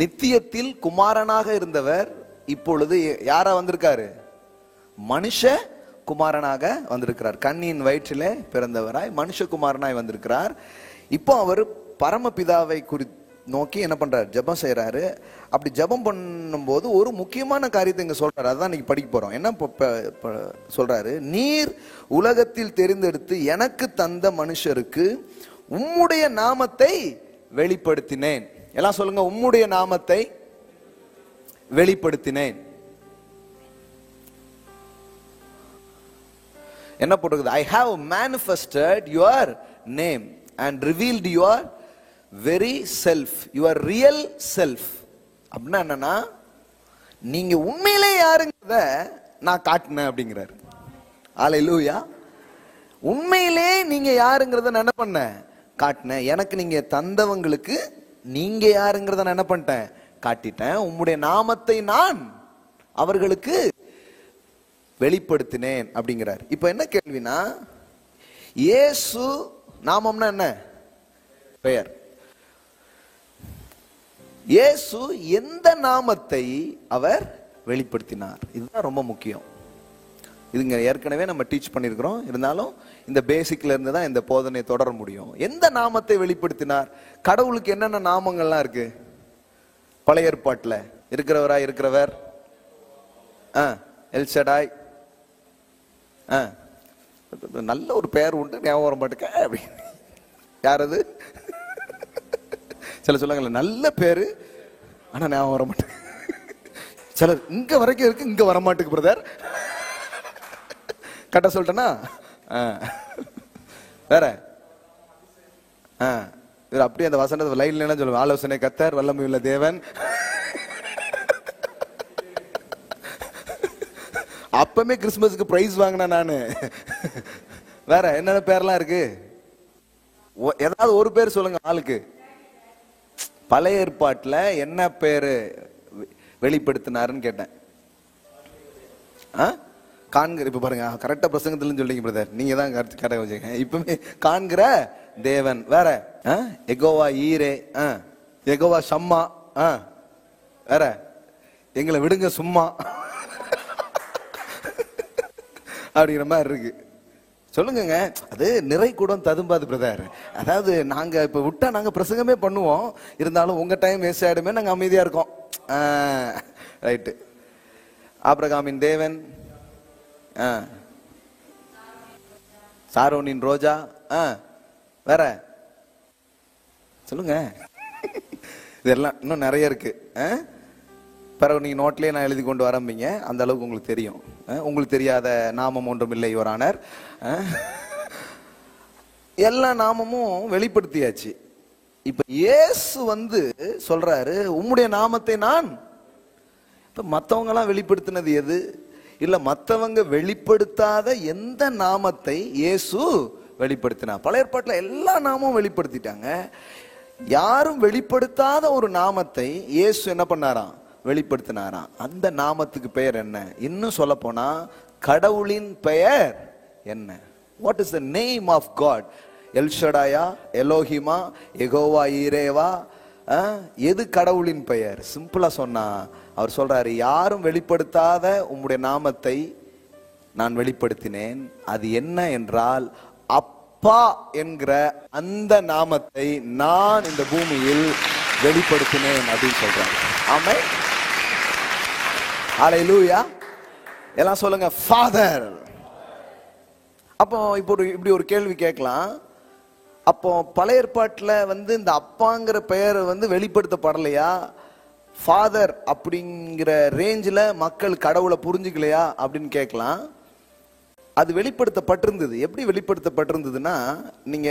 நித்தியத்தில் குமாரனாக இருந்தவர் இப்பொழுது யாரா வந்திருக்காரு? மனுஷ குமாரனாக வந்திருக்கிறார். கண்ணியின் வயிற்றிலே பிறந்தவராய் மனுஷகுமாரனாய் வந்திருக்கிறார். இப்போ அவர் பரமபிதாவை நோக்கி என்ன பண்றாரு? ஜெபம் செய்யறாரு. அப்படி ஜெபம் பண்ணும்போது ஒரு முக்கியமான காரியத்தை இங்க சொல்றாரு. அதான் இன்னைக்கு படிக்க போறோம். என்ன சொல்றாரு? நீர் உலகத்தில் தெரிந்தெடுத்து எனக்கு தந்த மனுஷருக்கு உம்முடைய நாமத்தை வெளிப்படுத்தினேன். எல்லாம் சொல்லுங்க, உம்முடைய நாமத்தை வெளிப்படுத்தினேன். என்ன போட்டிருக்குது? I have manifested your name and revealed your very self, your real self. அப்படின்னா என்னன்னா, நீங்க உண்மையிலே யாருங்கிறத நான் காட்டினேன் அப்படிங்கிறாரு. அல்லேலூயா. உண்மையிலே நீங்க யாருங்கிறத நான் என்ன பண்ணேன்? காட்டினேன். எனக்கு நீங்க தந்தவங்களுக்கு நீங்க யாருங்கிறத நான் என்ன பண்ணிட்டேன்? காட்டிட்டேன். உம்முடைய நாமத்தை நான் அவர்களுக்கு வெளிப்படுத்தினேன் அப்படிங்கிறார். இப்ப என்ன கேள்வினா, இயேசு நாமம்னா என்ன? பெயர். இயேசு எந்த நாமத்தை அவர் வெளிப்படுத்தினார்? இதுதான் ரொம்ப முக்கியம். இதுங்க ஏற்கனவே நம்ம டீச் பண்ணிருக்கிறோம். இருந்தாலும் இந்த பேசிக்ல இருந்து தான் இந்த போதனை தொடர முடியும். எந்த நாமத்தை வெளிப்படுத்தினார்? கடவுளுக்கு என்னென்ன நாமங்கள்லாம் இருக்கு? பழைய ஏற்பாட்டுல இருக்கிறவரா இருக்கிறவர், எல்ஷடாய், நல்ல ஒரு பெயர் உண்டு, ஞாபகம் வர மாட்டேங்க அப்படின்னு. யார் அது? சில சொல்லுங்கள நல்ல பேரு, ஆனா ஞாபகம் வர மாட்டேங்க. சிலர் இங்க வரைக்கும் இருக்கு, இங்க வர மாட்டேங்க பிரதர். கட்ட சொல்லிட்டேன்னா வேற அப்படியே அந்த வசனத்தை லைன்ல என்ன சொல்லுவேன்? ஆலோசனை கர்த்தர், வல்லமை உள்ள தேவன். அப்பமே கிறிஸ்துமஸ்க்கு பிரைஸ் வாங்கினேன் நானு. வேற என்னென்ன பேர்லாம் இருக்கு? ஏதாவது ஒரு பேர் சொல்லுங்க ஆளுக்கு. பழைய ஏற்பாட்டுல என்ன பேரு வெளிப்படுத்தினாருன்னு கேட்டேன். காண்கிற, இப்ப பாருங்க கரெக்டா பிரசங்கத்துல சொல்லிங்க பிரதர், நீங்க தான் கரெக்டா வச்சுக்க. இப்பவுமே காண்கிற தேவன். வேற எகோவா ஈரே, எகோவா சம்மா, வேற எங்களை விடுங்க சும்மா அப்படிங்கிற மாதிரி இருக்கு. சொல்லுங்க, அது நிறை கூட ததும்பாது பிரதர். அதாவது நாங்க இப்ப விட்டா நாங்க பிரசங்கமே பண்ணுவோம், இருந்தாலும் உங்க டைம் வேஸ்ட் ஆயிடுமே, நாங்க அமைதியா இருக்கோம். ரைட்டு. ஆபிரகாமின் தேவன், சாரோனின் ரோஜா, வேற சொல்லுங்க. இதெல்லாம் இன்னும் நிறைய இருக்கு. பிறகு நீங்க நோட்லயே நான் எழுதி கொண்டு வரம்பீங்க, அந்த அளவுக்கு உங்களுக்கு தெரியும். உங்களுக்கு தெரியாத நாமம் ஒன்றும் இல்லை யுவர் ஆனர். எல்லா நாமமும் வெளிப்படுத்தியாச்சு. இப்ப இயேசு சொல்றாரு, உம்முடைய நாமத்தை நான். இப்ப மத்தவங்க எல்லாம் வெளிப்படுத்தினது எது? இல்ல மத்தவங்க வெளிப்படுத்தாத எந்த நாமத்தை இயேசு வெளிப்படுத்தினார். பழைய ஏற்பாட்டில் எல்லா நாமும் வெளிப்படுத்திட்டாங்க. யாரும் வெளிப்படுத்தாத ஒரு நாமத்தை இயேசு என்ன பண்ணாராம்? வெளிப்படுத்தினாராம். அந்த நாமத்துக்கு பெயர் என்ன? இன்னும் சொல்ல போனா கடவுளின் பெயர் என்ன? What is the name of God? எல்ஷடாயா, எலோஹிமா, யெகோவா ஈரேவா? எது கடவுளின் பெயர்? சிம்பிளா சொன்னா அவர் சொல்றாரு, யாரும் வெளிப்படுத்தாத உம்முடைய நாமத்தை நான் வெளிப்படுத்தினேன். அது என்ன என்றால் அப்பா என்கிற அந்த நாமத்தை நான் இந்த பூமியில் வெளிப்படுத்தினேன் அப்படின்னு சொல்றாங்க. ஆமென். ஹல்லேலூயா. எல்லாம் சொல்லுங்க, ஃபாதர். அப்போ இப்போ இப்படி ஒரு கேள்வி கேட்கலாம். அப்போ பழைய ஏற்பாட்டில் இந்த அப்பாங்கிற பெயர் வெளிப்படுத்தப்படலையா? ஃபாதர் அப்படிங்கிற ரேஞ்சில் மக்கள் கடவுளை புரிஞ்சுக்கலையா அப்படின்னு கேட்கலாம். அது வெளிப்படுத்தப்பட்டிருந்தது. எப்படி வெளிப்படுத்தப்பட்டிருந்ததுன்னா, நீங்க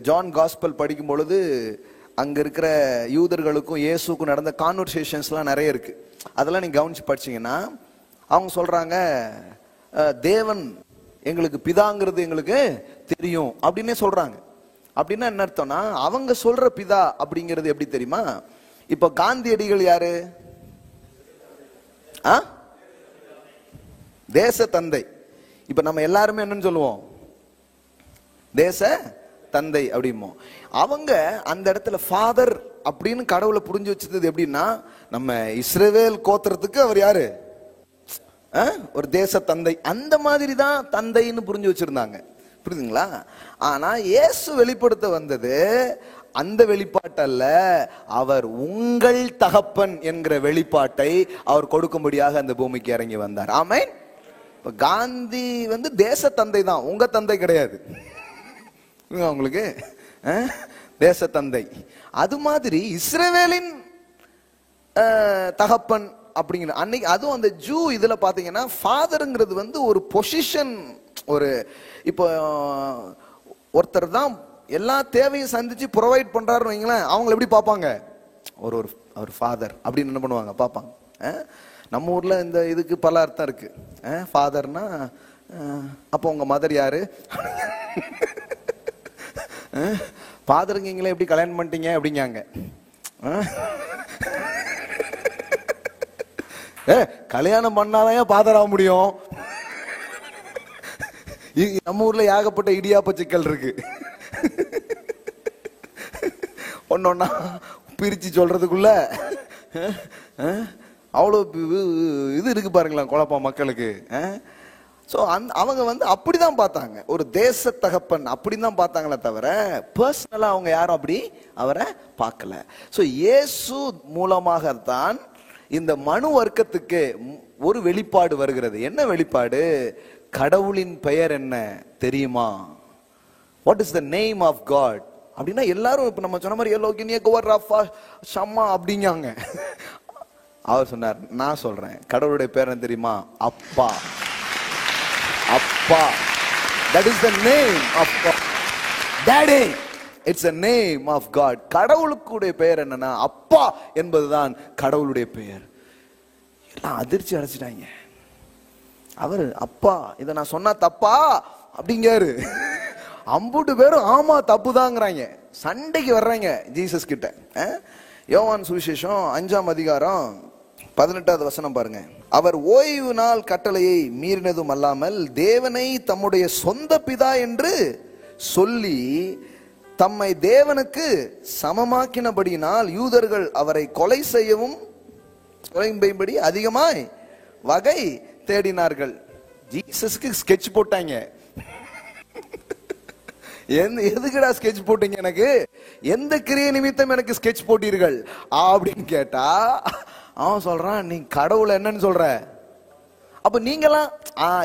ஜான் காஸ்பல் படிக்கும் பொழுது அங்க இருக்கிற யூதர்களுக்கும் இயேசுக்கும் நடந்த கான்வர்சேஷன்ஸ்லாம் நிறைய இருக்கு. அதெல்லாம் நீங்க கவனிச்சு படிச்சீங்கன்னா அவங்க சொல்றாங்க, தேவன் எங்களுக்கு பிதாங்கிறது எங்களுக்கு தெரியும் அப்படின்னே சொல்றாங்க. அப்படின்னா என்ன அர்த்தம்னா, அவங்க சொல்ற பிதா அப்படிங்கிறது எப்படி தெரியுமா? இப்ப காந்தியடிகள் யாரு? தேச தந்தை. இப்ப நம்ம எல்லாருமே என்னன்னு சொல்லுவோம்? தேச தந்தை அப்படிமோ. அவங்க அந்த இடத்துல ஃபாதர் அப்படின்னு கடவுளை புரிஞ்சு வச்சது எப்படின்னா, நம்ம இஸ்ரவேல் கோத்திரத்துக்கு அவர் யாரு? ஒரு தேச தந்தை. அந்த மாதிரி தான் தந்தைன்னு புரிஞ்சு வச்சிருந்தாங்க. புரியுதுங்களா? ஆனா இயேசு வெளிப்படுத்த வந்தது அந்த வெளிப்பாட்டு அல்ல, அவர் உங்கள் தகப்பன் என்கிற வெளிப்பாட்டை அவர் கொடுக்கும்படியாக அந்த பூமிக்கு இறங்கி வந்தார். ஆமென். இப்ப காந்தி தேச தந்தை தான், உங்க தந்தை கிடையாது. உங்களுக்கு தேச தந்தை. அது மாதிரி இஸ்ரவேலின் தகப்பன் அப்படிங்கிற அன்னைக்கு அதுவும் அந்த ஜூ இதுல பாத்தீங்கன்னா ஃபாதருங்கிறது ஒரு பொசிஷன். ஒரு இப்போ ஒருத்தர் தான் எல்லா தேவையும் சந்திச்சு ப்ரொவைட் பண்றாருன்னு வைங்களேன், அவங்களை எப்படி பார்ப்பாங்க? ஒரு ஃபாதர் அப்படின்னு என்ன பண்ணுவாங்க? பார்ப்பாங்க. நம்ம ஊர்ல இந்த இதுக்கு பல அர்த்தம் இருக்கு. ஃபாதர்னா அப்போ உங்க மதர் யாரு? ஃபாதருங்கீங்களே எப்படி கல்யாணம் பண்ணிட்டீங்க அப்படிங்காங்க. கல்யாணம் பண்ணாதான் ஃபாதர் ஆக முடியும். நம்ம ஊர்ல ஏகப்பட்ட இடியாப்ப சிக்கல் இருக்கு. ஒன்னொன்னா பிரிச்சு சொல்றதுக்குள்ள அவ்வளவு இது இருக்கு பாருங்களேன், குழப்பம் மக்களுக்கு. ஸோ அவங்க அப்படிதான் பார்த்தாங்க, ஒரு தேச தகப்பன் அப்படிதான் பார்த்தாங்களே தவிர பர்சனலா அவங்க யாரும் அப்படி அவரை பார்க்கல. ஸோ இயேசு மூலமாகத்தான் இந்த மனு வர்க்கத்துக்கு ஒரு வெளிப்பாடு வருகிறது. என்ன வெளிப்பாடு? கடவுளின் பெயர் என்ன தெரியுமா? What is the name of God அப்படின்னா எல்லாரும் இப்ப நம்ம சொன்ன மாதிரி எல்லோகினிய கோவர் ராஃபா ஷம்மா அப்படிங்காங்க. அவர் சொன்னார், நான் சொல்றேன், கடவுளுடைய பேர் என்ன தெரியுமா? அப்பா. அப்பா. That is the name of God. Daddy. It's the name of God. கடவுளுக்குடைய பெயர் என்னன்னா அப்பா என்பதுதான் கடவுளுடைய பெயர். எல்லாம் அதிர்ச்சி அடைச்சிட்டாங்க. அவர் அப்பா, இதை நான் சொன்னா தப்பா அப்படிங்காரு. அம்புட்டு பேரும் ஆமா தப்புதாங்கிறாங்க, சண்டைக்கு வர்றாங்க ஜீசஸ் கிட்ட. யோவான் சுவிசேஷம் 5ஆம் அதிகாரம் 18வது வசனம் பாருங்க. அவர் ஓய்வு நாள் கட்டளையை மீறினதும் அல்லாமல் தேவனை தம்முடைய சொந்த பிதா என்று சொல்லி தம்மை தேவனுக்கு சமமாக்கினபடியினால் யூதர்கள் அவரை கொலை செய்யவும் கொலைபடி அதிகமாய் வகை தேடினார்கள். ஜீசஸ்க்கு ஸ்கெட்ச் போட்டாங்க. எதுக்குடா ஸ்கெட்ச் போட்டீங்க? எனக்கு எந்த கிரிய நிமித்தம் எனக்கு ஸ்கெட்ச் போட்டீர்கள் அப்படின்னு கேட்டா அவன் சொல்றான், நீ கடவுளை என்னன்னு சொல்ற? அப்ப நீங்களாம்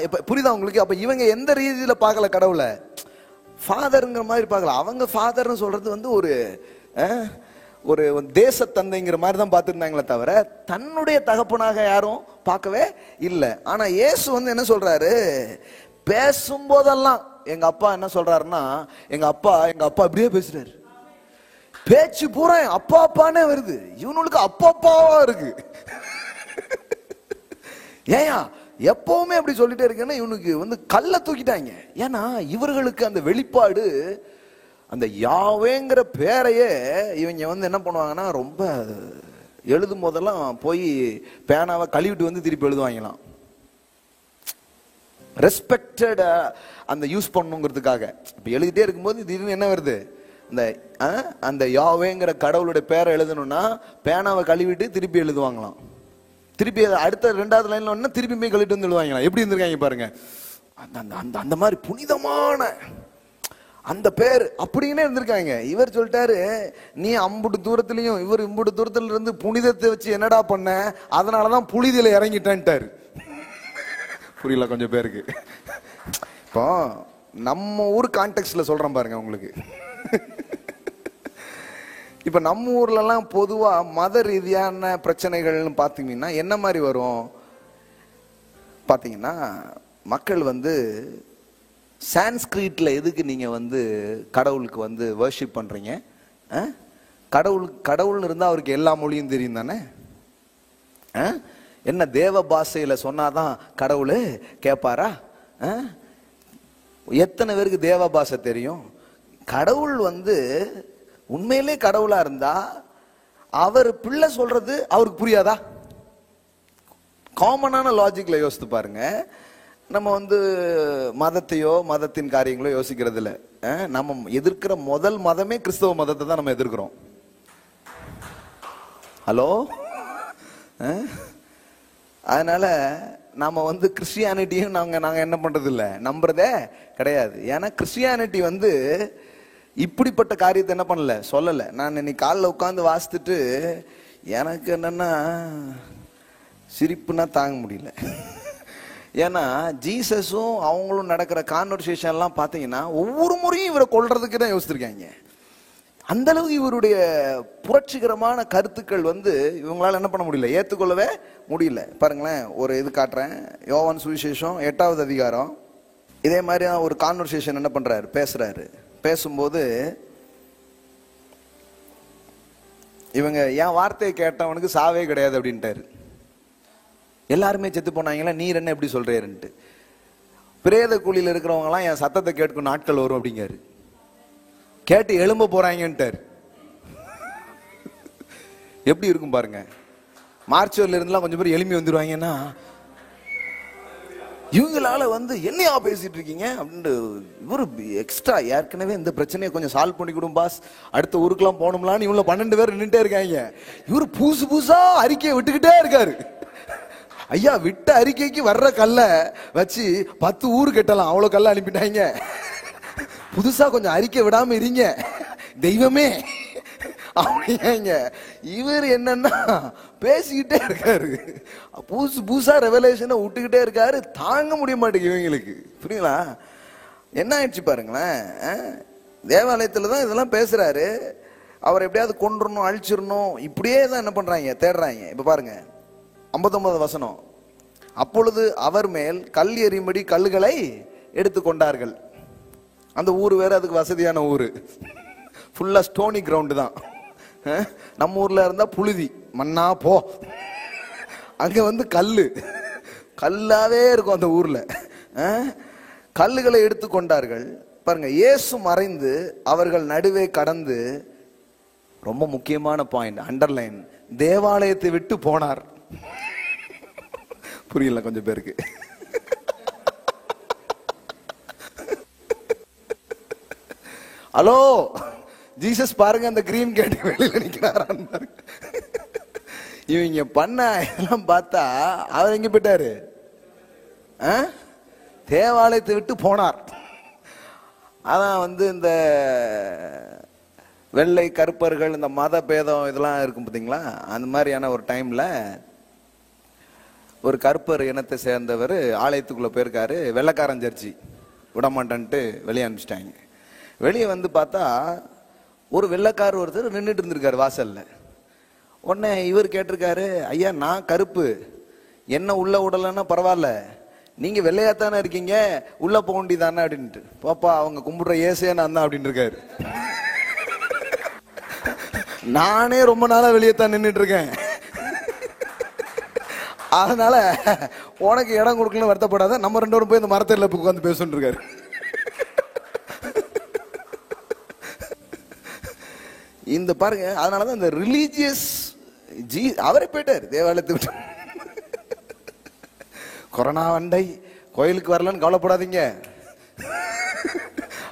இப்ப புரியுதா உங்களுக்கு? அப்ப இவங்க எந்த ரீதியில பார்க்கல கடவுளை? ஃபாதர்ங்கிற மாதிரி பார்க்கல. அவங்க ஃபாதர்னு சொல்றது ஒரு தேச தந்தைங்கிற மாதிரி தான் பார்த்துருந்தாங்களே தவிர தன்னுடைய தகப்பனாக யாரும் பார்க்கவே இல்லை. ஆனா இயேசு என்ன சொல்றாரு? பேசும்போதெல்லாம் எங்க அப்பா என்ன சொல்றாருன்னா, எங்க அப்பா அப்படியே பேசுறாரு. பேச்சு பூரா அப்பா அப்பானே வருது. இவனுக்கு அப்பா அப்பாவா இருக்கு. ஏயா எப்பவுமே அப்படி சொல்லிட்டே இருக்கேன்னா இவனுக்கு வந்து கல்லை தூக்கிட்டாங்க. ஏன்னா இவர்களுக்கு அந்த வெளிப்பாடு, அந்த யாவேங்கிற பேரையே இவங்க வந்து என்ன பண்ணுவாங்கன்னா, ரொம்ப எழுதும் போதெல்லாம் போய் பேனாவை கழுவிட்டு வந்து திருப்பி எழுதுவாங்களாம். ரெஸ்பெக்டட் அந்த யூஸ் பண்ணுங்கிறதுக்காக. இப்ப எழுதிட்டே இருக்கும்போது திடீர்னு என்ன வருது, அந்த யாவேங்கிற கடவுளுடைய பேரை எழுதணும்னா பேனாவை கழுவிட்டு திருப்பி எழுதுவாங்களாம். திருப்பி அடுத்த 2வது லைன்ல திருப்பி போய் கழுவிட்டு வந்து எழுதுவாங்களாம். எப்படி இருந்திருக்காங்க பாருங்க. அந்த மாதிரி புனிதமான அந்த பேர் அப்படின்னு இருந்திருக்காங்க. இவர் சொல்லிட்டாரு, நீ அம்புட்டு தூரத்திலையும் இவர் இம்புட்டு தூரத்துல இருந்து புனிதத்தை வச்சு என்னடா பண்ண, அதனாலதான் புனிதில இறங்கிட்டான்ட்டாரு. புரியல கொஞ்சம் பேருக்கு. இப்போ நம்ம ஊர் கான்டெக்ட்ல சொல்றேன் பாருங்க உங்களுக்கு. இப்ப நம்ம ஊர்ல எல்லாம் பொதுவா மத ரீதியான பிரச்சனைகள்னு பாத்தீங்கன்னா என்ன மாதிரி வரும் பாத்தீங்கன்னா, மக்கள் வந்து சான்ஸ்கிரிட்ல எதுக்கு நீங்க வந்து கடவுளுக்கு வந்து வர்ஷிப் பண்றீங்க? கடவுள்னு இருந்தா அவருக்கு எல்லா மொழியும் தெரியும் தானே? என்ன தேவ பாஷையில சொன்னாதான் கடவுள் கேட்பாரா? எத்தனை பேருக்கு தேவ பாஷை தெரியும்? கடவுள் வந்து உண்மையிலே கடவுளா இருந்தா அவர் பிள்ளை சொல்றது அவருக்கு புரியாதா? காமனான லாஜிக்ல யோசித்து பாருங்க. நம்ம வந்து மதத்தையோ மதத்தின் காரியங்களோ யோசிக்கிறது இல்லை. நம்ம எதிர்க்கிற முதல் மதமே கிறிஸ்தவ மதத்தை தான் நம்ம எதிர்க்கிறோம். ஹலோ. அதனால நாம வந்து கிறிஸ்டியானிட்டியும் நாங்க என்ன பண்றது இல்லை, நம்புறதே கிடையாது. ஏன்னா கிறிஸ்டியானிட்டி வந்து இப்படிப்பட்ட காரியத்தை என்ன பண்ணல, சொல்லல. நான் இன்னைக்கு காலைல உட்காந்து வாசித்துட்டு எனக்கு என்னன்னா சிரிப்புனா தாங்க முடியல. ஏன்னா ஜீசஸும் அவங்களும் நடக்கிற கான்வர்சேஷன் எல்லாம் பாத்தீங்கன்னா ஒவ்வொரு முறையும் இவரை கொல்றதுக்கு தான் யோசிச்சிருக்காங்க. அந்த அளவுக்கு இவருடைய புரட்சிகரமான கருத்துக்கள் வந்து இவங்களால என்ன பண்ண முடியல, ஏத்துக்கொள்ளவே முடியல. பாருங்களேன், ஒரு இது காட்டுறேன். யோவான் சுவிசேஷம் 8வது அதிகாரம். இதே மாதிரி ஒரு கான்வர்சேஷன் என்ன பண்றாரு, பேசுறாரு. பேசும்போது இவங்க என் வார்த்தையை கேட்டவனுக்கு சாவே கிடையாது அப்படின்ட்டாரு. எல்லாருமே செத்து போனாங்களா, நீர் என்ன எப்படி சொல்றேன்ட்டு. பிரேத குழியில் இருக்கிறவங்க எல்லாம் என் சத்தத்தை கேட்கும் நாட்கள் வரும் அப்படிங்காரு. கேட்டு எழும்ப போறாங்கன்ட்டாரு. எப்படி இருக்கும் பாருங்க. மார்ச்சுவர்ல இருந்துலாம் கொஞ்சம் பேர் எழுப்பி வந்துருவாங்கன்னா, இவங்களால வந்து என்னையா பேசிட்டு இருக்கீங்க அப்படின்னு இவரு எக்ஸ்ட்ரா ஏற்கனவே இந்த பிரச்சனையை கொஞ்சம் சால்வ் பண்ணி கொடுக்கும் பாஸ், அடுத்த ஊருக்குலாம் போனோம்லான்னு இவங்கள 12 பேர் நின்றுட்டே இருக்காங்க. இவரு புதுசா அறிக்கையை விட்டுக்கிட்டே இருக்காரு. ஐயா, விட்ட அறிக்கைக்கு வர்ற கல்ல வச்சு 10 ஊரு கட்டலாம், அவ்வளவு கல்ல அனுப்பிட்டாங்க. புதுசா கொஞ்சம் அறிக்கை விடாம இருங்க தெய்வமே அப்படிங்க. இவர் என்னன்னா பேசிக்கிட்டே இருக்காரு, புதுசா ரெவலேஷனை விட்டுக்கிட்டே இருக்காரு. தாங்க முடிய மாட்டேங்குது இவங்களுக்கு. புரியுங்களா? என்ன ஆயிடுச்சு பாருங்களேன். தேவாலயத்துல தான் இதெல்லாம் பேசுறாரு. அவர் எப்படியாவது கொண்டுறணும், அழிச்சிடணும், இப்படியே தான் என்ன பண்றாங்க, தேடுறாங்க. இப்ப பாருங்க 59 வசனம். அப்பொழுது அவர் மேல் கல் எறியும்படி கல்லுகளை எடுத்துக்கொண்டார்கள். அந்த ஊர் வேற, அதுக்கு வசதியான ஊரு, ஃபுல்லா ஸ்டோனி கிரவுண்டு தான். நம்ம ஊர்ல இருந்தா புழுதி மண்ணா போ, அங்க வந்து கல்லாவே இருக்கும் அந்த ஊர்ல. கல்லுகளை எடுத்துக்கொண்டார்கள். பாருங்க, இயேசு மறைந்து அவர்கள் நடுவே கடந்து, ரொம்ப முக்கியமான பாயிண்ட், அண்டர்லைன், தேவாலயத்தை விட்டு போனார். புரியல கொஞ்சம் பேருக்கு. ஹலோ, ஜீசஸ் பாருங்க அந்த கிரீம் கேட்டு வெளியில நிக்கிறாரான்னு பாருங்க. இவங்க பண்ண எல்லாம் பார்த்தா அவர் எங்க போயிட்டாரு, தேவாலயத்தை விட்டு போனார். அதான் வந்து இந்த வெள்ளை கருப்பர்கள், இந்த மத பேதம் இதெல்லாம் இருக்கும் பார்த்தீங்களா, அந்த மாதிரியான ஒரு டைம்ல ஒரு கருப்பர் இனத்தை சேர்ந்தவர் ஆலயத்துக்குள்ள போயிருக்காரு. வெள்ளைக்காரன் சர்ச்சி விடமாட்டான்ட்டு வெளியே அனுப்பிச்சிட்டாங்க. வெளியே வந்து பார்த்தா ஒரு வெள்ளைக்காரர் ஒருத்தர் நின்றுட்டு இருந்திருக்காரு வாசல்ல. உடனே இவர் கேட்டிருக்காரு, ஐயா நான் கருப்பு, என்ன உள்ள விடலன்னா பரவாயில்ல, நீங்க வெள்ளையாத்தானே இருக்கீங்க, உள்ள போக வேண்டியதானே அப்படின்ட்டு. பாப்பா அவங்க கும்பிடுற ஏசே நான் தான் அப்படின்னு இருக்காரு. நானே ரொம்ப நாளா வெளியே தான் நின்றுட்டு இருக்கேன், அதனால உனக்கு இடம் கொடுக்கலன்னு வருத்தப்படாத, நம்ம 2 பேரும் போய் இந்த மரத்தில் உட்காந்து பேசுன்னு இருக்காரு. இந்த பாருங்க, அதனாலதான் இந்த ரிலீஜியஸ் அவரே போயிட்டார் தேவாலயத்தை விட்டு. கொரோனா வண்டை, கோயிலுக்கு வரலன்னு கவலைப்படாதீங்க,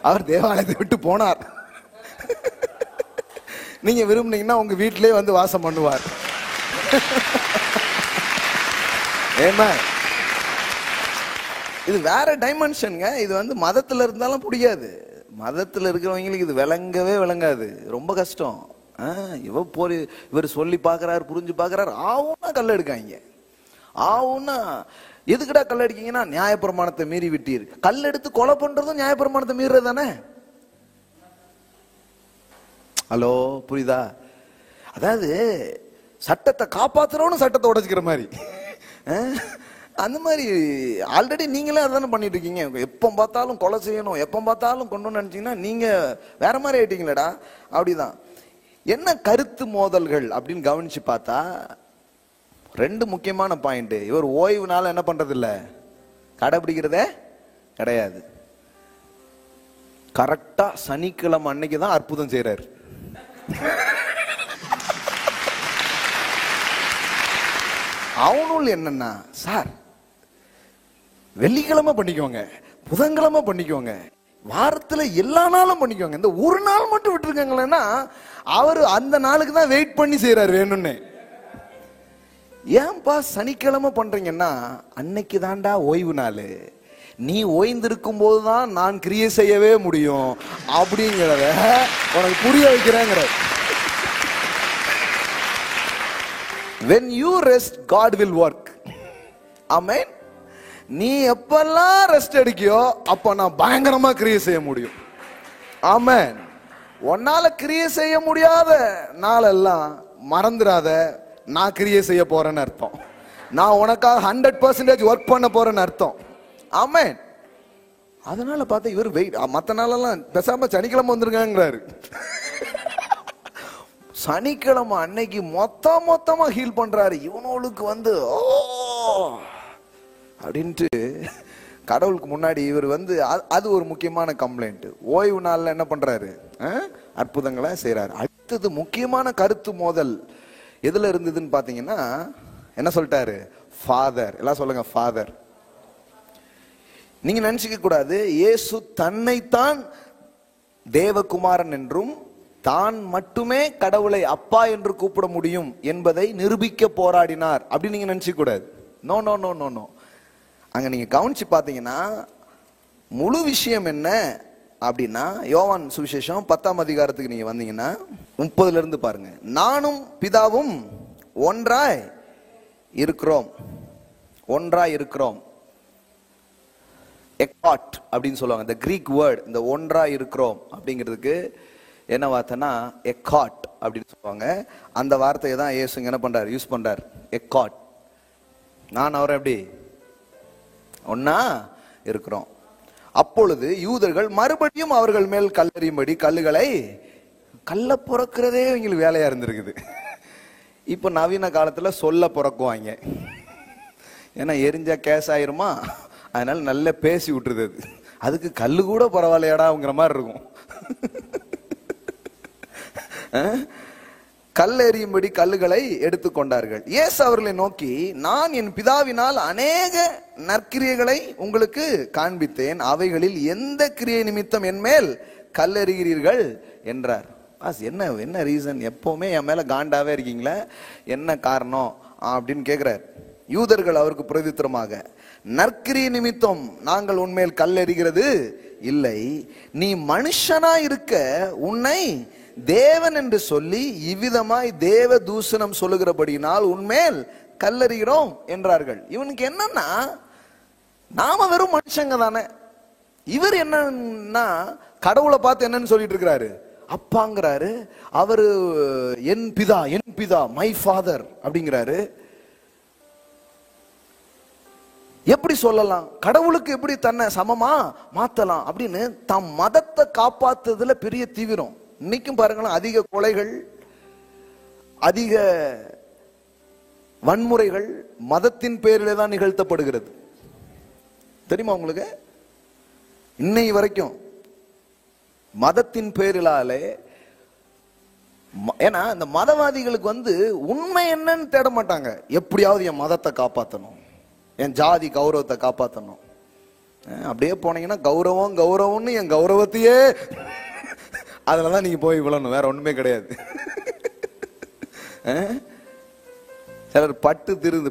அவர் தேவாலயத்தை விட்டு போனார். நீங்க விரும்புனீங்கன்னா உங்க வீட்டிலே வந்து வாசம் பண்ணுவார். ஏமா, இது வேற டைமென்ஷனுங்க. இது வந்து மதத்துல இருந்தாலும் புரியாது. மதத்துல இருக்கிறவங்களுக்கு இது விளங்கவே விளங்காது, ரொம்ப கஷ்டம். இவர் சொல்லி பாக்குறாரு, புரிஞ்சு பாக்குறாரு, ஆவுன்னா கல் எடுக்காங்க. ஆவுன்னா எதுக்குடா கல் அடிக்கீங்கன்னா, நியாயப்பிரமாணத்தை மீறி விட்டீர். கல் எடுத்து கொலை பண்றதும் நியாயப்பிரமாணத்தை மீறது தானே. ஹலோ, புரியுதா? அதாவது சட்டத்தை காப்பாத்துறவனும் சட்டத்தை உடைச்சுக்கிற மாதிரி, அந்த மாதிரி ஆல்ரெடி நீங்களே அதானே பண்ணிட்டு இருக்கீங்க. எப்போ பார்த்தாலும் கொலை செய்யணும், எப்போ பார்த்தாலும் கொண்டு நினைச்சீங்கன்னா நீங்க வேற மாதிரி ஆயிட்டீங்களேடா. அப்படிதான். என்ன கருத்து மோதல்கள் அப்படின்னு கவனிச்சு பார்த்தா 2 முக்கியமான பாயிண்ட். இவர் ஓய்வுனால என்ன பண்றது இல்ல, கடைபிடிக்கிறதே கிடையாது. கரெக்டா சனிக்கிழமை அன்னைக்கு தான் அற்புதம் செய்யறாரு. அவனுள் என்னன்னா, சார் வெள்ளிக்கிழமை பண்ணிக்கோங்க, புதன்கிழமை பண்ணிக்கோங்க, வாரத்துல எல்லா நாளும் பண்ணிக்கோங்க, இந்த ஒரு நாள் மட்டும் விட்டுருக்காங்களேன்னா அவரு அந்த நாளுக்கு தான் வெயிட் பண்ணி செய்யறாரு வேணும்னு. ஏன்பா சனிக்கிழமை பண்றீங்கன்னா, அன்னைக்கு தாண்டா ஓய்வு நாள், நீ ஓய்ந்திருக்கும் போதுதான் நான் கிரியை செய்யவே முடியும் அப்படிங்கிறத உனக்கு புரிய வைக்கிறேங்கிற. When you rest, God will work. Amen. நீ எப்பெல்லாம் ரெஸ்ட் எடுக்கியோ அப்ப நான் பயங்கரமா கிரியை செய்ய முடியும். ஆமென். உன்னால கிரியை செய்ய முடியாத நாளெல்லாம் மறந்துடாத, நான் கிரியை செய்ய போறேன்னு அர்த்தம். நான் உனக்காக 100% ஒர்க் பண்ண போறேன்னு அர்த்தம். ஆமென். அதனால பார்த்தா இவர் வெயிட், மற்ற நாளெல்லாம் பேசாம சனிக்கிழமை வந்துருங்கிறாரு. சனிக்கிழமை அன்னைக்கு மொத்தமா ஹீல் பண்றாரு. இவனோளுக்கு வந்து ஓ அப்படின்ட்டு கடவுளுக்கு முன்னாடி இவர் வந்து அது ஒரு முக்கியமான கம்ப்ளைண்ட். ஓய்வு நாள்ல என்ன பண்றாரு, அற்புதங்களை செய்யறாரு. அடுத்தது முக்கியமான கருத்து மோதல் எதுல இருந்ததுன்னு பாத்தீங்கன்னா, என்ன சொல்லிட்டாரு, ஃபாதர். எல்லாம் சொல்லுங்க, ஃபாதர். நீங்க நினைச்சுக்க கூடாது இயேசு தன்னைத்தான் தேவகுமாரன் என்றும் தான் மட்டுமே கடவுளை அப்பா என்று கூப்பிட முடியும் என்பதை நிரூபிக்க போராடினார் அப்படின்னு நீங்க நினைச்சுக்க கூடாது. No no no no no. அங்க நீங்க கவனிச்சு பாத்தீங்கன்னா முழு விஷயம் என்ன அப்படின்னா, யோவான் சுவிசேஷம் 10ஆம் அதிகாரத்துக்கு நீங்க வந்தீங்கன்னா 30ல இருந்து பாருங்க. நானும் பிதாவும் ஒன்றாய் இருக்கிறோம், ஒன்றாய் இருக்கிறோம். எக்காட் அப்படின்னு சொல்லுவாங்க. இந்த கிரீக் வேர்ட், இந்த ஒன்றாய் இருக்கிறோம் அப்படிங்கிறதுக்கு என்ன வார்த்தைன்னா எக்காட் அப்படின்னு சொல்லுவாங்க. அந்த வார்த்தையை தான் இயேசு என்ன பண்றாரு, யூஸ் பண்றார். எக்காட். நான் அவரை எப்படி ஒன்னா இருக்கிறோம். அப்பொழுது யூதர்கள் மறுபடியும் அவர்கள் மேல் கல்லெறியும்படி கல்லுகளை, கல்ல புறக்கிறதே இவங்களுக்கு வேலையா இருந்திருக்குது. இப்ப நவீன காலத்துல சொல்ல புறக்குவாங்க. ஏன்னா எரிஞ்சா கேஸ் ஆயிருமா, அதனால நல்லா பேசி விட்டுருது. அதுக்கு கல்லு கூட பரவாயில்லையாடாங்கிற மாதிரி இருக்கும். கல் எறியும்படி கல்லுகளை எடுத்துக்கொண்டார்கள். இயேசு அவர்களை நோக்கி, நான் என் பிதாவினால் அநேக நற்கிரியைகளை உங்களுக்கு காண்பித்தேன், அவைகளில் எந்த கிரியை நிமித்தம் என் மேல் கல்லெறிகிறீர்கள் என்றார். என்ன என்ன ரீசன், எப்பவுமே என் மேல காண்டாவே இருக்கீங்களா, என்ன காரணம் அப்படின்னு கேட்கிறார். யூதர்கள் அவருக்கு பிரதித்திரமாக, நற்கிரியை நிமித்தம் நாங்கள் உன்மேல் கல்லெறிகிறது இல்லை, நீ மனுஷனா இருக்க உன்னை தேவன் என்று சொல்லி இவ்விதமாய் தேவ தூஷணம் சொல்லுகிறபடினால் உன்மேல் கல்லெறிகிறோம் என்றார்கள். இவனுக்கு என்னன்னா, நாம வெறும் மனுஷங்க தானே. இவர் என்னன்னா கடவுளை பார்த்து என்னன்னு சொல்லிட்டு இருக்கிறாரு, அப்பாங்கிறாரு. அவரு என் பிதா, என் பிதா, மை ஃபாதர் அப்படிங்கிறாரு. எப்படி சொல்லலாம், கடவுளுக்கு எப்படி தன்னை சமமா மாத்தலாம் அப்படின்னு தம் மதத்தை காப்பாத்துறதுல பெரிய தீவிரம். இன்னைக்கும் பாருங்களேன், அதிக கொலைகள், அதிக வன்முறைகள் மதத்தின் பேரிலே தான் நிகழ்த்தப்படுகிறது. தெரியுமா உங்களுக்கு? இன்னை வரைக்கும் மதத்தின் பேரிலாலே. ஏன்னா இந்த மதவாதிகளுக்கு உண்மை என்னன்னு தேட மாட்டாங்க. எப்படியாவது என் மதத்தை காப்பாற்றணும், என் ஜாதி கௌரவத்தை காப்பாற்றணும். அப்படியே போனீங்கன்னா கௌரவம் கௌரவம்னு என் கௌரவத்தையே அதுலதான் நீங்க போய் விழணும், வேற ஒண்ணுமே கிடையாது. சிலர்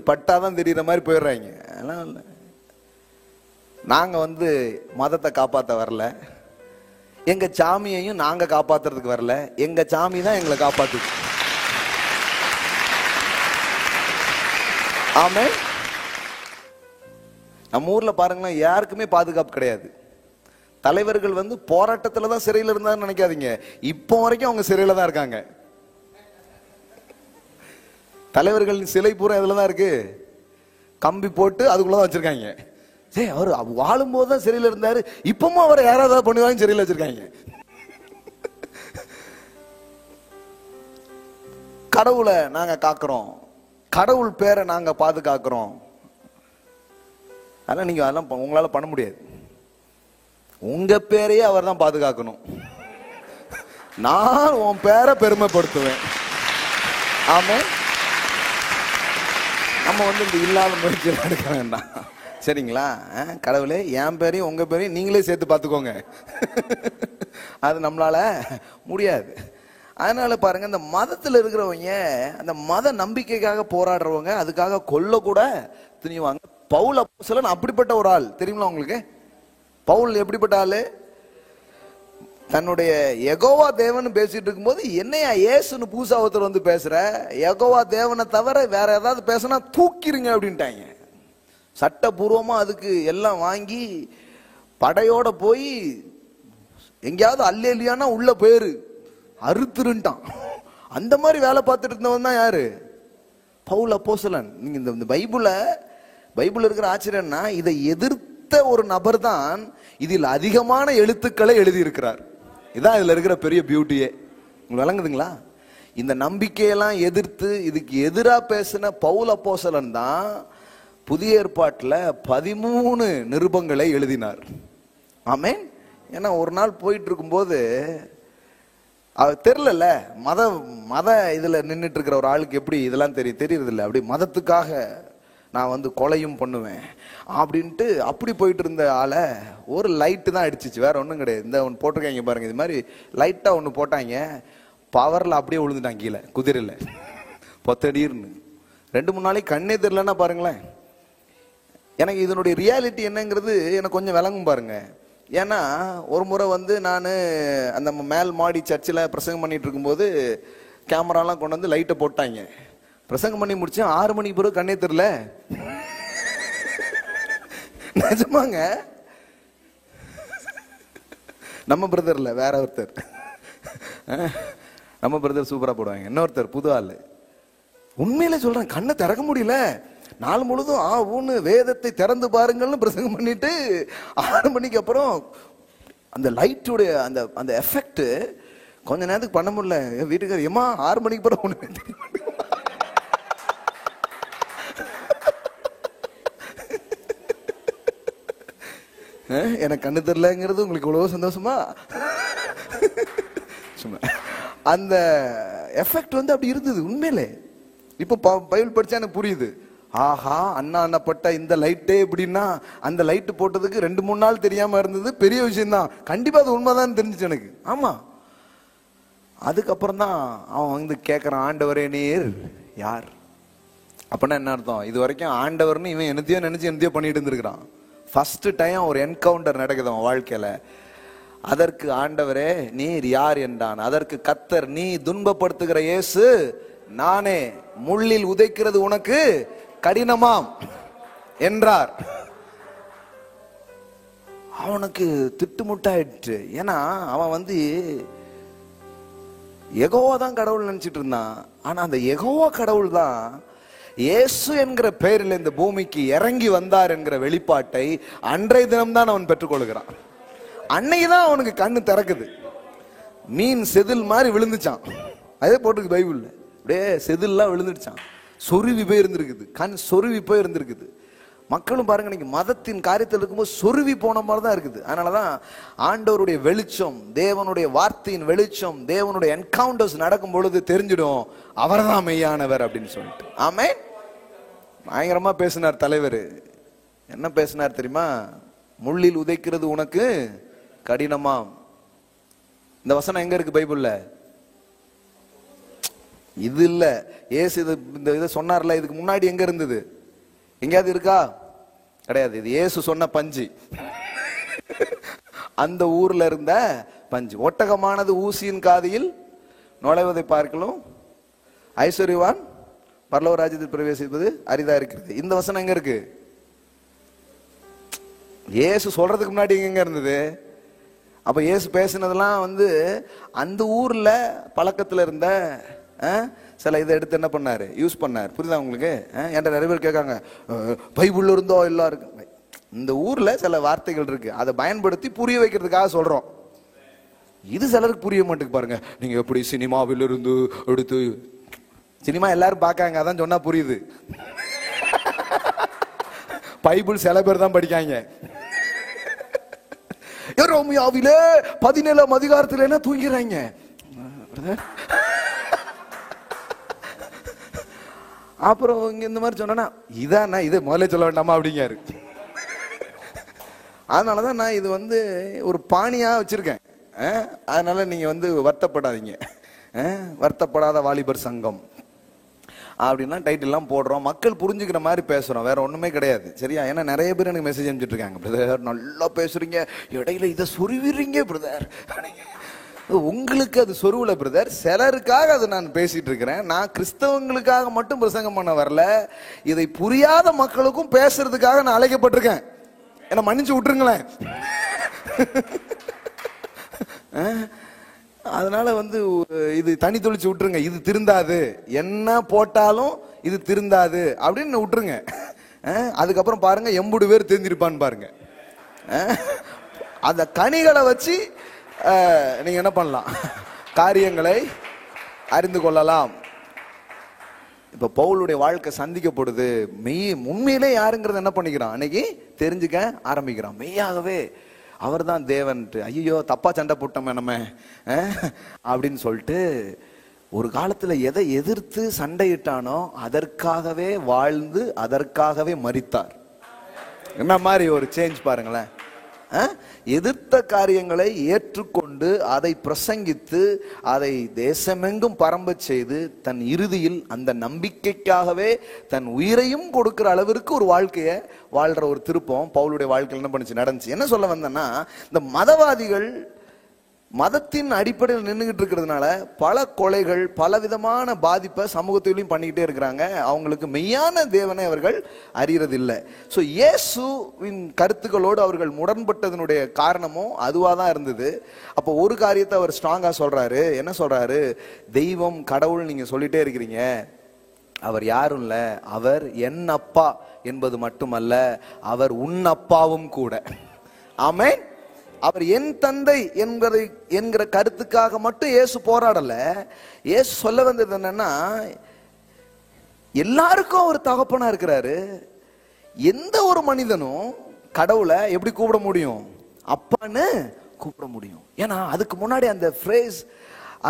பட்டாதான் தெரியுற மாதிரி போயிடுறாங்க. அதெல்லாம் இல்லை. நாங்க மதத்தை காப்பாற்ற வரல, எங்க சாமியையும் நாங்க காப்பாத்துறதுக்கு வரல, எங்க சாமி தான் எங்களை காப்பாத்துது. ஆமே. நம்ம ஊர்ல பாருங்களேன், யாருக்குமே பாதுகாப்பு கிடையாது. தலைவர்கள் போராட்டத்துல தான் சிறையில் இருந்தான்னு நினைக்காதீங்க, இப்போ வரைக்கும் அவங்க சிறையில தான் இருக்காங்க. தலைவர்களின் சிலை பூரா இதுலதான் இருக்கு, கம்பி போட்டு அதுக்குள்ளதான் வச்சிருக்காங்க. சரி, அவர் வாழும் போதுதான் சிறையில் இருந்தாரு, இப்பவும் அவர் யாராவது பண்ணுவாங்க சிறையில் வச்சிருக்காங்க. கடவுளை நாங்க காக்கிறோம், கடவுள் பேரை நாங்க பாதுகாக்கிறோம். அதெல்லாம் நீங்க அதெல்லாம் உங்களால பண்ண முடியாது. உங்க பேரையே அவர் தான் பாதுகாக்கணும். நான் உன் பேரை பெருமைப்படுத்துவேன். ஆமா, நம்ம இந்த இல்லாத முயற்சியெல்லாம் எடுக்க வேண்டாம், சரிங்களா? கடவுளே, என் பேரையும் உங்க பேரையும் நீங்களே சேர்த்து பார்த்துக்கோங்க. அது நம்மளால முடியாது. அதனால பாருங்க, இந்த மதத்தில் இருக்கிறவங்க, அந்த மத நம்பிக்கைக்காக போராடுறவங்க அதுக்காக கொல்ல கூட துணிவாங்க. பவுல் அப்போஸ்தலன் அப்படிப்பட்ட ஒரு ஆள், தெரியுங்களா உங்களுக்கு? பவுல் எப்படிப்பட்ட ஆளு? தன்னுடைய யெகோவா தேவன் பேசிட்டு இருக்கும்போது, என்னையா இயேசுன்னு பூசா ஒருத்தர் பேசுற, யெகோவா தேவனை தவிர வேற ஏதாவது பேசினா தூக்கிருங்க அப்படின்ட்டாங்க. சட்டபூர்வமா அதுக்கு எல்லாம் வாங்கி படையோட போய் எங்கேயாவது அல்லேலியானா உள்ள போயிரு அறுத்துருன்ட்டான். அந்த மாதிரி வேலை பார்த்துட்டு இருந்தவன் தான் யாரு? பவுல் அப்போஸ்தலன். நீங்க இந்த பைபிள் இருக்கிற ஆச்சரியம்னா, இதை எதிர்த்த ஒரு நபர் தான் இதில் அதிகமான எழுத்துக்களை எழுதி இருக்கிறார். இதான் இதுல இருக்கிற பெரிய பியூட்டியே. உங்களுக்கு விளங்குதுங்களா? இந்த நம்பிக்கையெல்லாம் எதிர்த்து இதுக்கு எதிராக பேசின பவுல் அப்போஸ்தலன் தான் புதிய ஏற்பாட்டில் 13 நிருபங்களை எழுதினார். ஆமென். ஏன்னா ஒரு நாள் போயிட்டு இருக்கும்போது அவர் தெரியல, மத இதுல நின்றுட்டு இருக்கிற ஒரு ஆளுக்கு எப்படி இதெல்லாம் தெரியறது இல்லை. அப்படி மதத்துக்காக நான் கொலையும் பண்ணுவேன் அப்படின்ட்டு அப்படி போயிட்டு இருந்த ஆளை ஒரு லைட்டு தான் அடிச்சிச்சு, வேற ஒன்றும் கிடையாது. இந்த ஒன்று போட்டிருக்காங்க பாருங்க, இது மாதிரி லைட்டா ஒன்று போட்டாங்க, பவர்ல அப்படியே விழுந்துட்டாங்க கீழே குதிரையில் பொத்தடிர்னு. 2-3 நாளைக்கு கண்ணே தெரியலன்னா பாருங்களேன். எனக்கு இதனுடைய ரியாலிட்டி என்னங்கிறது எனக்கு கொஞ்சம் விளங்கும் பாருங்க. ஏன்னா ஒரு முறை நான் அந்த மேல் மாடி சர்ச்சில் பிரசங்கம் பண்ணிட்டு இருக்கும்போது கேமராலாம் கொண்டு லைட்டை போட்டாங்க. பிரசங்கம் பண்ணி முடிச்சேன், 6 மணிக்கு பிறகு கண்ணே தெரியல. நிஜமாங்க. நம்ம பிரதர்ல வேற ஒருத்தர், நம்ம பிரதர் சூப்பரா போடுவாங்க, இன்னொருத்தர் புது ஆளு. உண்மையில சொல்றேன், கண்ணை திறக்க முடியல. நாள் முழுதும் ஊன்னு வேதத்தை திறந்து பாருங்கள்னு பிரசங்கம் பண்ணிட்டு 6 மணிக்கு அப்புறம் அந்த லைட்டுடைய அந்த எஃபெக்ட் கொஞ்ச நேரத்துக்கு பண்ண முடியல. வீட்டுக்காரர், ஏமா 6 மணிக்கு பிறகு ஒண்ணு தெரிய மாட்டேங்குது. எனக்கு கண்ணு தெரியலங்கிறது உங்களுக்கு இவ்வளவு சந்தோஷமா? அந்த எஃபெக்ட் அப்படி இருந்தது உண்மையிலே. இப்ப பைபிள் படிச்சா எனக்கு புரியுது. ஆஹா, அண்ணாப்பட்ட இந்த லைட்டே எப்படின்னா, அந்த லைட்டு போட்டதுக்கு 2-3 நாள் தெரியாம இருந்தது பெரிய விஷயம் தான். கண்டிப்பா அது உண்மைதான் தெரிஞ்சிச்சு எனக்கு. ஆமா. அதுக்கப்புறம் தான் அவன் கேட்கறான், ஆண்டவரே நீர் யார்? அப்படின்னா என்ன அர்த்தம்? இது வரைக்கும் ஆண்டவர்னு இவன் என்னத்தையோ நினைச்சு என்னத்தையோ பண்ணிட்டு இருந்திருக்கிறான். ஃபர்ஸ்ட் டைம் ஒரு என்கவுண்டர் நடக்குது அவன் வாழ்க்கையில. அதற்கு ஆண்டவரே நீர் யார் என்றான். அதற்கு கர்த்தர், நீ துன்பப்படுத்துகிற இயேசு நானே, முள்ளில் உதைக்கிறது உனக்கு கடினமாம் என்றார். அவனுக்கு திட்டுமுட்டாயிடுச்சு. ஏன்னா அவன் யெகோவா தான் கடவுள் நினைச்சிட்டு இருந்தான். ஆனா அந்த யெகோவா கடவுள் தான் இயேசு என்கிற பெயரில் இந்த பூமிக்கு இறங்கி வந்தார் என்கிற வெளிப்பாட்டை அன்றைய தினம்தான் அவன் பெற்றுக்கொள்கிறான். அன்னைக்குதான் அவனுக்கு கண்ணு திறக்குது. மீன் செதில் மாதிரி விழுந்துச்சான். அதே போட்டுக்கு பைபிள்ல அப்படியே செதில்லாம் விழுந்துடுச்சான். சொருவி போய் இருந்திருக்குது, கண் சொருவி போய் இருந்திருக்குது. மக்களும் பாருங்க இன்னைக்கு மதத்தின் காரியத்தில் இருக்கும்போது சொருவி போன மாதிரி தான் இருக்குது. அதனாலதான் ஆண்டவருடைய வெளிச்சம், தேவனுடைய வார்த்தையின் வெளிச்சம், தேவனுடைய என்கவுண்டர்ஸ் நடக்கும் பொழுது தெரிஞ்சிடும் அவர்தான் மெய்யானவர் அப்படின்னு சொல்லிட்டு. ஆமென். பயங்கரமா பேசினார் தலைவர். என்ன பேசினார் தெரியுமா? முள்ளில் உதைக்கிறது உனக்கு கடினமாம். இந்த வசனம் எங்க இருக்கு பைபிள்ல? இது இல்ல. ஏசு இந்த இதை சொன்னார்ல, இதுக்கு முன்னாடி எங்க இருந்தது? எங்கேயாவது இருக்கா? கிடையாது. இது இயேசு சொன்ன பஞ்சு. அந்த ஊர்ல இருந்த பஞ்சு. ஒட்டகமானது ஊசியின் காதில் நுழைவதை பார்க்கலாம், ஐஸ்வர்யவான் பரலோக ராஜ்யத்தில் பிரவேசிப்பது அரிதா இருக்கிறது. இந்த வசனம் எங்க இருக்கு? இயேசு சொல்றதுக்கு முன்னாடி எங்க இருந்தது? அப்ப இயேசு பேசினதெல்லாம் அந்த ஊர்ல பழக்கத்துல இருந்த சில இதை எடுத்து என்ன பண்ணாரு, யூஸ் பண்ணாரு. புரியுதா உங்களுக்கு? என்கிட்ட நிறைய பேர் கேட்காங்க, பைபிள்ல இருந்தோ எல்லாம் இருக்கு. இந்த ஊர்ல சில வார்த்தைகள் இருக்கு, அதை பயன்படுத்தி புரிய வைக்கிறதுக்காக சொல்றோம். இது சிலருக்கு புரிய மாட்டேங்குது பாருங்க. நீங்க எப்படி சினிமாவில் இருந்து எடுத்து, சினிமா எல்லாரும் பார்க்காங்க, அதான் சொன்னா புரியுது. பைபிள் சில பேர் தான் படிக்காங்க. ரோமியாவிலே 17ஆம் அதிகாரத்தில் என்ன தூங்கிறாங்க. அப்புறம் இங்க இந்த மாதிரி சொன்னா, இதான் இதை முதல்ல சொல்ல வேண்டாமா அப்படிங்காரு. அதனாலதான் நான் இது ஒரு பாணியா வச்சிருக்கேன். அதனால நீங்க வருத்தப்படாதீங்க. வருத்தப்படாத வாலிபர் சங்கம் அப்படின்னா டைட்டில் எல்லாம் போடுறோம். மக்கள் புரிஞ்சுக்கிற மாதிரி பேசுறோம், வேற ஒண்ணுமே கிடையாது. சரியா? ஏன்னா நிறைய பேர் எனக்கு மெசேஜ் அனுப்பிச்சிட்டு இருக்காங்க, பிரதர் நல்லா பேசுறீங்க, இடையில இதை சொருவிடுறீங்க பிரதர். உங்களுக்கு அது சொருவுல பிரதர், சிலருக்காக அதை நான் பேசிட்டு இருக்கிறேன். நான் கிறிஸ்தவங்களுக்காக மட்டும் பிரசங்கம் பண்ண வரல, இதை புரியாத மக்களுக்கும் பேசுறதுக்காக நான் அழைக்கப்பட்டிருக்கேன். என்ன மன்னிச்சு விட்டுருங்களேன். அதனால இது தனி தொழிச்சு விட்டுருங்க. இது திருந்தாது, என்ன போட்டாலும் இது திருந்தாது அப்படின்னு விட்டுருங்க. அதுக்கப்புறம் பாருங்க எம்புடு பேர் தெரிஞ்சிருப்பான்னு பாருங்க. அந்த கனிகளை வச்சு நீங்க என்ன பண்ணலாம், காரியங்களை அறிந்து கொள்ளலாம். இப்ப பவுலுடைய வாழ்க்கை சந்திக்கப்படுது. உண்மையிலே யாருங்கிறத என்ன பண்ணிக்கிறான், அன்னைக்கு தெரிஞ்சுக்க ஆரம்பிக்கிறான். மெய்யாகவே அவர் தான் தேவன். ஐயோ தப்பா சண்டை போட்டோமே நம்ம அப்படின்னு சொல்லிட்டு ஒரு காலத்துல எதை எதிர்த்து சண்டையிட்டானோ அதற்காகவே வாழ்ந்து அதற்காகவே மரித்தார். என்ன மாதிரி ஒரு சேஞ்ச் பாருங்களேன். எதிர்த்த காரியங்களை ஏற்றுக்கொண்டு அதை பிரசங்கித்து அதை தேசமெங்கும் பரம்ப செய்து தன் இறுதியில் அந்த நம்பிக்கைக்காகவே தன் உயிரையும் கொடுக்கிற அளவிற்கு ஒரு வாழ்க்கையை வாழ்ற ஒரு திருப்பம் பவுலுடைய வாழ்க்கையில் என்ன பண்ணுச்சு, நடந்துச்சு. என்ன சொல்ல வந்தேன்னா, இந்த மதவாதிகள் மதத்தின் அடிப்படையில் நின்றுகிட்டு இருக்கிறதுனால பல கொலைகள், பல விதமான பாதிப்பை சமூகத்திலையும் பண்ணிக்கிட்டே இருக்கிறாங்க. அவங்களுக்கு மெய்யான தேவனை அவர்கள் அறியறது இல்லை. ஸோ இயேசுவின் கருத்துக்களோடு அவர்கள் முரண்பட்டதனுடைய காரணமும் அதுவாக தான் இருந்தது. அப்போ ஒரு காரியத்தை அவர் ஸ்ட்ராங்கா சொல்றாரு. என்ன சொல்றாரு? தெய்வம் கடவுள் நீங்க சொல்லிட்டே இருக்கிறீங்க, அவர் யாரும் இல்ல, அவர் என் அப்பா என்பது மட்டுமல்ல, அவர் உன் அப்பாவும் கூட. ஆமென். அவர் என் தந்தை என்கிற கருத்துக்காக மட்டும் இயேசு போராடல. இயேசு சொல்ல வந்தது என்னன்னா, எல்லாருக்கும் அவர் தகப்பனா இருக்கிறாரு. எந்த ஒரு மனிதனும் கடவுளை எப்படி கூப்பிட முடியும்? அப்பான்னு கூப்பிட முடியும். ஏன்னா அதுக்கு முன்னாடி அந்த ஃப்ரேஸ்,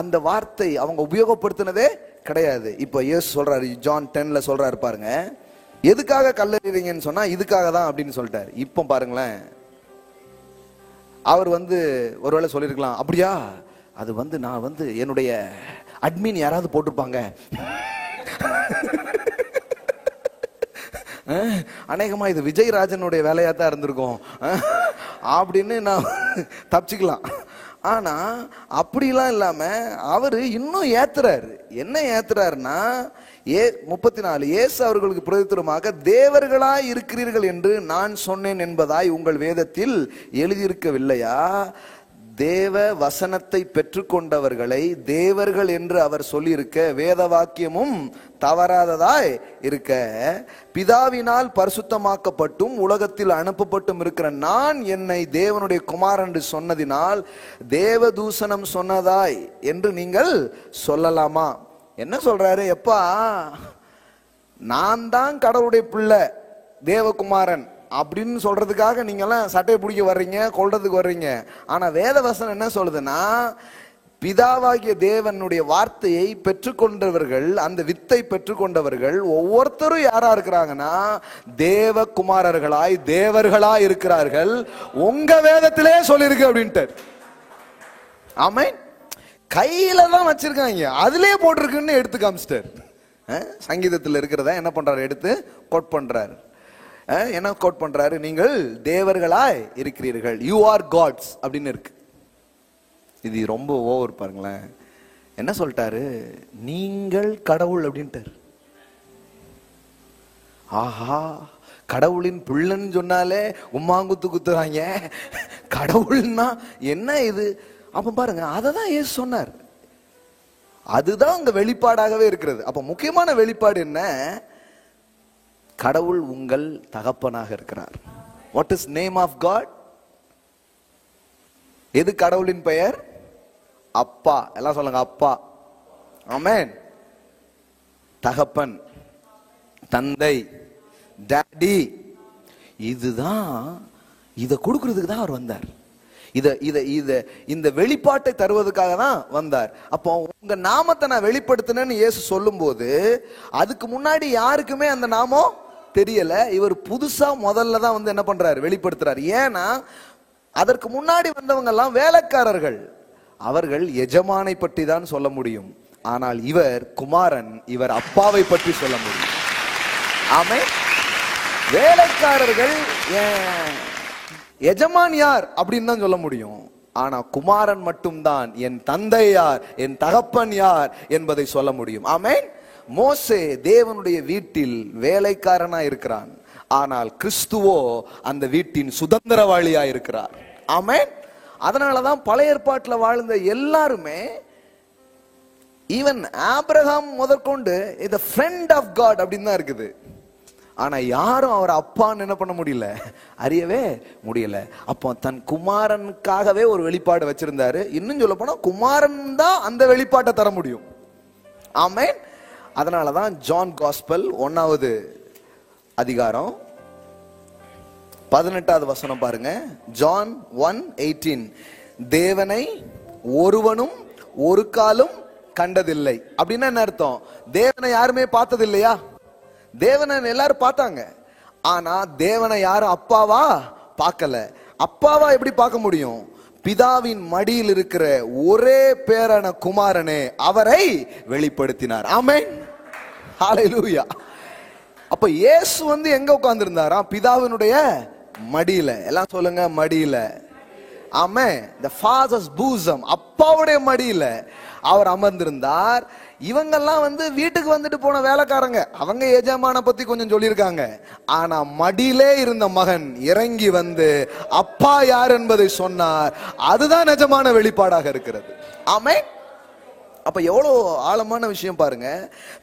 அந்த வார்த்தை அவங்க உபயோகப்படுத்தினதே கிடையாது. இப்போ இயேசு சொல்றாரு, ஜான் 10ல சொல்றாரு பாருங்க, எதுக்காக கல்லறிறீங்கன்னு சொன்னா இதுக்காக தான் அப்படின்னு சொல்லிட்டாரு. இப்போ பாருங்களேன், அவர் ஒருவேளை சொல்லியிருக்கலாம், அப்படியா அது நான் என்னுடைய அட்மின் யாராவது போட்டிருப்பாங்க, அநேகமா இது விஜயராஜனுடைய வேலையா தான் இருந்திருக்கும் அப்படின்னு நான் தப்பிச்சுக்கலாம். ஆனா அப்படிலாம் இல்லாம அவரு இன்னும் ஏத்துறாரு. என்ன ஏத்துறாருன்னா, 34 இயேசு அவர்களுக்கு பிரதித்திரமாக, தேவர்களாய் இருக்கிறீர்கள் என்று நான் சொன்னேன் என்பதாய் உங்கள் வேதத்தில் எழுதியிருக்கவில்லையா? தேவ வசனத்தை பெற்றுக்கொண்டவர்களை தேவர்கள் என்று அவர் சொல்லியிருக்க வேத வாக்கியமும் தவறாததாய் இருக்க, பிதாவினால் பரிசுத்தமாக்கப்பட்டும் உலகத்தில் அனுப்பப்பட்டும் இருக்கிற நான் என்னை தேவனுடைய குமாரன் என்று சொன்னதினால் தேவதூசணம் சொன்னதாய் என்று நீங்கள் சொல்லலாமா? என்ன சொல்றாரு? எப்பா நான் தான் கடவுளுடைய பிள்ளை, தேவகுமாரன் அப்படின்னு சொல்றதுக்காக நீங்க எல்லாம் சட்டையை பிடிக்க வர்றீங்க, கொல்றதுக்கு வர்றீங்க. ஆனா வேத வசனம் என்ன சொல்லுதுன்னா, பிதாவாகிய தேவனுடைய வார்த்தையை பெற்றுக்கொண்டவர்கள், அந்த வித்தை பெற்றுக்கொண்டவர்கள் ஒவ்வொருத்தரும் யாரா இருக்கிறாங்கன்னா தேவகுமாரர்களாய் தேவர்களாய் இருக்கிறார்கள். உங்க வேதத்திலே சொல்லிருக்கு அப்படின்ட்டு. ஆமென். கையில தான் வச்சிருக்காங்க, அதுலயே போட்டிருக்குன்னு எடுத்து காமிச்சிட்டார். சங்கீதத்தில் இருக்கிறத என்ன பண்றாரு, எடுத்து கோட் பண்றாரு. என்ன கோட் பண்றாரு, நீங்கள் தேவர்களாய் இருக்கிறீர்கள், யூ ஆர் காட்ஸ் அப்படின்னு இருக்கு. இது ரொம்ப ஓவர் பாருங்களேன். என்ன சொல்லிட்டாரு, நீங்கள் கடவுள் அப்படின்ட்டார். ஆஹா, கடவுளின் பிள்ளைன்னு சொன்னாலே உம்மாங்குத்து குத்துறாங்க, கடவுள்னா என்ன இது? அப்ப பாருங்க, அதை தான் இயேசு சொன்னார். அதுதான் அங்க வெளிப்பாடாகவே இருக்கிறது. அப்ப முக்கியமான வெளிப்பாடு என்ன, கடவுள் உங்கள் தகப்பனாக இருக்கிறார். What is name of God? எது கடவுளின் பெயர்? அப்பா. எல்லாம் சொல்லுங்க, அப்பா. ஆமென். தகப்பன், தந்தை, டாடி. இதுதான், இதை கொடுக்கிறதுக்கு தான் அவர் வந்தார். இந்த வெளிப்பாட்டை தருவதற்காக தான் வந்தார். அப்போ உங்க நாமத்தை நான் வெளிப்படுத்தினேன்னு இயேசு சொல்லும் போது அதுக்கு முன்னாடி யாருக்குமே அந்த நாமம் தெரியல. இவர் புதுசா முதல்ல தான் வந்து என்ன பண்றாரு, வெளிப்படுத்துறாரு. ஏன்னா அதற்கு முன்னாடி வந்தவங்க எல்லாம் வேலைக்காரர்கள், அவர்கள் எஜமானை பற்றி தான் சொல்ல முடியும். ஆனால் இவர் குமாரன், இவர் அப்பாவை பற்றி சொல்ல முடியும். ஆமென். வேலைக்காரர்கள் எஜமான் யார் அப்படின்னு தான் சொல்ல முடியும். ஆனா குமாரன் மட்டும்தான் என் தந்தை யார், என் தகப்பன் யார் என்பதை சொல்ல முடியும். ஆமென். மோசே தேவனுடைய வீட்டில் வேலைக்காரனா இருக்கிறான், ஆனால் கிறிஸ்துவோ அந்த வீட்டின் சுதந்திரவாளியா இருக்கிறார். ஆமென். அதனாலதான் பழைய ஏற்பாட்டில் வாழ்ந்த எல்லாருமே, ஈவன் ஆபிரகாம் முதற்கொண்டு இந்த ஃப்ரெண்ட் ஆஃப் காட் அப்படின்னு தான் இருக்குது. ஆனா யாரும் அவர் அப்பான்னு என்ன பண்ண முடியல, அறியவே முடியல. அப்போ தன் குமாரனுக்காகவே ஒரு வெளிப்பாடு வச்சிருந்தாரு. இன்னும் சொல்ல போனா குமாரன் தான் அந்த வெளிப்பாட்டை தர முடியும். ஆமென். அதனாலதான் ஜான் காஸ்பல் 1வது அதிகாரம் 18வது வசனம் பாருங்க. ஜான் 1:18, தேவனை ஒருவனும் ஒரு காலும் கண்டதில்லை. அப்படின்னா என்ன அர்த்தம்? தேவனை யாருமே பார்த்தது இல்லையா? தேவனை எல்லாரும் பார்த்தாங்க, ஆனா தேவனை யாரும் அப்பாவா பார்க்கல. அப்பாவா எப்படி பார்க்க முடியும்? பிதாவின் மடியில் இருக்கிற ஒரே பேரான குமாரனே அவரை வெளிப்படுத்தினார். ஆமென். ஹல்லேலூயா. அப்ப இயேசு வந்து எங்க உட்கார்ந்து இருந்தாரா? பிதாவினுடைய மடியில. எல்லாம் சொல்லுங்க, மடியில. ஆமென். the father's bosom, அப்பாவுடைய மடியில அவர் அமர்ந்திருந்தார். இவங்கெல்லாம் வந்து வீட்டுக்கு வந்துட்டு போன வேலைக்காரங்க, அவங்க எஜமான பத்தி கொஞ்சம் சொல்லியிருக்காங்க. ஆனா மடியிலே இருந்த மகன் இறங்கி வந்து அப்பா யார் என்பதை சொன்னார். அதுதான் நிஜமான வெளிப்பாடாக இருக்கிறது. ஆமென். அப்ப எவ்வளவு ஆழமான விஷயம் பாருங்க.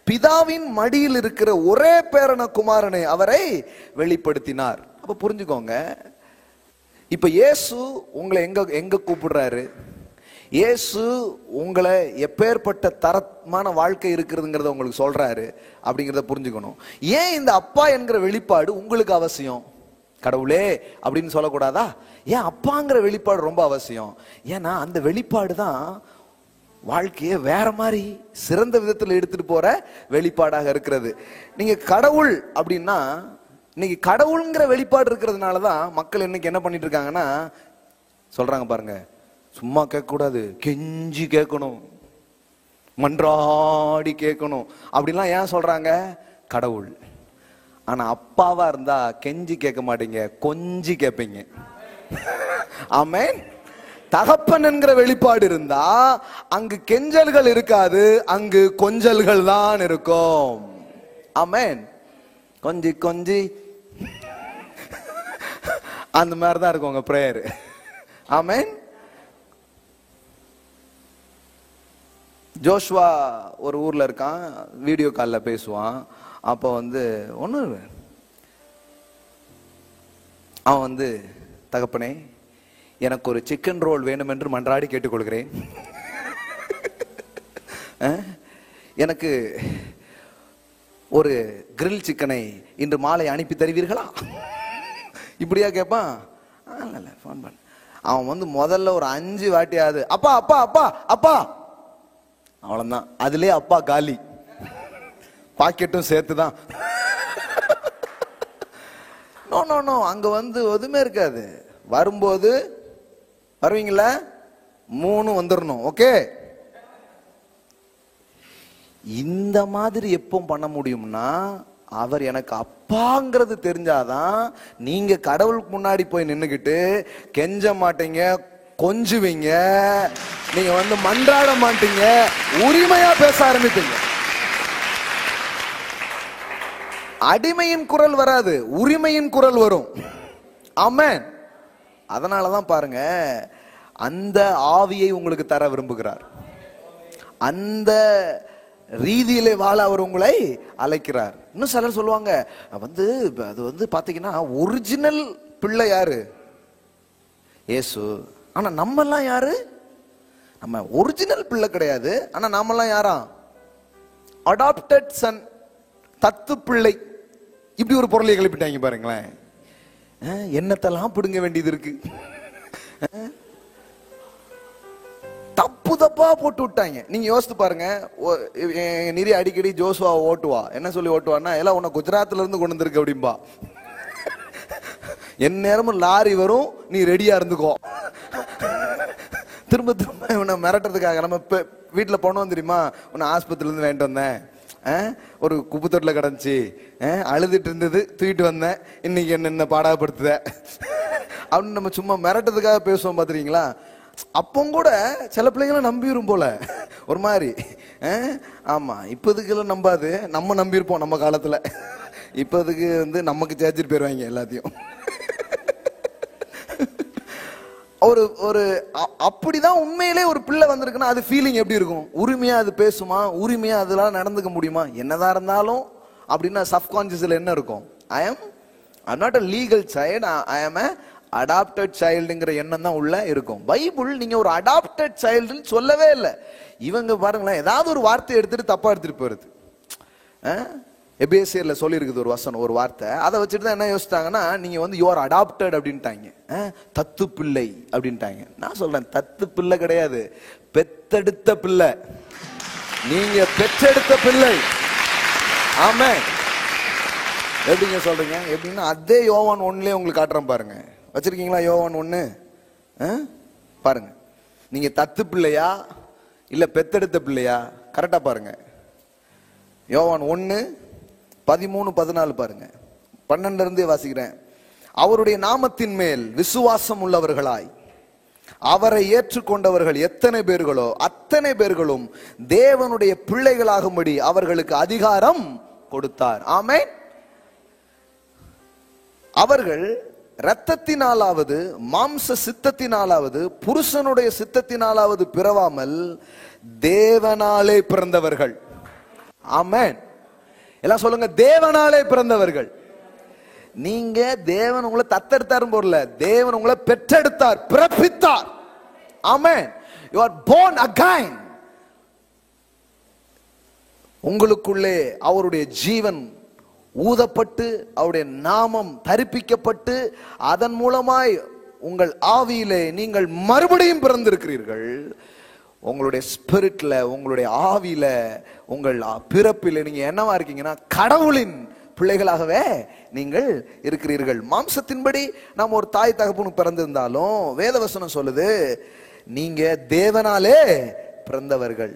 பிதாவின் மடியில் இருக்கிற ஒரே பேரான குமாரனை அவரை வெளிப்படுத்தினார். அப்ப புரிஞ்சுக்கோங்க, இப்ப இயேசு உங்களை எங்க கூப்பிடுறாரு? இயேசு உங்களை எப்பேற்பட்ட தரமான வாழ்க்கை இருக்கிறதுங்கிறத உங்களுக்கு சொல்றாரு அப்படிங்கிறத புரிஞ்சுக்கணும். ஏன் இந்த அப்பா என்கிற வெளிப்பாடு உங்களுக்கு அவசியம்? கடவுளே அப்படின்னு சொல்லக்கூடாதா? ஏன் அப்பாங்கிற வெளிப்பாடு ரொம்ப அவசியம்? ஏன்னா அந்த வெளிப்பாடு தான் வாழ்க்கையை வேற மாதிரி சிறந்த விதத்தில் எடுத்துட்டு போற வெளிப்பாடாக இருக்கிறது. நீங்க கடவுள் அப்படின்னா, இன்னைக்கு கடவுள்ங்கிற வெளிப்பாடு இருக்கிறதுனாலதான் மக்கள் இன்னைக்கு என்ன பண்ணிட்டு இருக்காங்கன்னா சொல்றாங்க பாருங்க, சும்மா கேட்க கூடாது, கெஞ்சி கேட்கணும், மன்றாடி கேட்கணும் அப்படின்லாம் ஏன் சொல்றாங்க? கடவுள். ஆனா அப்பாவா இருந்தா கெஞ்சி கேட்க மாட்டீங்க, கொஞ்சி கேட்பீங்க. ஆமென். தகப்பன் என்கிற வெளிப்பாடு இருந்தா அங்கு கெஞ்சல்கள் இருக்காது, அங்கு கொஞ்சல்கள் தான் இருக்கும். ஆமென். கொஞ்சி கொஞ்சி அந்த மாதிரிதான் இருக்கும் உங்க பிரேயர். ஆமென். ஜோஷுவா ஒரு ஊர்ல இருக்கான், வீடியோ காலில் பேசுவான். அப்போ வந்து ஒன்று அவன் வந்து, தகப்பனே எனக்கு ஒரு சிக்கன் ரோல் வேணும் என்று மன்றாடி கேட்டுக்கொள்கிறேன். எனக்கு ஒரு கிரில் சிக்கனை இன்று மாலை அனுப்பி தருவீர்களா? இப்படியா கேட்பான்? இல்ல, ஃபோன் பண்ண. அவன் வந்து முதல்ல ஒரு 5 வாட்டியாவது அப்பா அப்பா அப்பா அப்பா, அவ்வளவுதான். அதுலயே அப்பா காலி, பாக்கெட்டும் சேர்த்துதான். நோ நோ நோ, அங்க வந்து எதுவுமே இருக்காது. வரும்போது வருவீங்களா 3 வந்துடணும். ஓகே, இந்த மாதிரி எப்போ பண்ண முடியும்னா, அவர் எனக்கு அப்பாங்கிறது தெரிஞ்சாதான். நீங்க கடவுளுக்கு முன்னாடி போய் நின்னுக்கிட்டு கெஞ்ச மாட்டீங்க, கொஞ்சுவீங்க, நீங்க வந்து மன்றாட மாட்டீங்க, உரிமையா பேச ஆரம்பிப்பீங்க. அடிமையின் குரல் வராது, உரிமையின் குரல் வரும். ஆமென். அதனாலதான் பாருங்க, அந்த ஆவியை உங்களுக்கு தர விரும்புகிறார். அந்த ரீதியிலே வாழ அவர் உங்களை அழைக்கிறார். இன்னும் சிலர் சொல்லுவாங்க, வந்து அது வந்து பாத்தீங்கன்னா ஒரிஜினல் பிள்ளை யாரு? இயேசு. ஆனா நம்ம எல்லாம் யாரு? நம்ம ஒரிஜினல் பிள்ளை கிடையாது. ஆனா நாம எல்லாம் யாரா? அடாப்டட் சன், தத்து பிள்ளை. இப்படி ஒரு பொருளை கிளப்பிட்டாங்க பாருங்களேன். என்னத்தெல்லாம் பிடுங்க வேண்டியது இருக்கு. தப்பு தப்பா போட்டு விட்டாங்க. நீங்க யோசித்து பாருங்க. நிறைய அடிக்கடி ஜோசுவா ஓட்டுவா. என்ன சொல்லி ஓட்டுவான்னா, எல்லாம் உன்னை குஜராத்ல இருந்து கொண்டு வந்திருக்கு அப்படின்பா. என் நேரமும் லாரி வரும், நீ ரெடியா இருந்துக்கோ. திரும்ப திரும்ப இவனை மிரட்டுறதுக்காக. நம்ம வீட்டுல போனோம் தெரியுமா, உன்னை ஆஸ்பத்திரில இருந்து வேண்டிட்டு வந்தேன், ஒரு குப்பத்தொட்டில் கிடந்துச்சு, அழுதுட்டு இருந்தது, தூக்கிட்டு வந்தேன், இன்னைக்கு என்ன பாடாப்படுத்துத அப்படின்னு நம்ம சும்மா மிரட்டதுக்காக பேசுவோம் பாத்துறீங்களா? அப்போ கூட சில பிள்ளைங்களும் நம்பிரும் போல ஒரு மாதிரி. ஆமா, இப்போதுக்கெல்லாம் நம்பாது, நம்ம நம்பியிருப்போம் நம்ம காலத்துல. இப்போதுக்கு வந்து நமக்கு சேர்த்துட்டு போயிருவாங்க எல்லாத்தையும். ஒரு ஒரு அப்படிதான் உண்மையிலே ஒரு பிள்ளை வந்திருக்குன்னா அது ஃபீலிங் எப்படி இருக்கும்? உரிமையா அது பேசுமா? உரிமையா அதெல்லாம் நடந்துக்க முடியுமா? என்னதான் இருந்தாலும் அப்படின்னா சப்கான்சியஸ்ல என்ன இருக்கும்? I am not a legal child, I am a adopted சைல்டுங்கிற எண்ணம் தான் உள்ள இருக்கும். பைபிள் நீங்க ஒரு அடாப்டட் சைல்டுன்னு சொல்லவே இல்லை. இவங்க பாருங்களேன், ஏதாவது ஒரு வார்த்தை எடுத்துட்டு தப்பா எடுத்துட்டு போயிருது. எபேசியர்ல சொல்லி இருக்குது ஒரு வசனம், ஒரு வார்த்தை. அதை வச்சுட்டு தான் என்ன யோசிச்சாங்கன்னா, நீங்க வந்து யூ ஆர் அடாப்டட் அப்படின்ட்டாங்க, தத்து பிள்ளை அப்படின்ட்டாங்க. நான் சொல்றேன், தத்து பிள்ளை கிடையாது, பெத்தெடுத்த பிள்ளை. நீங்க பெற்றெடுத்த பிள்ளை. ஆமே. எப்படிங்க சொல்றீங்க? எப்படின்னா அதே யோவான் 1 உங்களுக்கு காட்டுறேன் பாருங்க. வச்சிருக்கீங்களா யோவான் 1? பாருங்க, நீங்க தத்து பிள்ளையா இல்ல பெத்தெடுத்த பிள்ளையா? கரெக்டா பாருங்க. யோவான் 1:13-14 பாருங்க. 12 இருந்தே வாசிக்கிறேன். அவருடைய நாமத்தின் மேல் விசுவாசம் உள்ளவர்களாய் அவரை ஏற்றுக்கொண்டவர்கள் எத்தனை பேர்களோ அத்தனை பேர்களும் தேவனுடைய பிள்ளைகளாகும்படி அவர்களுக்கு அதிகாரம் கொடுத்தார். ஆமென். அவர்கள் இரத்தத்தினாலாவது மாம்ச சித்தத்தினாலாவது புருஷனுடைய சித்தத்தினாலாவது பிறவாமல் தேவனாலே பிறந்தவர்கள். ஆமென். எல்லாம் சொல்லுங்க, தேவனாலே பிறந்தவர்கள். நீங்க தேவன் உங்களை தத்தெடுத்தார் போறல, தேவன் உங்களை பெற்றெடுத்தார், பிறப்பித்தார். ஆமென். You are born again. உங்களுக்குள்ளே அவருடைய ஜீவன் ஊதப்பட்டு அவருடைய நாமம் தரிப்பிக்கப்பட்டு அதன் மூலமாய் உங்கள் ஆவியிலே நீங்கள் மறுபடியும் பிறந்திருக்கிறீர்கள். உங்களுடைய ஸ்பிரிட்ல, உங்களுடைய ஆவியில, உங்கள் பிறப்பில் நீங்க என்னவா இருக்கீங்கன்னா கடவுளின் பிள்ளைகளாகவே நீங்கள் இருக்கிறீர்கள். மாம்சத்தின்படி நாம் ஒரு தாய் தகப்பனுக்கு பிறந்திருந்தாலும் வேதவசனம் சொல்லுது, நீங்க தேவனாலே பிறந்தவர்கள்.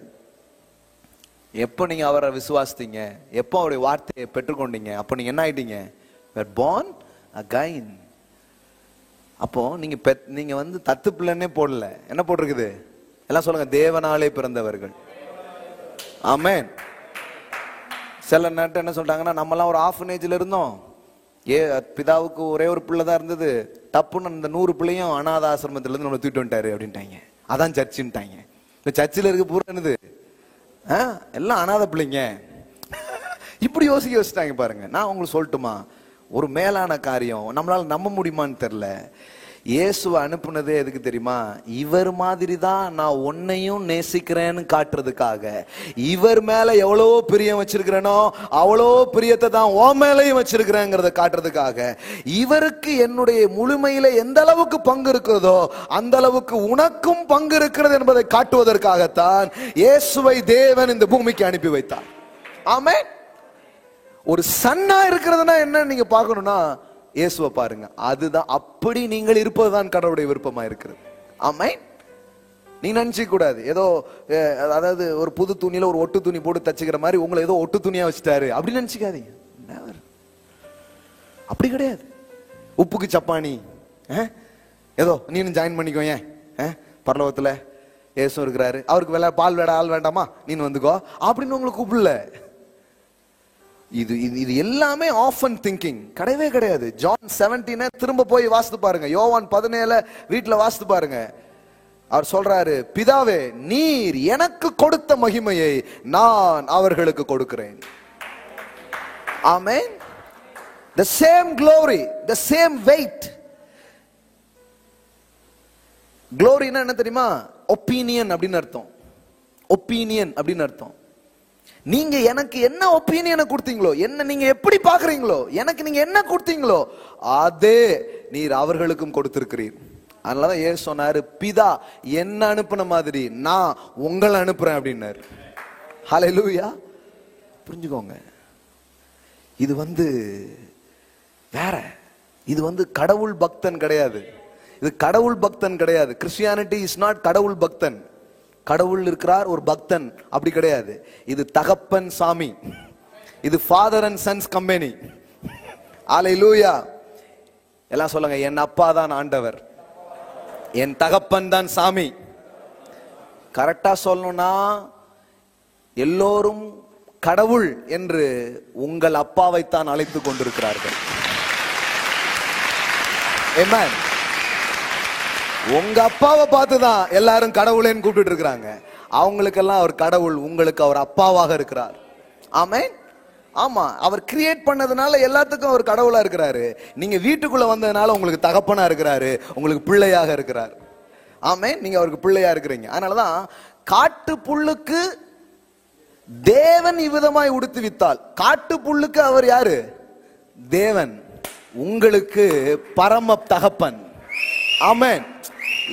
எப்போ நீங்க அவரை விசுவாசித்தீங்க, எப்போ அவருடைய வார்த்தையை பெற்றுக்கொண்டீங்க, அப்போ நீங்க என்ன ஆயிட்டீங்க? born again. அப்போ நீங்க வந்து தத்து பிள்ளைன்னே போடல, என்ன போட்டிருக்குது? எல்லாம் சொல்லுங்க, தேவனாலே பிறந்தவர்கள். ஆமென். சில நேரத்தில் என்ன சொல்றாங்கன்னா, நம்மலாம் ஒரு ஆர்ஃபனேஜ்ல இருந்தோம், பிதாவுக்கு ஒரே ஒரு பிள்ளை தான் இருந்தது, டப்புன்னு அந்த 100 பிள்ளையும் அநாத ஆசிரமத்துல இருந்து நம்ம தூக்கிட்டு வந்துட்டாரு அப்படின்ட்டாங்க. அதான் சர்ச்சுன்ட்டாங்க. இந்த சர்ச்சில் இருக்க பூரா என்னது? எல்லாம் அநாத பிள்ளைங்க. இப்படி யோசிக்க வச்சுட்டாங்க பாருங்க. நான் உங்களுக்கு சொல்லட்டுமா, ஒரு மேலான காரியம் நம்மளால நம்ப முடியுமான்னு தெரியல. இயேசுவை அனுப்புனதே எதுக்கு தெரியுமா? இவர் மாதிரி தான் நான் உன்னையும் நேசிக்கிறேன்னு காட்டுறதுக்காக. இவர் மேல எவ்வளோ பிரியம் வச்சிருக்கிறேனோ அவ்வளோ பிரியத்தை தான் உன் மேலையும் வச்சிருக்கிறேங்கிறத காட்டுறதுக்காக. இவருக்கு என்னுடைய முழுமையில எந்த அளவுக்கு பங்கு இருக்கிறதோ அந்த அளவுக்கு உனக்கும் பங்கு இருக்கிறது என்பதை காட்டுவதற்காகத்தான் இயேசுவை தேவன் இந்த பூமிக்கு அனுப்பி வைத்தார். ஆமென். ஒரு சன்னா இருக்கிறதுனா என்ன நீங்க பார்க்கணும்னா இயேசுவை பாருங்க. அதுதான், அப்படி நீங்கள் இருப்பதுதான் கடவுளுடைய விருப்பமா இருக்கிறது. ஆமென். நீ நினைச்சிக்க கூடாது ஏதோ அதாவது ஒரு புது துணியில ஒரு ஒட்டு துணி போட்டு தச்சுக்கிற மாதிரி உங்களை ஏதோ ஒட்டு துணியா வச்சுட்டாரு அப்படி நினைச்சுக்காதீங்க. அப்படி கிடையாது. உப்புக்கு சப்பானி ஏதோ நீனும் ஜாயின் பண்ணிக்கோ, ஏன் பரலோகத்துல இயேசு இருக்கிறாரு, அவருக்கு பால் வேட ஆள் வேண்டாமா, நீனு வந்துக்கோ அப்படின்னு உங்களை கூப்பிடல. இது இது எல்லாமே ஆஃபன் திங்கிங் கிடையவே கிடையாது. ஜான் 17 திரும்ப போய் வாசித்து பாருங்க. யோவான் 17 வீட்டுல வாசித்து பாருங்க. அவர் சொல்றாரு, பிதாவே நீர் எனக்கு கொடுத்த மகிமையை நான் அவர்களுக்கு கொடுக்கிறேன். ஆமென். The same glory, the same weight. Gloryனா என்ன தெரியுமா? ஒப்பீனியன் அப்படின்னு அர்த்தம். ஒப்பீனியன் அப்படின்னு அர்த்தம். நீங்க எனக்கு என்ன ஒப்பீனியனை கொடுத்தீங்களோ, என்ன நீங்க எப்படி பாக்குறீங்களோ, எனக்கு நீங்க என்ன கொடுத்தீங்களோ அதே நீர் அவர்களுக்கும் கொடுத்திருக்கிறீர். அதனாலதான் ஏசு சொன்னாரு, பிதா என்ன அனுப்புன மாதிரி நான் உங்களை அனுப்புறேன் அப்படின்னாரு. ஹல்லேலூயா. புரிஞ்சுக்கோங்க, இது வேற. இது கடவுள் பக்தன் கிடையாது. இது கடவுள் பக்தன் கிடையாது. கிறிஸ்டியானிட்டி இஸ் நாட் கடவுள் பக்தன். கடவுள் இருக்கிறார், ஒரு பக்தன் அப்படி கிடையாது. இது தகப்பன் சாமி. இது ஃபாதர் அண்ட் சன்ஸ் கம்பெனி. ஹல்லேலூயா. எல்லாம் சொல்லுங்க, என் அப்பா தான் ஆண்டவர், என் தகப்பன் தான் சாமி. கரெக்டா சொல்லணும்னா எல்லோரும் கடவுள் என்று உங்கள் அப்பாவைத்தான் அழைத்துக் கொண்டிருக்கிறார்கள். ஆமென். உங்க அப்பாவை பார்த்துதான் எல்லாரும் கடவுளேன்னு கூப்பிட்டு இருக்கிறாங்க. அவங்களுக்கெல்லாம் அவர் கடவுள், உங்களுக்கு அவர் அப்பாவாக இருக்கிறார். ஆமென். ஆமா, அவர் கிரியேட் பண்ணதுனால எல்லாத்துக்கும் அவர் கடவுளா இருக்கிறாரு. நீங்க வீட்டுக்குள்ள வந்ததுனால உங்களுக்கு தகப்பனா இருக்கிறாரு, உங்களுக்கு பிள்ளையாக இருக்கிறார். ஆமென். நீங்க அவருக்கு பிள்ளையா இருக்கிறீங்க. அதனாலதான் காட்டு புல்லுக்கு தேவன் இவ்விதமாய் உடுத்துவித்தால், காட்டு புல்லுக்கு அவர் யாரு? தேவன். உங்களுக்கு பரம தகப்பன். ஆமென்.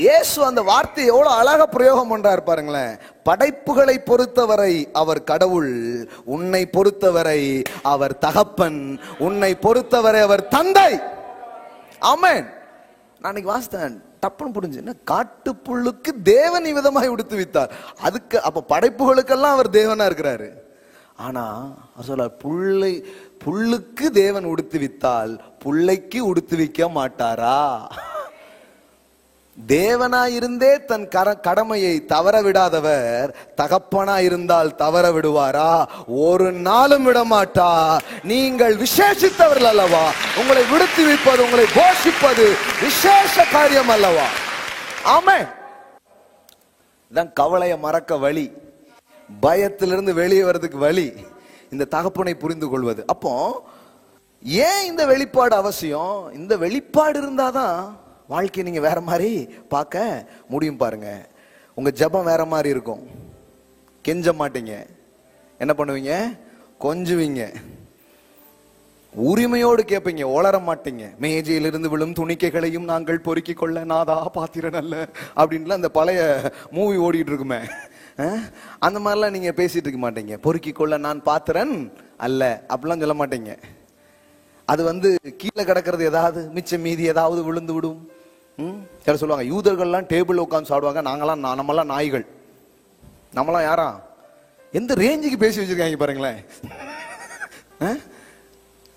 இயேசு அந்த வார்த்தையை எவ்வளவு அழகா பிரயோகம் பண்றாரு பாருங்களேன். படைப்புகளை பொறுத்தவரை அவர் கடவுள், உன்னை பொறுத்தவரை அவர் தகப்பன், உன்னை பொறுத்தவரை அவர் தந்தை. ஆமென். நான் இன்னைக்கு வாசித்தேன், தப்புன்னு புரிஞ்சு. என்ன, காட்டு புல்லுக்கு தேவன் இவ்விதமாய் உடுத்து வித்தார். அதுக்கு அப்ப படைப்புகளுக்கெல்லாம் அவர் தேவனா இருக்கிறாரு. ஆனா அவர் சொல்ல, புல்லுக்கு தேவன் உடுத்து வித்தால் புல்லைக்கு உடுத்து விக்க மாட்டாரா? தேவனா இருந்தே தன் கடமையை தவற விடாதவர் தகப்பனா இருந்தால் தவற விடுவாரா? ஒரு நாளும் விடமாட்டா. நீங்கள் விசேஷித்தவர்கள் அல்லவா? உங்களை விடுத்து வைப்பது, உங்களை போஷிப்பது விசேஷ காரியம் அல்லவா? ஆமென். இதான் கவலையை மறக்க வழி, பயத்திலிருந்து வெளியே வர்றதுக்கு வழி, இந்த தகப்பனை புரிந்து கொள்வது. அப்போ ஏன் இந்த வெளிப்பாடு அவசியம்? இந்த வெளிப்பாடு இருந்தாதான் வாழ்க்கையை நீங்க வேற மாதிரி பார்க்க முடியும். பாருங்க, உங்க ஜெபம் வேற மாதிரி இருக்கும். கெஞ்ச மாட்டீங்க. என்ன பண்ணுவீங்க? கொஞ்சுவீங்க. உரிமையோடு கேட்பீங்க, ஒளர மாட்டீங்க. மேஜையிலிருந்து விழும் துணிக்கைகளையும் நாங்கள் பொறுக்கிக் கொள்ள நாதா பாத்திரன் அல்ல அப்படின்லாம் அந்த பழைய மூவி ஓடிட்டு இருக்குமே, அந்த மாதிரிலாம் நீங்க பேசிட்டு இருக்க மாட்டீங்க. பொறுக்கிக் கொள்ள நான் பாத்திரன் அல்ல அப்படிலாம் சொல்ல மாட்டீங்க. அது கீழே கிடக்கிறது ஏதாவது மிச்சம் மீதி ஏதாவது விழுந்து விடும். சில சொல்லுவாங்க, யூதர்கள்லாம் டேபிள் உட்காந்து சாப்பிடுவாங்க, நம்மளாம் நாய்கள். நம்மளாம் யாரா? எந்த ரேஞ்சுக்கு பேசி வச்சிருக்காங்க பாருங்களேன்.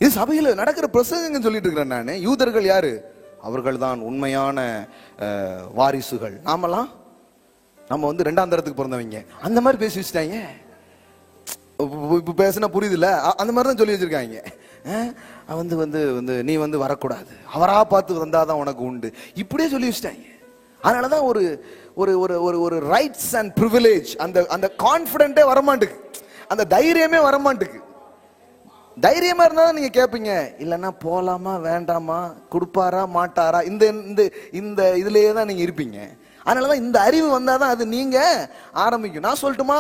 இது சபையில நடக்கிற பிரசங்க சொல்லிட்டு இருக்கிறேன் நான். யூதர்கள் யாரு? அவர்கள் தான் உண்மையான வாரிசுகள். நம்ம இரண்டாம் தரத்துக்கு பிறந்தவங்க. அந்த மாதிரி பேசி வச்சுட்டாங்க. இப்ப பேசினா புரியுது இல்ல? அந்த மாதிரி தான் சொல்லி வச்சிருக்காங்க. நீ வரக்கூடாது, அவரா பார்த்து வந்தாதான் உனக்கு உண்டு, இப்படியே சொல்லி வச்சுட்டாங்க. அதனாலதான் ஒரு ஒரு ஒரு ஒரு ரைட்ஸ் அண்ட் பிரிவிலேஜ், அந்த கான்பிடென்ட்டே வரமாட்டுக்கு, அந்த தைரியமே வரமாட்டுக்கு. தைரியமா இருந்தா நீங்க கேட்பீங்க, இல்லைன்னா போலாமா வேண்டாமா, கொடுப்பாரா மாட்டாரா, இந்த இந்த இந்த இதுலயே தான் நீங்க இருப்பீங்க. அதனாலதான் இந்த அறிவு வந்தாதான் அது நீங்க ஆரம்பிக்கும். நான் சொல்லட்டுமா,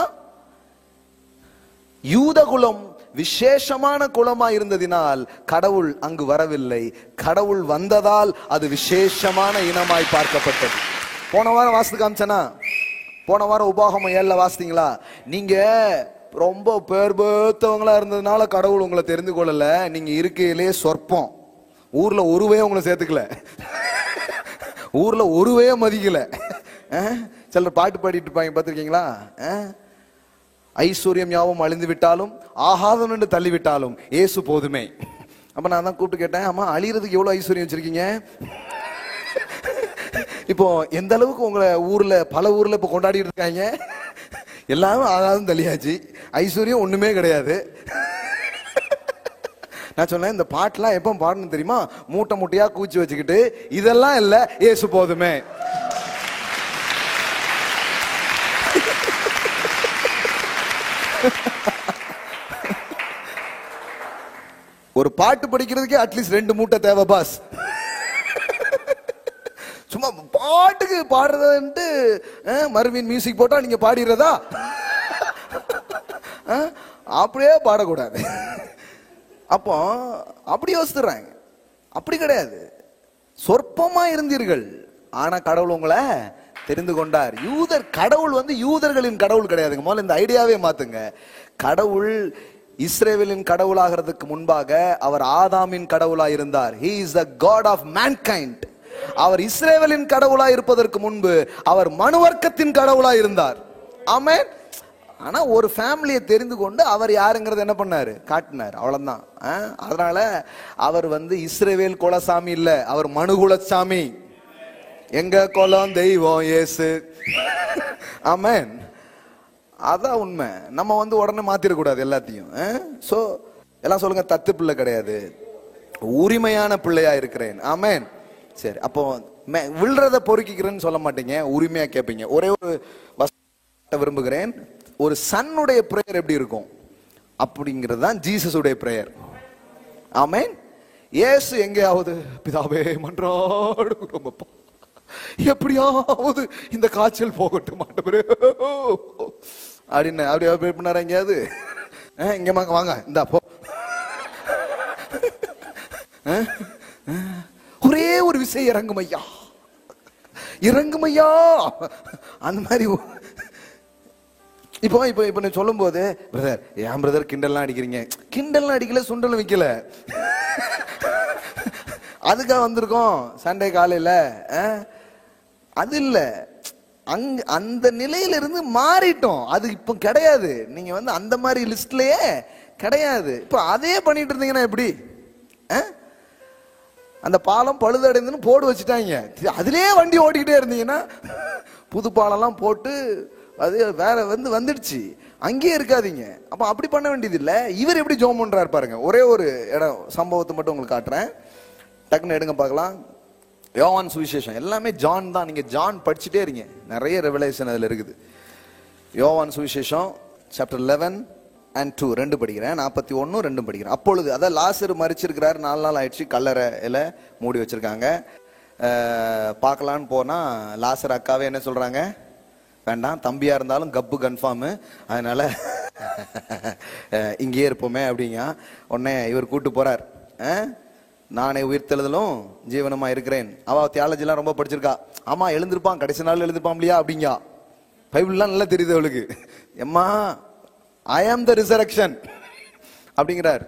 யூத குலம் விசேஷமான குலமா இருந்ததினால் கடவுள் அங்கு வரவில்லை. கடவுள் வந்ததால் அது விசேஷமான இனமாய் பார்க்கப்பட்டது. போன வாரம் வாசித்து காமிச்சனா, போன வாரம் உபாகமம் 7 வாசித்தீங்களா? நீங்க ரொம்ப பேர் பேத்தவங்களா இருந்ததுனால கடவுள் உங்களை தெரிந்து கொள்ளல. நீங்க இருக்கையிலே சொற்பம். ஊர்ல ஒருவே உங்களை சேர்த்துக்கல, ஊர்ல ஒருவே மதிக்கல. சிலர் பாட்டு பாடிட்டு இருப்பாங்க, பார்த்திருக்கீங்களா? ஐஸ்வர்யம் யாவும் அழிந்து விட்டாலும் ஆகாதம் என்று தள்ளிவிட்டாலும் ஏசு போதுமே. அப்ப நான் தான் கூப்பிட்டு கேட்டேன், ஆமா அழியறதுக்கு எவ்வளவு ஐஸ்வர்யம் வச்சிருக்கீங்க? இப்போ எந்த அளவுக்கு உங்களை ஊர்ல பல ஊர்ல இப்ப கொண்டாடிட்டு இருக்காங்க. எல்லாரும் ஆகாதும் தள்ளியாச்சு, ஐஸ்வர்யம் ஒண்ணுமே கிடையாது. நான் சொன்னேன், இந்த பாட்டுலாம் எப்ப பாடணும் தெரியுமா? மூட்டை மூட்டையா கூச்சி வச்சுக்கிட்டு, இதெல்லாம் இல்ல ஏசு போதுமே. ஒரு பாட்டு படிக்கிறதுக்கே அட்லீஸ்ட் 2 மூட்டை தேவை பாஸ். சும்மா பாட்டுக்கு பாடுறதுன்ட்டு மறுவின் மியூசிக் போட்டா நீங்க பாடிடுறதா? அப்படியே பாடக்கூடாது. அப்போ அப்படி யோசித்துறாங்க. அப்படி கிடையாது. சொற்பமா இருந்தீர்கள், ஆனா கடவுள் உங்களை தெரிந்து கொண்டார். கடவுள் யூதர்களின் கடவுள் கிடையாதுங்க. முதல்ல இந்த ஐடியாவே மாத்துங்க. கடவுள் இஸ்ரேலின் கடவுளாகிறதுக்கு முன்பாக அவர் ஆதாமின் கடவுளாய் இருந்தார். He is the God of mankind. அவர் இஸ்ரேலின் கடவுளாய் இருப்பதற்கு முன்பு அவர் மனுவர்க்கத்தின் கடவுளாய் இருந்தார். ஆமென். ஆனா ஒரு ஃபேமிலியை தெரிந்து கொண்டு அவர் யாருங்கிறது என்ன பண்ணாரு? காட்டினார். அவ்வளவுதான். அதனால அவர் இஸ்ரேல் குலசாமி இல்ல, அவர் மனுகுலசாமி. எங்க குலம் தெய்வம் இயேசு. ஆமென். அதான் உண்மை. நம்ம உடனே மாத்திரக்கூடாது எல்லாத்தையும். சோ எல்லாம் சொல்லுங்க, தத்து பிள்ளை கிடையாது, உரிமையான பிள்ளையா இருக்கிறேன். ஆமென். சரி, அப்போ விழுறத பொறுக்கிக்கிறேன்னு சொல்ல மாட்டீங்க, உரிமையா கேட்பீங்க. ஒரே ஒரு வசனத்தை விரும்புகிறேன். ஒரு சன்னுடைய பிரேயர் எப்படி இருக்கும் அப்படிங்கிறது தான் ஜீசஸுடைய பிரேயர். ஆமென். இயேசு எங்கேயாவது பிதாவே மன்றாடுகிறோம், எப்படியாவது இந்த காய்ச்சல் போகட்டும் ஆண்டவரே அப்படின்னு அப்படி பண்ணாரு எங்கேயாவது? இங்க வாங்க இந்தா போ. ஒரே ஒரு விஷயம், இறங்குமையா இறங்குமையா அந்த மாதிரி. இப்போ இப்போ இப்போ நான் சொல்லும் போது, பிரதர் ஏன் பிரதர் கிண்டல்லாம் அடிக்கிறீங்க? கிண்டல்லாம் அடிக்கல, சுண்டலும் வைக்கல. அதுக்காக வந்திருக்கோம் சண்டே காலையில. அது இல்ல, அந்த நிலையில இருந்து மாறிட்டோம். அது இப்ப கிடையாது. நீங்க அந்த மாதிரி லிஸ்ட்லயே கிடையாது. இப்ப அதே பண்ணிட்டு இருந்தீங்கன்னா எப்படி? அந்த பாலம் பழுதடைந்துன்னு போடு வச்சுட்டாங்க, அதுலயே வண்டி ஓடிக்கிட்டே இருந்தீங்கன்னா, புது பாலம்லாம் போட்டு அது வேற வந்துடுச்சு, அங்கேயே இருக்காதீங்க. அப்ப அப்படி பண்ண வேண்டியது இல்ல. இவர் எப்படி ஜோம் பண்றாரு பாருங்க. ஒரே ஒரு இடம் சம்பவத்தை மட்டும் உங்களுக்கு காட்டுறேன், டக்குன்னு எடுங்க பார்க்கலாம். யோவான் சுவிசேஷம் எல்லாமே ஜான் தான். நீங்க ஜான் படிச்சுட்டே இருங்க, நிறைய ரெவலேஷன் அதுல இருக்குது. யோவான் சுவிசேஷம் சாப்டர் 11 and 2 2 படிக்கிறேன், 41 2 படிக்கிறேன். அப்பொழுது அதான் லாசரு மரிச்சிருக்கிறாரு, 4 நாள் ஆயிடுச்சு, கல்லறையில மூடி வச்சிருக்காங்க. பார்க்கலான்னு போனா லாசர் அக்காவே என்ன சொல்றாங்க? வேண்டாம், தம்பியா இருந்தாலும் கப்பு கன்ஃபார்ம், அதனால இங்கேயே இருப்போமே அப்படிங்க. உடனே இவர் கூட்டு போறார். நானே உயிர்த்தெழுதலும் ஜீவனமா இருக்கிறேன். அவ தியாலஜிலாம் ரொம்ப படிச்சிருக்கா. ஆமா எழுந்திருப்பான், கடைசி நாள் எழுந்திருப்பான் இல்லையா அப்படிங்க. பைபிள்லாம் நல்லா தெரியுது அவளுக்கு. எம்மா ஐ ஆம் த ரிசரக்ஷன் அப்படிங்கிறார்.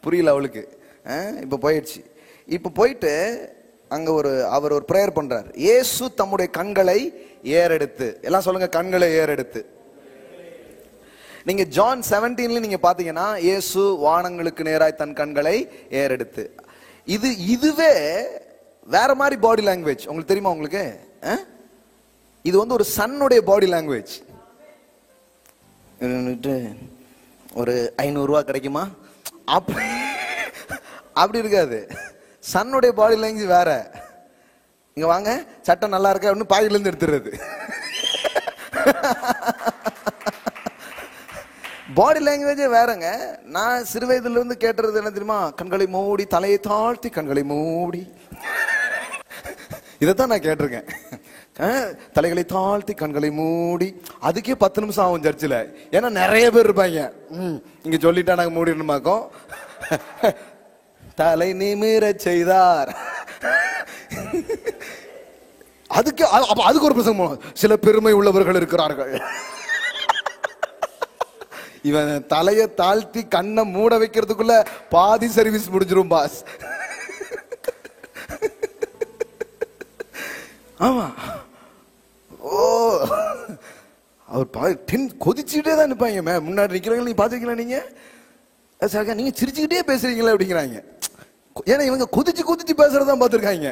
புரியல அவளுக்கு. இப்ப போயிடுச்சு. இப்ப போயிட்டு அங்க அவர் ஒரு பிரேயர் பண்றார். இயேசு தம்முடைய கண்களை ஏறெடுத்து, எல்லாம் சொல்லுங்க, கண்களை ஏறெடுத்து. நீங்க ஜான் 17 நீங்க பாத்தீங்கன்னா இயேசு வானங்களுக்கு நேராய் தன் கண்களை ஏறெடுத்து. இதுவே வேற மாதிரி பாடி லாங்குவேஜ். உங்களுக்கு தெரியுமா? உங்களுக்கு இது ஒரு சன்னுடைய பாடி லாங்குவேஜ். ஒரு 500 ரூபாய் கிடைக்குமா அப்படி இருக்காது. சன்னுடைய பாடி லாங்குவேஜ் வேற. இங்க வாங்க, சட்டம் நல்லா இருக்கா அப்படின்னு பாயில இருந்து எடுத்துறது. பாடி லாங்குவேஜே வேறங்க. நான் சிறு வயதுல இருந்து கேட்டுறது என்ன தெரியுமா? கண்களை மூடி, தலையை தாழ்த்தி, கண்களை மூடி. இதைத்தான் நான் கேட்டிருக்கேன். தலைகளை தாழ்த்தி கண்களை மூடி. அதுக்கே 10 நிமிஷம் ஆகும் சர்ச்சில். ஏன்னா நிறைய பேர் இருப்பாங்க. இங்க சொல்லிட்டா நாங்க மூடிடணுமாக்கோம். தலை நிமிர செய்தார். அதுக்கு ஒரு பிரசங்கம். சில பெருமை உள்ளவர்கள் இருக்கிறார்கள். இவன் தலையை தாழ்த்தி கண்ணை மூட வைக்கிறதுக்குள்ள பாதி சர்வீஸ் முடிஞ்சிரும் பாஸ். ஆமா. ஓ, அவர் கொதிச்சுட்டே தான் நிற்பாங்க. முன்னாடி நிக்கிறவங்க நீங்க பாத்துருக்கீங்களா? நீங்க சிரிச்சுக்கிட்டே பேசுறீங்களா அப்படிங்கிறாங்க. ஏன்னா இவங்க கொதிச்சு கொதிச்சு பேசுறதான் பார்த்துருக்காங்க.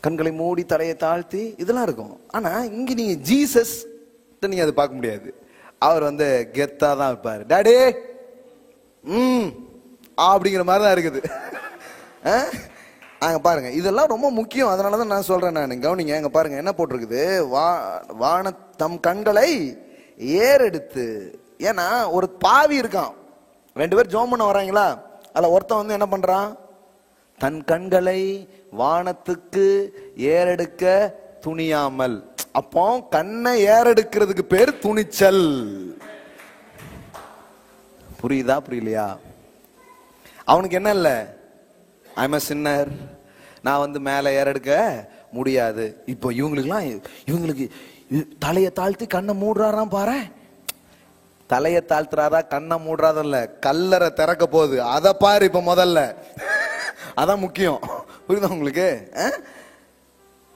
கண்களை மூடி, தலையை தாழ்த்தி, இதெல்லாம் இருக்கும். ஆனா இங்க நீங்க ஜீசஸ் நீங்க அதை பார்க்க முடியாது. அவர் கெத்தா தான் இருப்பாரு. டாடே அப்படிங்கிற மாதிரி தான் இருக்குது. அங்க பாருங்க, இதெல்லாம் ரொம்ப முக்கியம். அதனாலதான் நான் சொல்றேன். நான் கவனிங்க, அங்க பாருங்க என்ன போட்டிருக்குது. வான தம் கண்களை ஏறெடுத்து. ஏன்னா ஒரு பாவி இருக்கான், 2 பேர் ஜோம் பண்ண வராங்களா, அதுல ஒருத்தன் என்ன பண்றான்? தன் கண்களை வானத்துக்கு ஏறெடுக்க துணியாமல். அப்போ கண்ணை ஏறெடுக்கிறதுக்கு பேர் துணிச்சல். புரியுதா புரியலையா? அவனுக்கு என்ன இல்ல, ஐம் a sinner, நான் மேல ஏறெடுக்க முடியாது. இப்போ இவங்களுக்கு தலையை தாழ்த்தி கண்ணை மூடுறாராம் பாரு. தலையை தாழ்த்துறாரா கண்ணை மூடுறாதல்ல, கல்லறை திறக்க போகுது, அதை பாரு இப்ப முதல்ல. அதான் முக்கியம். புரியுதா உங்களுக்கு?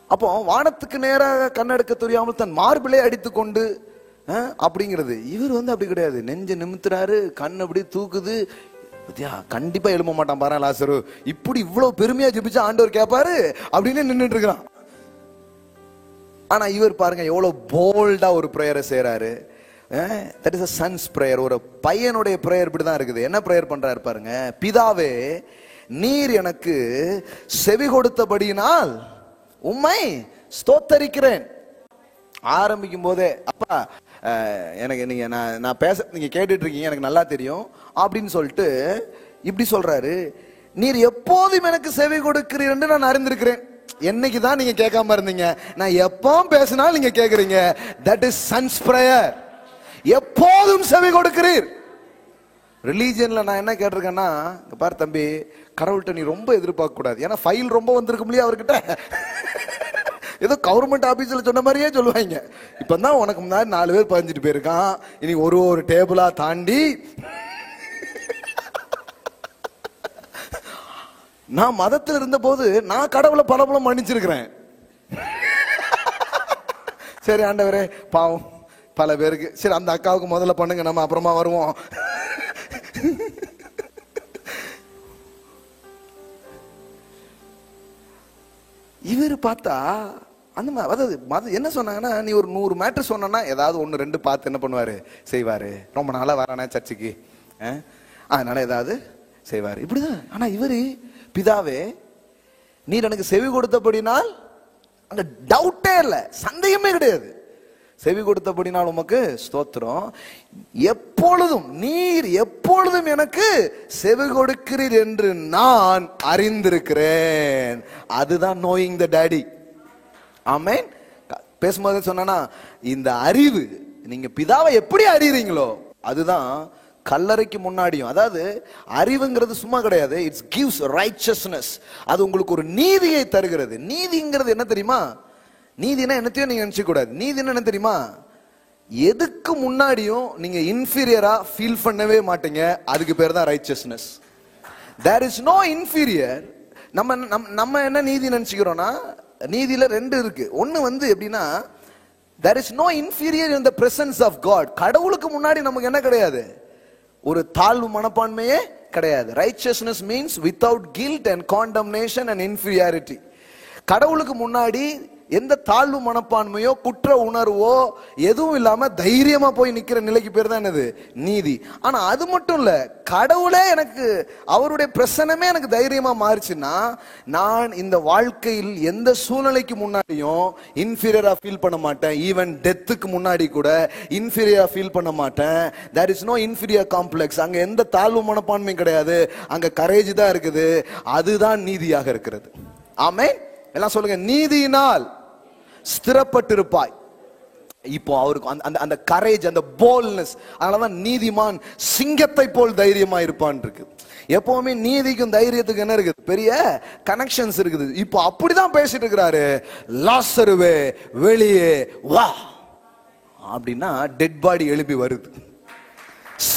அப்போ வானத்துக்கு நேராக கண்ணெடுக்க தெரியாமல் தன் மார்பிளே அடித்து கொண்டு அப்படிங்கிறது. இவர் அப்படி கிடையாது. நெஞ்ச நிமித்துறாரு, கண் அப்படி தூக்குது. கண்டிப்பா எழும்ப மாட்டான் பாரு லாசரு. இப்படி இவ்வளவு பெருமையா ஜெபிச்சா ஆண்டவர் கேட்பாரு அப்படின்னு நின்றுட்டு இருக்கிறான். ஆனா இவர் பாருங்க எவ்வளவு போல்டா ஒரு பிரேயரை செய்யறாரு. that is a son's prayer. ஒரு பையனுடைய பிரேயர் இப்படிதான் இருக்குது. என்ன பிரேயர் பண்றாரு பாருங்க. பிதாவே, நீர் எனக்கு செவி கொடுத்தபடியினால் உம்மை ஸ்தோத்தரிக்கிறேன். ஆரம்பிக்கும் போதே, அப்பா எனக்கு நான் பேச நீங்க கேட்டுட்டு இருக்கீங்க, எனக்கு நல்லா தெரியும் அப்படின்னு சொல்லிட்டு இப்படி சொல்றாரு. நீர் எப்போதும் எனக்கு செவி கொடுக்கிறீர் என்று நான் அறிந்திருக்கிறேன். என்னைக்குதான் நீங்க கேட்காம இருந்தீங்க? நான் எப்பவும் பேசினாலும் நீங்க கேக்குறீங்க. that is son's prayer. எப்போதும் செவி கொடுக்கிறீர். ரிலீஜியன்ல நான் என்ன கேட்டிருக்கேன்னா, பாரு தம்பி, கடவுள்கிட்ட நீ ரொம்ப எதிர்பார்க்க கூடாது. ஏன்னா ஃபைல் ரொம்ப வந்திருக்கும் இல்லையா அவர்கிட்ட. ஏதோ கவர்மெண்ட் ஆபீஸ்ல சொன்ன மாதிரியே சொல்லுவாங்க. இப்பதான் உனக்கு முன்னாடி 4 பேர் பதிஞ்சிட்டு போயிருக்கான், இனி ஒரு டேபிளா தாண்டி. நான் மதத்தில் இருந்த போது நான் கடவுளை பல மன்னிச்சிருக்கிறேன். சரி ஆண்டவரே, பாவம் பல பேருக்கு. சரி அந்த அக்காவுக்கு முதல்ல பண்ணுங்க, நம்ம அப்புறமா வருவோம். இவர் பார்த்தா அந்த மாதிரி என்ன சொன்னாங்கன்னா, நீ ஒரு 100 மேட்டர் சொன்னா ஏதாவது 1 2 பார்த்து என்ன பண்ணுவாரு, செய்வாரு. ரொம்ப நாளா வரானே சர்ச்சுக்கு, அதனால ஏதாவது செய்வாரு, இப்படிதான். ஆனா இவரு, பிதாவே நீர் எனக்கு செவி கொடுத்தபடினால், அங்க டவுட்டே இல்லை, சந்தேகமே கிடையாது. செவி கொடுத்தபடினால் உமக்கு ஸ்தோத்திரம். எப்பொழுதும் நீர் எப்பொழுதும் எனக்கு செவி கொடுக்கிறீர் என்று நான் அறிந்திருக்கிறேன். அதுதான் நோயிங் த டாடி. ஆமென். பேசும்போது சொன்னா, இந்த அறிவு நீங்க பிதாவை எப்படி அறியறீங்களோ அதுதான் கல்லறைக்கு முன்னாடியும். அதாவது அறிவுங்கிறது சும்மா கிடையாது. It's gives righteousness. அது உங்களுக்கு ஒரு நீதியை தருகிறது. நீதிங்கிறது என்ன தெரியுமா? நீதினா என்னத்தையும் நீங்க நினைச்ச கூடாது. நீதினா என்ன தெரியுமா? எதுக்கு முன்னாடியும் நீங்க இன்ஃபீரியரா ஃபீல் பண்ணவே மாட்டீங்க. அதுக்கு பேர் தான் righteousness. There is no inferior. நம்ம என்ன நீதி நினைச்சுக்கிறோம்னா, நீதியில 2 இருக்கு. ஒன்னு எப்படின்னா, there is no inferior in the presence of God. கடவுளுக்கு முன்னாடி நமக்கு என்ன கிடையாது, ஒரு தாழ்வு மனப்பான்மையே கிடையாது. Righteousness means without guilt and condemnation and inferiority. கடவுளுக்கு முன்னாடி எந்த தாழ்வு மனப்பான்மையோ குற்ற உணர்வோ எதுவும் இல்லாம தைரியமா போய் நிக்கிற நிலைக்கு பேர் தான் என்னது? நீதி. ஆனா அது மட்டும் இல்ல, கடவுளே எனக்கு, அவருடைய பிரசனமே எனக்கு தைரியமா மாறுச்சுன்னா, நான் இந்த வாழ்க்கையில் எந்த சூழ்நிலைக்கு முன்னாடியும் இன்ஃபீரியரா ஃபீல் பண்ண மாட்டேன். ஈவன் டெத்துக்கு முன்னாடி கூட இன்ஃபீரியரா ஃபீல் பண்ண மாட்டேன். There is no inferior complex. அங்க எந்த தாழ்வு மனப்பான்மையும் கிடையாது, அங்க கரேஜ் தான் இருக்குது. அதுதான் நீதியாக இருக்கிறது. ஆமென். எல்லாம் சொல்லுங்க, நீதியினால் ஸ்திரப்பட்டிருப்பாய். இப்போ அவருக்கு அந்த கரேஜ், அந்த போல்ட்னஸ், அதனாலதான் நீதிமான் சிங்கத்தை போல் தைரியமா இருப்பான் இருக்கு. எப்பவுமே நீதிக்கும் தைரியத்துக்கு என்ன இருக்குது? பெரிய கனெக்ஷன்ஸ் இருக்குது. இப்போ அப்படிதான் பேசிட்டு இருக்கிறாரு. லாசருவே வெளியே வா அப்படின்னா டெட் பாடி எழுப்பி வருது.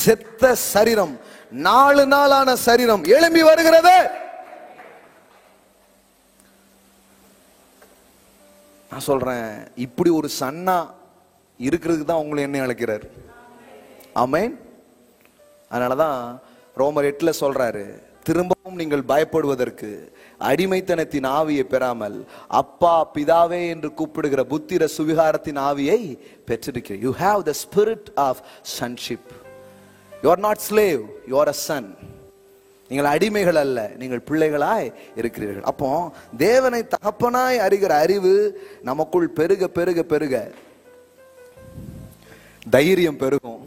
செத்த சரீரம், 4 நாளான சரீரம் எழும்பி வருகிறது. நான் சொல்றேன், இப்படி ஒரு சன்னா இருக்கிறதுக்கு தான் உங்களை என்ன அழைக்கிறார். ஆமென். அதனாலதான் ரோமர் 8 சொல்றாரு, திரும்பவும் நீங்கள் பயப்படுவதற்கு அடிமைத்தனத்தின் ஆவியை பெறாமல் அப்பா பிதாவே என்று கூப்பிடுகிற புத்திர சுவிகாரத்தின் ஆவியை பெற்றிருக்கிறீர்கள். You have the spirit of sonship. You are not slave, you are a son. நீங்கள் அடிமைகள் அல்ல, நீங்கள் பிள்ளைகளாய் இருக்கிறீர்கள். அப்போ தேவனை தகப்பனாய் அறிகிற அறிவு நமக்குள் பெருக பெருக பெருக தைரியம் பெருகும்,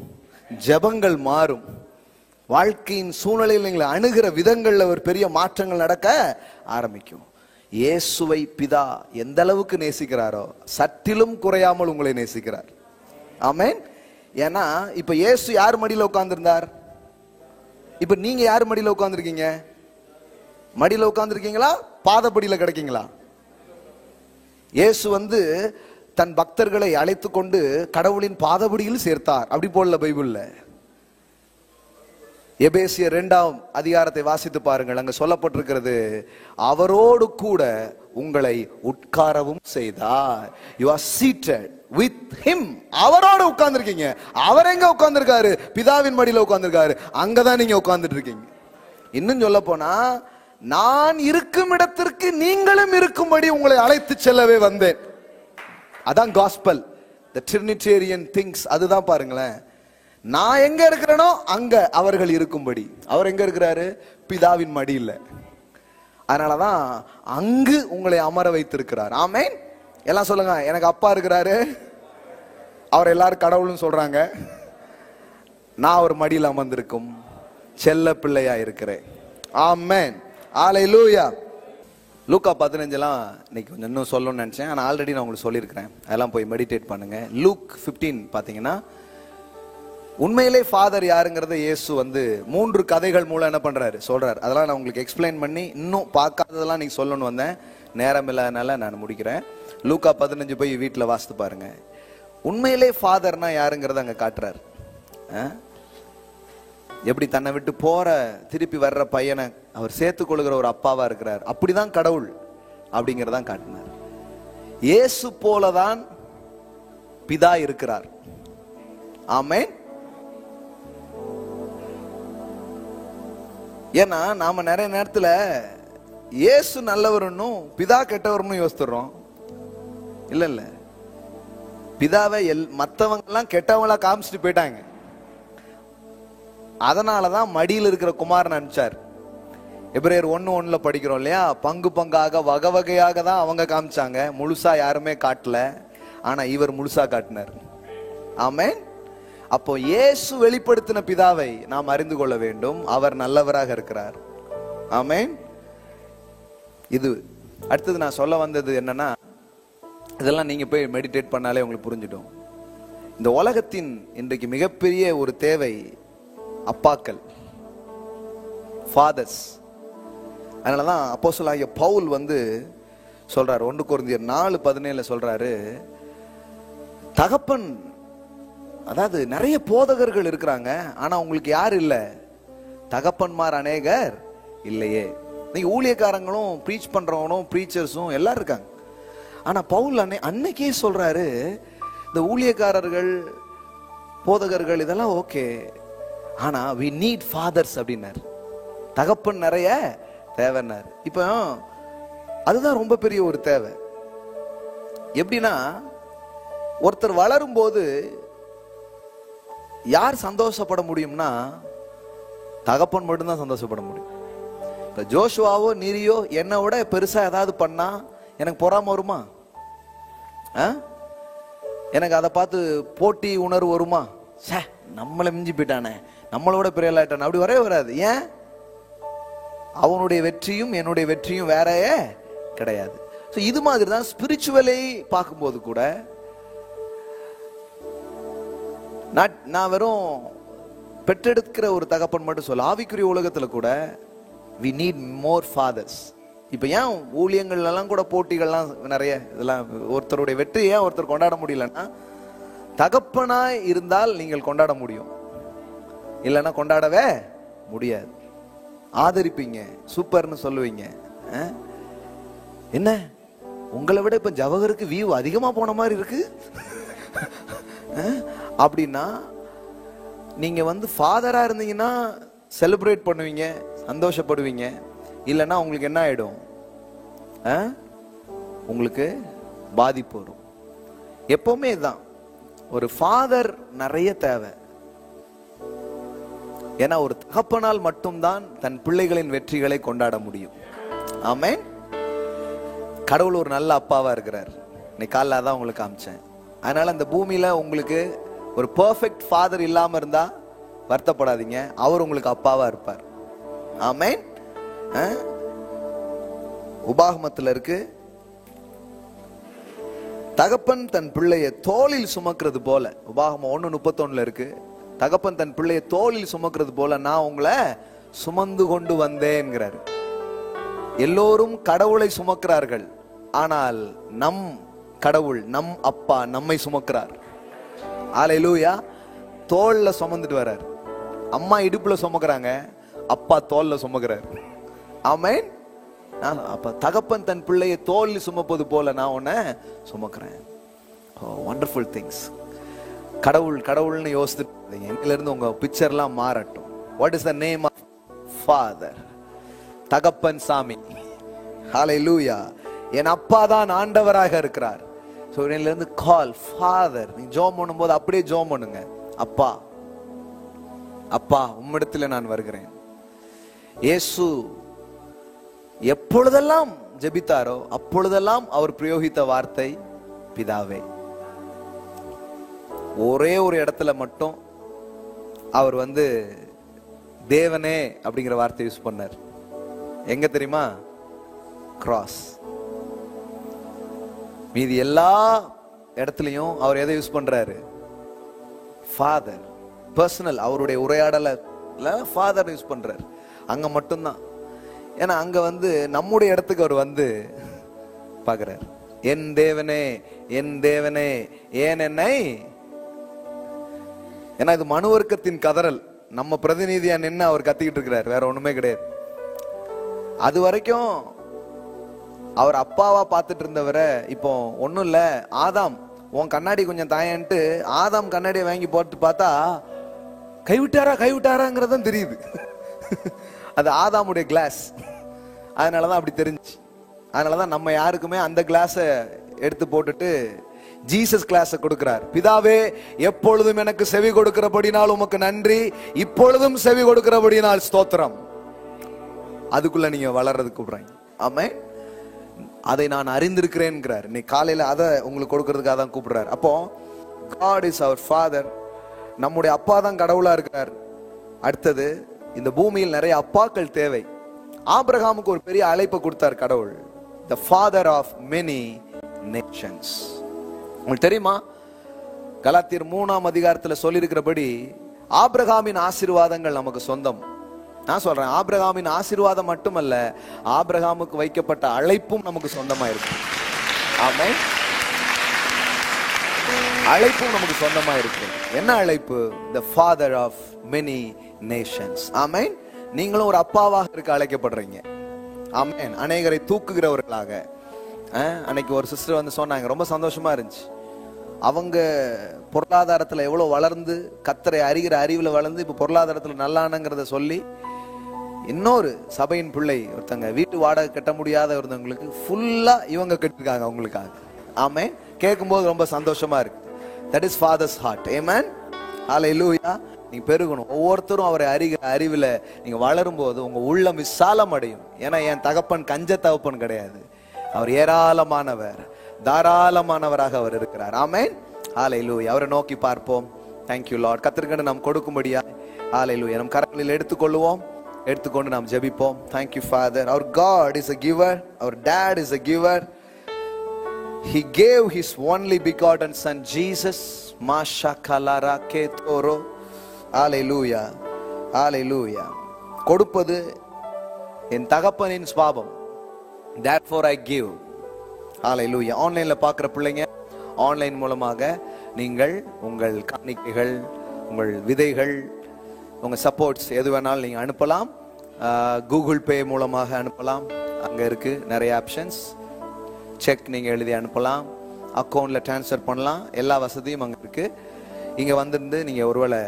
ஜெபங்கள் மாறும், வாழ்க்கையின் சூழ்நிலையில் நீங்கள் அணுகிற விதங்கள்ல ஒரு பெரிய மாற்றங்கள் நடக்க ஆரம்பிக்கும். இயேசுவை பிதா எந்த அளவுக்கு நேசிக்கிறாரோ சற்றிலும் குறையாமல் உங்களை நேசிக்கிறார். ஆமென். ஏன்னா இப்ப இயேசு யார் மடியில உட்கார்ந்திருந்தார்? இப்ப நீங்க யார் மடியில உட்கார்ந்திருக்கீங்க? மடியில உட்கார்ந்திருக்கீங்களா, பாதப்படியில கிடைக்கீங்களா? இயேசு தன் பக்தர்களை அழைத்து கொண்டு கடவுளின் பாதப்படியில் சேர்த்தார். அப்படி போடல பைபிள்ல. எபேசியர் 2ஆம் அதிகாரத்தை வாசித்து பாருங்கள். அங்க சொல்லப்பட்டிருக்கிறது, அவரோடு கூட உங்களை உட்காரவும் செய்தார். You are seated with him. அவரோடு உட்கார்ந்திருக்கீங்க. அவர் எங்க உட்கார்ந்திருக்காரு? பிதாவின் மடியில உட்கார்ந்திருக்காரு. அங்கதான் நீங்க உட்கார்ந்துட்டு இருக்கீங்க. இன்னும் சொல்ல போனா, நான் இருக்கும் இடத்திற்கு நீங்களும் இருக்கும்படி உங்களை அழைத்து செல்லவே வந்தேன். அதான் காஸ்பல், the Trinitarian things. அதுதான் பாருங்களேன், நான் எங்க இருக்கிறேனோ அங்க அவர்கள் இருக்கும்படி. அவர் எங்க இருக்கிறாரு? பிதாவின் மடியில. அதனாலதான் அங்கு உங்களை அமர வைத்திருக்கிறார். ஆமென். எல்லாம் சொல்லுங்க, எனக்கு அப்பா இருக்கிறாரு, அவர் எல்லாரும் கடவுள்னு சொல்றாங்க, நான் அவர் மடியில் அமர்ந்திருக்கும் செல்ல பிள்ளையா இருக்கிறேன். ஆமென். ஹல்லேலூயா. லூக்கா 15 இன்னைக்கு கொஞ்சம் இன்னும் சொல்லணும்னு நினைச்சேன், ஆனால் ஆல்ரெடி நான் உங்களுக்கு சொல்லியிருக்கிறேன். அதெல்லாம் போய் மெடிடேட் பண்ணுங்க. லூக் 15 பார்த்தீங்கன்னா, உண்மையிலே ஃபாதர் யாருங்கிறத இயேசு 3 கதைகள் மூலம் என்ன பண்றாரு சொல்றாரு. அதெல்லாம் நான் உங்களுக்கு எக்ஸ்பிளைன் பண்ணி இன்னும் பார்க்காததெல்லாம் நீங்க சொல்லணும்னு வந்தேன். நேரம் இல்லாதனால நான் முடிக்கிறேன். லூக்கா 15 போய் வீட்டில் வாசித்து பாருங்க. உண்மையிலே ஃபாதர்னா யாருங்கிறத அங்க காட்டுறாரு. எப்படி தன்னை விட்டு போற திருப்பி வர்ற பையனை அவர் சேர்த்து கொள்கிற ஒரு அப்பாவா இருக்கிறார். அப்படிதான் கடவுள் அப்படிங்கறதான் காட்டினார். இயேசு போலதான் பிதா இருக்கிறார். ஆமென். ஏன்னா நாம நிறைய நேரத்துல இயேசு நல்லவருன்னும் பிதா கெட்டவர்னு யோசித்துறோம். இல்ல இல்ல, பிதாவை மத்தவங்க எல்லாம் கெட்டவங்களா காமிச்சிட்டு போயிட்டாங்க. அதனாலதான் மடியில் இருக்கிற குமாரன் அனுப்பிச்சார். எபிரேயர் 1:1 படிக்கிறோம் இல்லையா, பங்கு பங்காக வகை வகையாக தான் அவங்க காமிச்சாங்க, முழுசா யாருமே காட்டல. ஆனா இவர் முழுசா காட்டினார். ஆமென். அப்போ இயேசு வெளிப்படுத்தின பிதாவை நாம் அறிந்து கொள்ள வேண்டும். அவர் நல்லவராக இருக்கிறார். ஆமென். இது அடுத்தது நான் சொல்ல வந்தது என்னன்னா, இதெல்லாம் நீங்க போய் மெடிடேட் பண்ணாலே உங்களுக்கு புரிஞ்சிடும். இந்த உலகத்தின் இன்றைக்கு மிகப்பெரிய ஒரு தேவை அப்பாக்கள், ஃபாதர்ஸ். அதனாலதான் அப்போஸ்தலனாகிய பவுல் சொல்றாரு, 1 கொரிந்தியர் 4:17 சொல்றாரு, தகப்பன், அதாவது நிறைய போதகர்கள் இருக்கிறாங்க, ஆனா உங்களுக்கு யார் இல்ல? தகப்பன்மார் அநேகர் இல்லையே. நீங்க ஊழியக்காரங்களும் ப்ரீச் பண்றவங்களும் ப்ரீச்சர்ஸும் எல்லாரும் இருக்காங்க. ஆனா பவுல் அன்னைக்கே சொல்றாரு, இந்த ஊழியக்காரர்கள் போதகர்கள் இதெல்லாம் ஓகே, ஆனா we need fathers அப்படின்னாரு. தகப்பன் நிறைய தேவைன்னாரு. இப்போ அதுதான் ரொம்ப பெரிய ஒரு தேவை. எப்படின்னா, ஒருத்தர் வளரும் போது யார் சந்தோஷப்பட முடியும்னா தகப்பன் மட்டும்தான் சந்தோஷப்பட முடியும். இப்ப ஜோஷுவாவோ நீரியோ என்னை விட பெருசா ஏதாவது பண்ணா எனக்கு பொறாம வருமா? எனக்கு அதை பார்த்து போட்டி உணர்வு வருமா? சே, நம்மளை மிஞ்சி போயிட்டானே, நம்மளோட பெரிய ஆயிட்டானே, அப்படி வரவே வராது. ஏன்? அவனுடைய வெற்றியும் என்னுடைய வெற்றியும் வேறையே கிடையாது. இது மாதிரி தான் ஸ்பிரிச்சுவலை பார்க்கும்போது கூட நான் வெறும் பெற்றெடுக்கிற ஒரு தகப்பன் மட்டும் சொல்ல, ஆவிக்குரிய உலகத்துல கூட we need more fathers. இப்ப ஏன் ஊழியங்கள் எல்லாம் கூட போட்டிகள்லாம் நிறைய, இதெல்லாம் ஒருத்தருடைய வெற்றி ஏன் ஒருத்தர் கொண்டாட முடியலன்னா, தகப்பனாய் இருந்தால் நீங்கள் கொண்டாட முடியும், இல்லைன்னா கொண்டாடவே முடியாது. ஆதரிப்பீங்க, சூப்பர்னு சொல்லுவீங்க. என்ன உங்களை விட இப்ப ஜவஹருக்கு வியூ அதிகமா போன மாதிரி இருக்கு அப்படின்னா, நீங்க ஃபாதரா இருந்தீங்கன்னா செலிப்ரேட் பண்ணுவீங்க, சந்தோஷப்படுவீங்க. இல்லைன்னா உங்களுக்கு என்ன ஆயிடும்? உங்களுக்கு பாதிப்பு வரும். எப்பவுமே தான் ஒரு ஃபாதர் நிறைய தேவை. ஏன்னா ஒரு தகப்பனால் மட்டும்தான் தன் பிள்ளைகளின் வெற்றிகளை கொண்டாட முடியும். ஆமென். கடவுள் ஒரு நல்ல அப்பாவா இருக்கிறார். இன்னைக்கு காலைல தான் உங்களுக்கு காமிச்சேன். அதனால அந்த பூமியில உங்களுக்கு ஒரு பெர்ஃபெக்ட் ஃபாதர் இல்லாம இருந்தா வருத்தப்படாதீங்க, அவர் உங்களுக்கு அப்பாவா இருப்பார். ஆமென். உபாகமத்துல இருக்கு, தகப்பன் தன் பிள்ளையை தோளில் சுமக்கிறது போல. உபாகமம் 1:31 இருக்கு, தகப்பன் தன் பிள்ளையை தோளில் சுமக்கிறது போல நான் உங்களை சுமந்து கொண்டு வந்தேன்கிறாரு. எல்லோரும் கடவுளை சுமக்கிறார்கள், ஆனால் நம் கடவுள், நம் அப்பா நம்மை சுமக்கிறார். அல்லேலூயா. தோல்ல சுமந்துட்டு வர்றார். அம்மா இடுப்புல சுமக்கிறாங்க, அப்பா தோல்ல சுமக்கிறார். ஆமென். அப்ப தகப்பன் தன் பிள்ளையை தோல்ல சுமப்பது போல நான் உன்னை சுமக்கிறேன். Wonderful things. கடவுள் கடவுள்னு யோசித்து எங்கில இருந்து உங்க பிக்சர்லாம் மாறட்டும். What is the name of father? தகப்பன் சாமி. ஹல்லேலூயா. என் அப்பா தான் ஆண்டவராக இருக்கிறார். சோ இன்னையில இருந்து கால் ஃபாதர். நீ ஜெபம் பண்ணும்போது அப்படியே ஜெபம் பண்ணுங்க. அப்பா, அப்பா உம்மிடத்தில் நான் வருகிறேன். இயேசு எப்பொழுதெல்லாம் ஜெபித்தாரோ அப்பொழுதெல்லாம் அவர் பிரயோகித்த வார்த்தை பிதாவே. ஒரே ஒரு இடத்துல மட்டும் அவர் தேவனே அப்படிங்கிற வார்த்தை யூஸ் பண்ணார். எங்க தெரியுமா? கிராஸ். மீதி எல்லா இடத்துலயும் அவர் எதை யூஸ் பண்றாரு? ஃபாதர். பர்சனல் அவருடைய உரையாடல ஃபாதர் யூஸ் பண்றாரு. அங்க மட்டும்தான். ஏன்னா அங்க நம்முடைய இடத்துக்கு அவர் பாக்குறாரு. என் தேவனே, என் தேவனே ஏன் என்னை. ஏன்னா இது மனுவர்க்கத்தின் கதறல். நம்ம பிரதிநிதியா நின்று அவர் கத்திக்கிட்டு இருக்கிறார், வேற ஒண்ணுமே கிடையாது. அது வரைக்கும் அவர் அப்பாவா பார்த்துட்டு இருந்தவரை இப்போ ஒண்ணும் இல்ல, ஆதாம் உன் கண்ணாடி கொஞ்சம் தாயன்ட்டு ஆதாம் கண்ணாடியை வாங்கி போட்டு பார்த்தா கைவிட்டாரா கைவிட்டாராங்கிறதான் தெரியுது. அது ஆதாமுடைய கிளாஸ். அதனாலதான் அப்படி தெரிஞ்சு. அதனாலதான் நம்ம யாருக்குமே அந்த கிளாஸ எடுத்து போட்டுட்டு ஜீசஸ் கிளாஸ கொடுக்கிறார். பிதாவே எப்பொழுதும் எனக்கு செவி கொடுக்கிறபடினால் உமக்கு நன்றி, இப்பொழுதும் செவி கொடுக்கிறபடினால் ஸ்தோத்திரம். அதுக்குள்ள நீங்க வளர்றதுக்கு கூப்பிடுறீங்க. ஆமென். அதை நான் அறிந்திருக்கிறேன்கிறார். இன்னைக்கு காலையில அதை உங்களுக்கு கொடுக்கறதுக்காக தான் கூப்பிடுறாரு. அப்போ God is our father. நம்முடைய அப்பா தான் கடவுளா இருக்கிறார். அடுத்தது இந்த பூமியில் நிறைய அப்பாக்கள் தேவை. ஆபிரகாமுக்கு ஒரு பெரிய அழைப்பை கொடுத்தார் கடவுள், the father of many nations. உங்களுக்கு தெரியுமா? கலாத்தியர் 3ஆம் அதிகாரத்துல சொல்லி இருக்கிறபடி ஆபிரகாமின் ஆசீர்வாதங்கள் நமக்கு சொந்தம். நான் சொல்றேன், ஆபிரகாமின் ஆசீர்வாதம் மட்டுமல்ல, ஆபிரகாமுக்கு வைக்கப்பட்ட அழைப்பும் நமக்கு சொந்தமா இருக்கு. ஆமென். அழைப்பும் நமக்கு சொந்தமா இருக்கு. என்ன அழைப்பு? the father of many nations. ஆமென். நீங்களும் ஒரு அப்பாவாக இருக்க அழைக்கப்படுறீங்க. ஆமென். அநேகரை தூக்குகிறவர்களாக. அன்னைக்கு ஒரு சிஸ்டர் சொன்னாங்க, ரொம்ப சந்தோஷமா இருந்துச்சு. அவங்க பொருளாதாரத்துல எவ்வளவு வளர்ந்து, கர்த்தரை அறிகிற அறிவுல வளர்ந்து, இப்ப பொருளாதாரத்துல நல்லானங்கிறத சொல்லி, இன்னொரு சபையின் பிள்ளை ஒருத்தங்க வீட்டு வாடகை கட்ட முடியாத இருந்தவங்களுக்கு ஃபுல்லா இவங்க கட்டிருக்காங்க அவங்களுக்காக. ஆமென். கேட்கும்போது ரொம்ப சந்தோஷமா இருக்கு. That is Father's heart. Amen. Hallelujah. நீங்க பெருகணும். ஒவ்வொருத்தரும் அவரை அறிவில் நீங்க வளரும் போது உங்க உள்ளம் விசாலம் அடையும். ஏன்னா என் தகப்பன் கஞ்ச தகப்பன் கிடையாது. அவர் ஏராளமானவர், தாராளமானவராக அவர் இருக்கிறார். ஆமென். ஹல்லேலூயா. அவரை நோக்கி பார்ப்போம். Thank you Lord. கர்த்தருக்கு நாம் கொடுக்கும்படியா ஹல்லேலூயா நம் கரங்களில் எடுத்துக்கொள்வோம். எடுத்துக்கொண்டு நாம் ஜெபிப்போம். Thank you Father. Our God is a giver. Our dad is a giver. He gave his only begotten son Jesus. Masha kalara ketoro. Hallelujah. Hallelujah. கொடுப்பது என் தகப்பனின் சுபாவம். Therefore I give. Hallelujah. ஆன்லைன்ல பார்க்குற பிள்ளைங்க, ஆன்லைன் மூலமாக நீங்கள் உங்கள் காணிக்கைகள், உங்கள் விதைகள், உங்க சப்போர்ட்ஸ் எது வேணாலும் நீங்க அனுப்பலாம். கூகுள் பே மூலமாக அனுப்பலாம். அங்க இருக்கு நிறைய ஆப்ஷன்ஸ். செக் நீங்க எழுதி அனுப்பலாம், அக்கௌண்ட்ல டிரான்ஸ்ஃபர் பண்ணலாம். எல்லா வசதியும் அங்க இருக்கு. இங்க வந்திருந்து நீங்க ஒருவேளை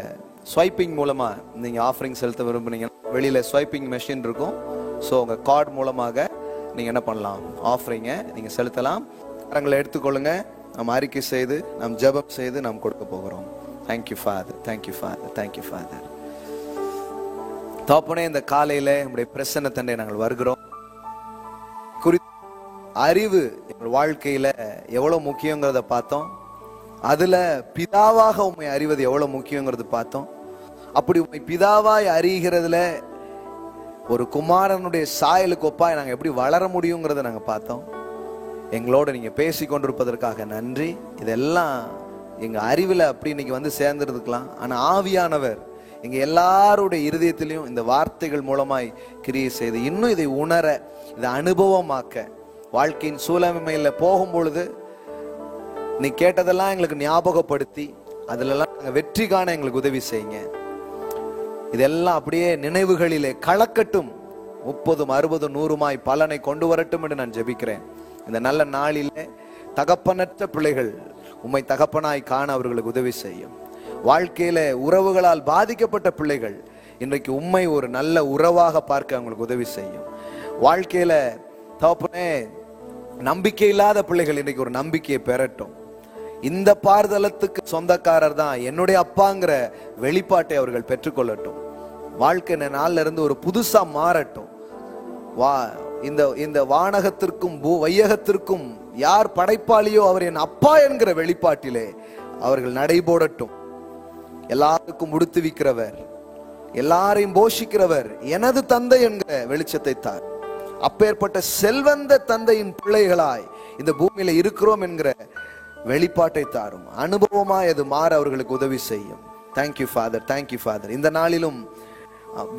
ஸ்வைப்பிங் மூலமா நீங்க ஆஃபரிங் செலுத்த விரும்புனீங்க, வெளியில ஸ்வைப்பிங் மெஷின் இருக்கும். ஸோ உங்க கார்டு மூலமாக நீங்க என்ன பண்ணலாம், ஆஃபரிங்க நீங்க செலுத்தலாம். கரங்களை எடுத்துக்கொள்ளுங்க. நாம் அறிக்கை செய்து, நாம் ஜெபம் செய்து நாம் கொடுக்க போகிறோம். Thank you father. Thank you father. Thank you father. தகப்பனே, இந்த காலையில உங்களுடைய பிரசன்னத்தண்டை நாங்கள் வருகிறோம். அறிவு எங்கள் வாழ்க்கையில எவ்வளவு முக்கியங்கிறத பார்த்தோம். அதுல பிதாவாக உண்மை அறிவது எவ்வளவு முக்கியங்கிறது பார்த்தோம். அப்படி உண்மை பிதாவாய் அறிகிறதுல ஒரு குமாரனுடைய சாயலுக்கு ஒப்பாய் நாங்க எப்படி வளர முடியுங்கிறத நாங்க பார்த்தோம். எங்களோட நீங்க பேசி கொண்டிருப்பதற்காக நன்றி. இதெல்லாம் எங்க அறிவுல அப்படி இன்னைக்கு வந்து சேர்ந்துருக்கலாம். ஆனா ஆவியானவர் எங்க எல்லாருடைய இருதயத்திலையும் இந்த வார்த்தைகள் மூலமாய் கிரியை செய்து இன்னும் இதை உணர, இதை அனுபவமாக்க, வாழ்க்கையின் சூழமையில போகும் பொழுது நீ கேட்டதெல்லாம் எங்களுக்கு ஞாபகப்படுத்தி அதுலெல்லாம் நாங்க வெற்றி காண எங்களுக்கு உதவி செய்யுங்க. இதெல்லாம் அப்படியே நினைவுகளிலே கலக்கட்டும். 30, 60, 100 பலனை கொண்டு வரட்டும் என்று நான் ஜெபிக்கிறேன். இந்த நல்ல நாளிலே தகப்பனற்ற பிள்ளைகள் உம்மை தகப்பனாய் காண அவர்களுக்கு உதவி செய்யும். வாழ்க்கையில உறவுகளால் பாதிக்கப்பட்ட பிள்ளைகள் இன்றைக்கு உம்மை ஒரு நல்ல உறவாக பார்க்க அவங்களுக்கு உதவி செய்யும். வாழ்க்கையில தகப்பனே நம்பிக்கை இல்லாத பிள்ளைகள் இன்றைக்கு ஒரு நம்பிக்கையை பெறட்டும். இந்த பார்தலத்துக்கு சொந்தக்காரர் தான் என்னுடைய அப்பாங்கிற வெளிப்பாட்டை அவர்கள் பெற்றுக்கொள்ளட்டும். வாழ்க்கை நாள்ல இருந்து ஒரு புதுசா மாறட்டும். இந்த வானகத்திற்கும் வையகத்திற்கும் யார் படைப்பாளியோ அவர் என் அப்பா என்கிற வெளிப்பாட்டிலே அவர்கள் நடைபோடட்டும். எல்லாருக்கும் உடுத்துவிக்கிறவர், எல்லாரையும் போஷிக்கிறவர் எனது தந்தை என்கிற வெளிச்சத்தை தார். அப்பேற்பட்ட செல்வந்த தந்தையின் பிள்ளைகளாய் இந்த பூமியில இருக்கிறோம் என்கிற வெளிப்பாட்டை தாரும். அனுபவமாய் அது மாற அவர்களுக்கு உதவி செய்யும். Thank you father. Thank you father. இந்த நாளிலும்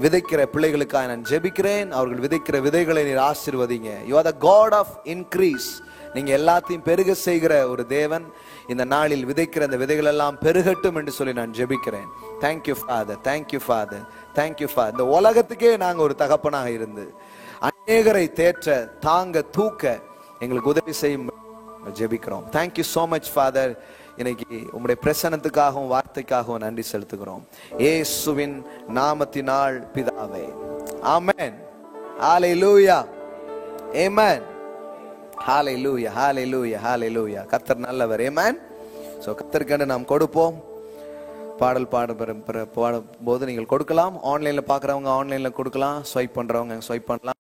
விதைக்கிற பிள்ளைகளுக்காக நான் ஜெபிக்கிறேன். அவர்கள் விதைக்கிற விதைகளை நீர் ஆசீர்வதிங்க. You are the God of increase. நீங்க எல்லாத்தையும் பெருக செய்கிற ஒரு தேவன். இந்த நாளில் விதைக்கிற அந்த விதைகள் எல்லாம் பெருகட்டும் என்று சொல்லி நான் ஜெபிக்கிறேன். Thank you father. Thank you father. Thank you father. இந்த உலகத்துக்கே நாங்க ஒரு தகப்பனாக இருந்து அநேகரை தேற்ற, தாங்க, தூக்க எங்களுக்கு உதவி செய்யும் ஜெபிக்கிறோம். Thank you so much father. இன்னைக்கு உம்முடைய பிரசன்னத்துக்காகவும் வார்த்தைக்காகவும் நன்றி செலுத்துகிறோம். இயேசுவின் நாமத்தினால் பிதாவே. ஆமென். ஹல்லேலூயா. ஆமென். ஹல்லேலூயா. ஹல்லேலூயா. ஹல்லேலூயா. கர்த்தர் நல்லவர். ஆமென். சோ கர்த்தருக்கு நாம் கொடுப்போம். பாடல் பாடும்போது நீங்கள் கொடுக்கலாம். ஆன்லைன்ல பார்க்குறவங்க ஆன்லைன்ல கொடுக்கலாம். ஸ்வைப் பண்றவங்க ஸ்வைப் பண்ணலாம்.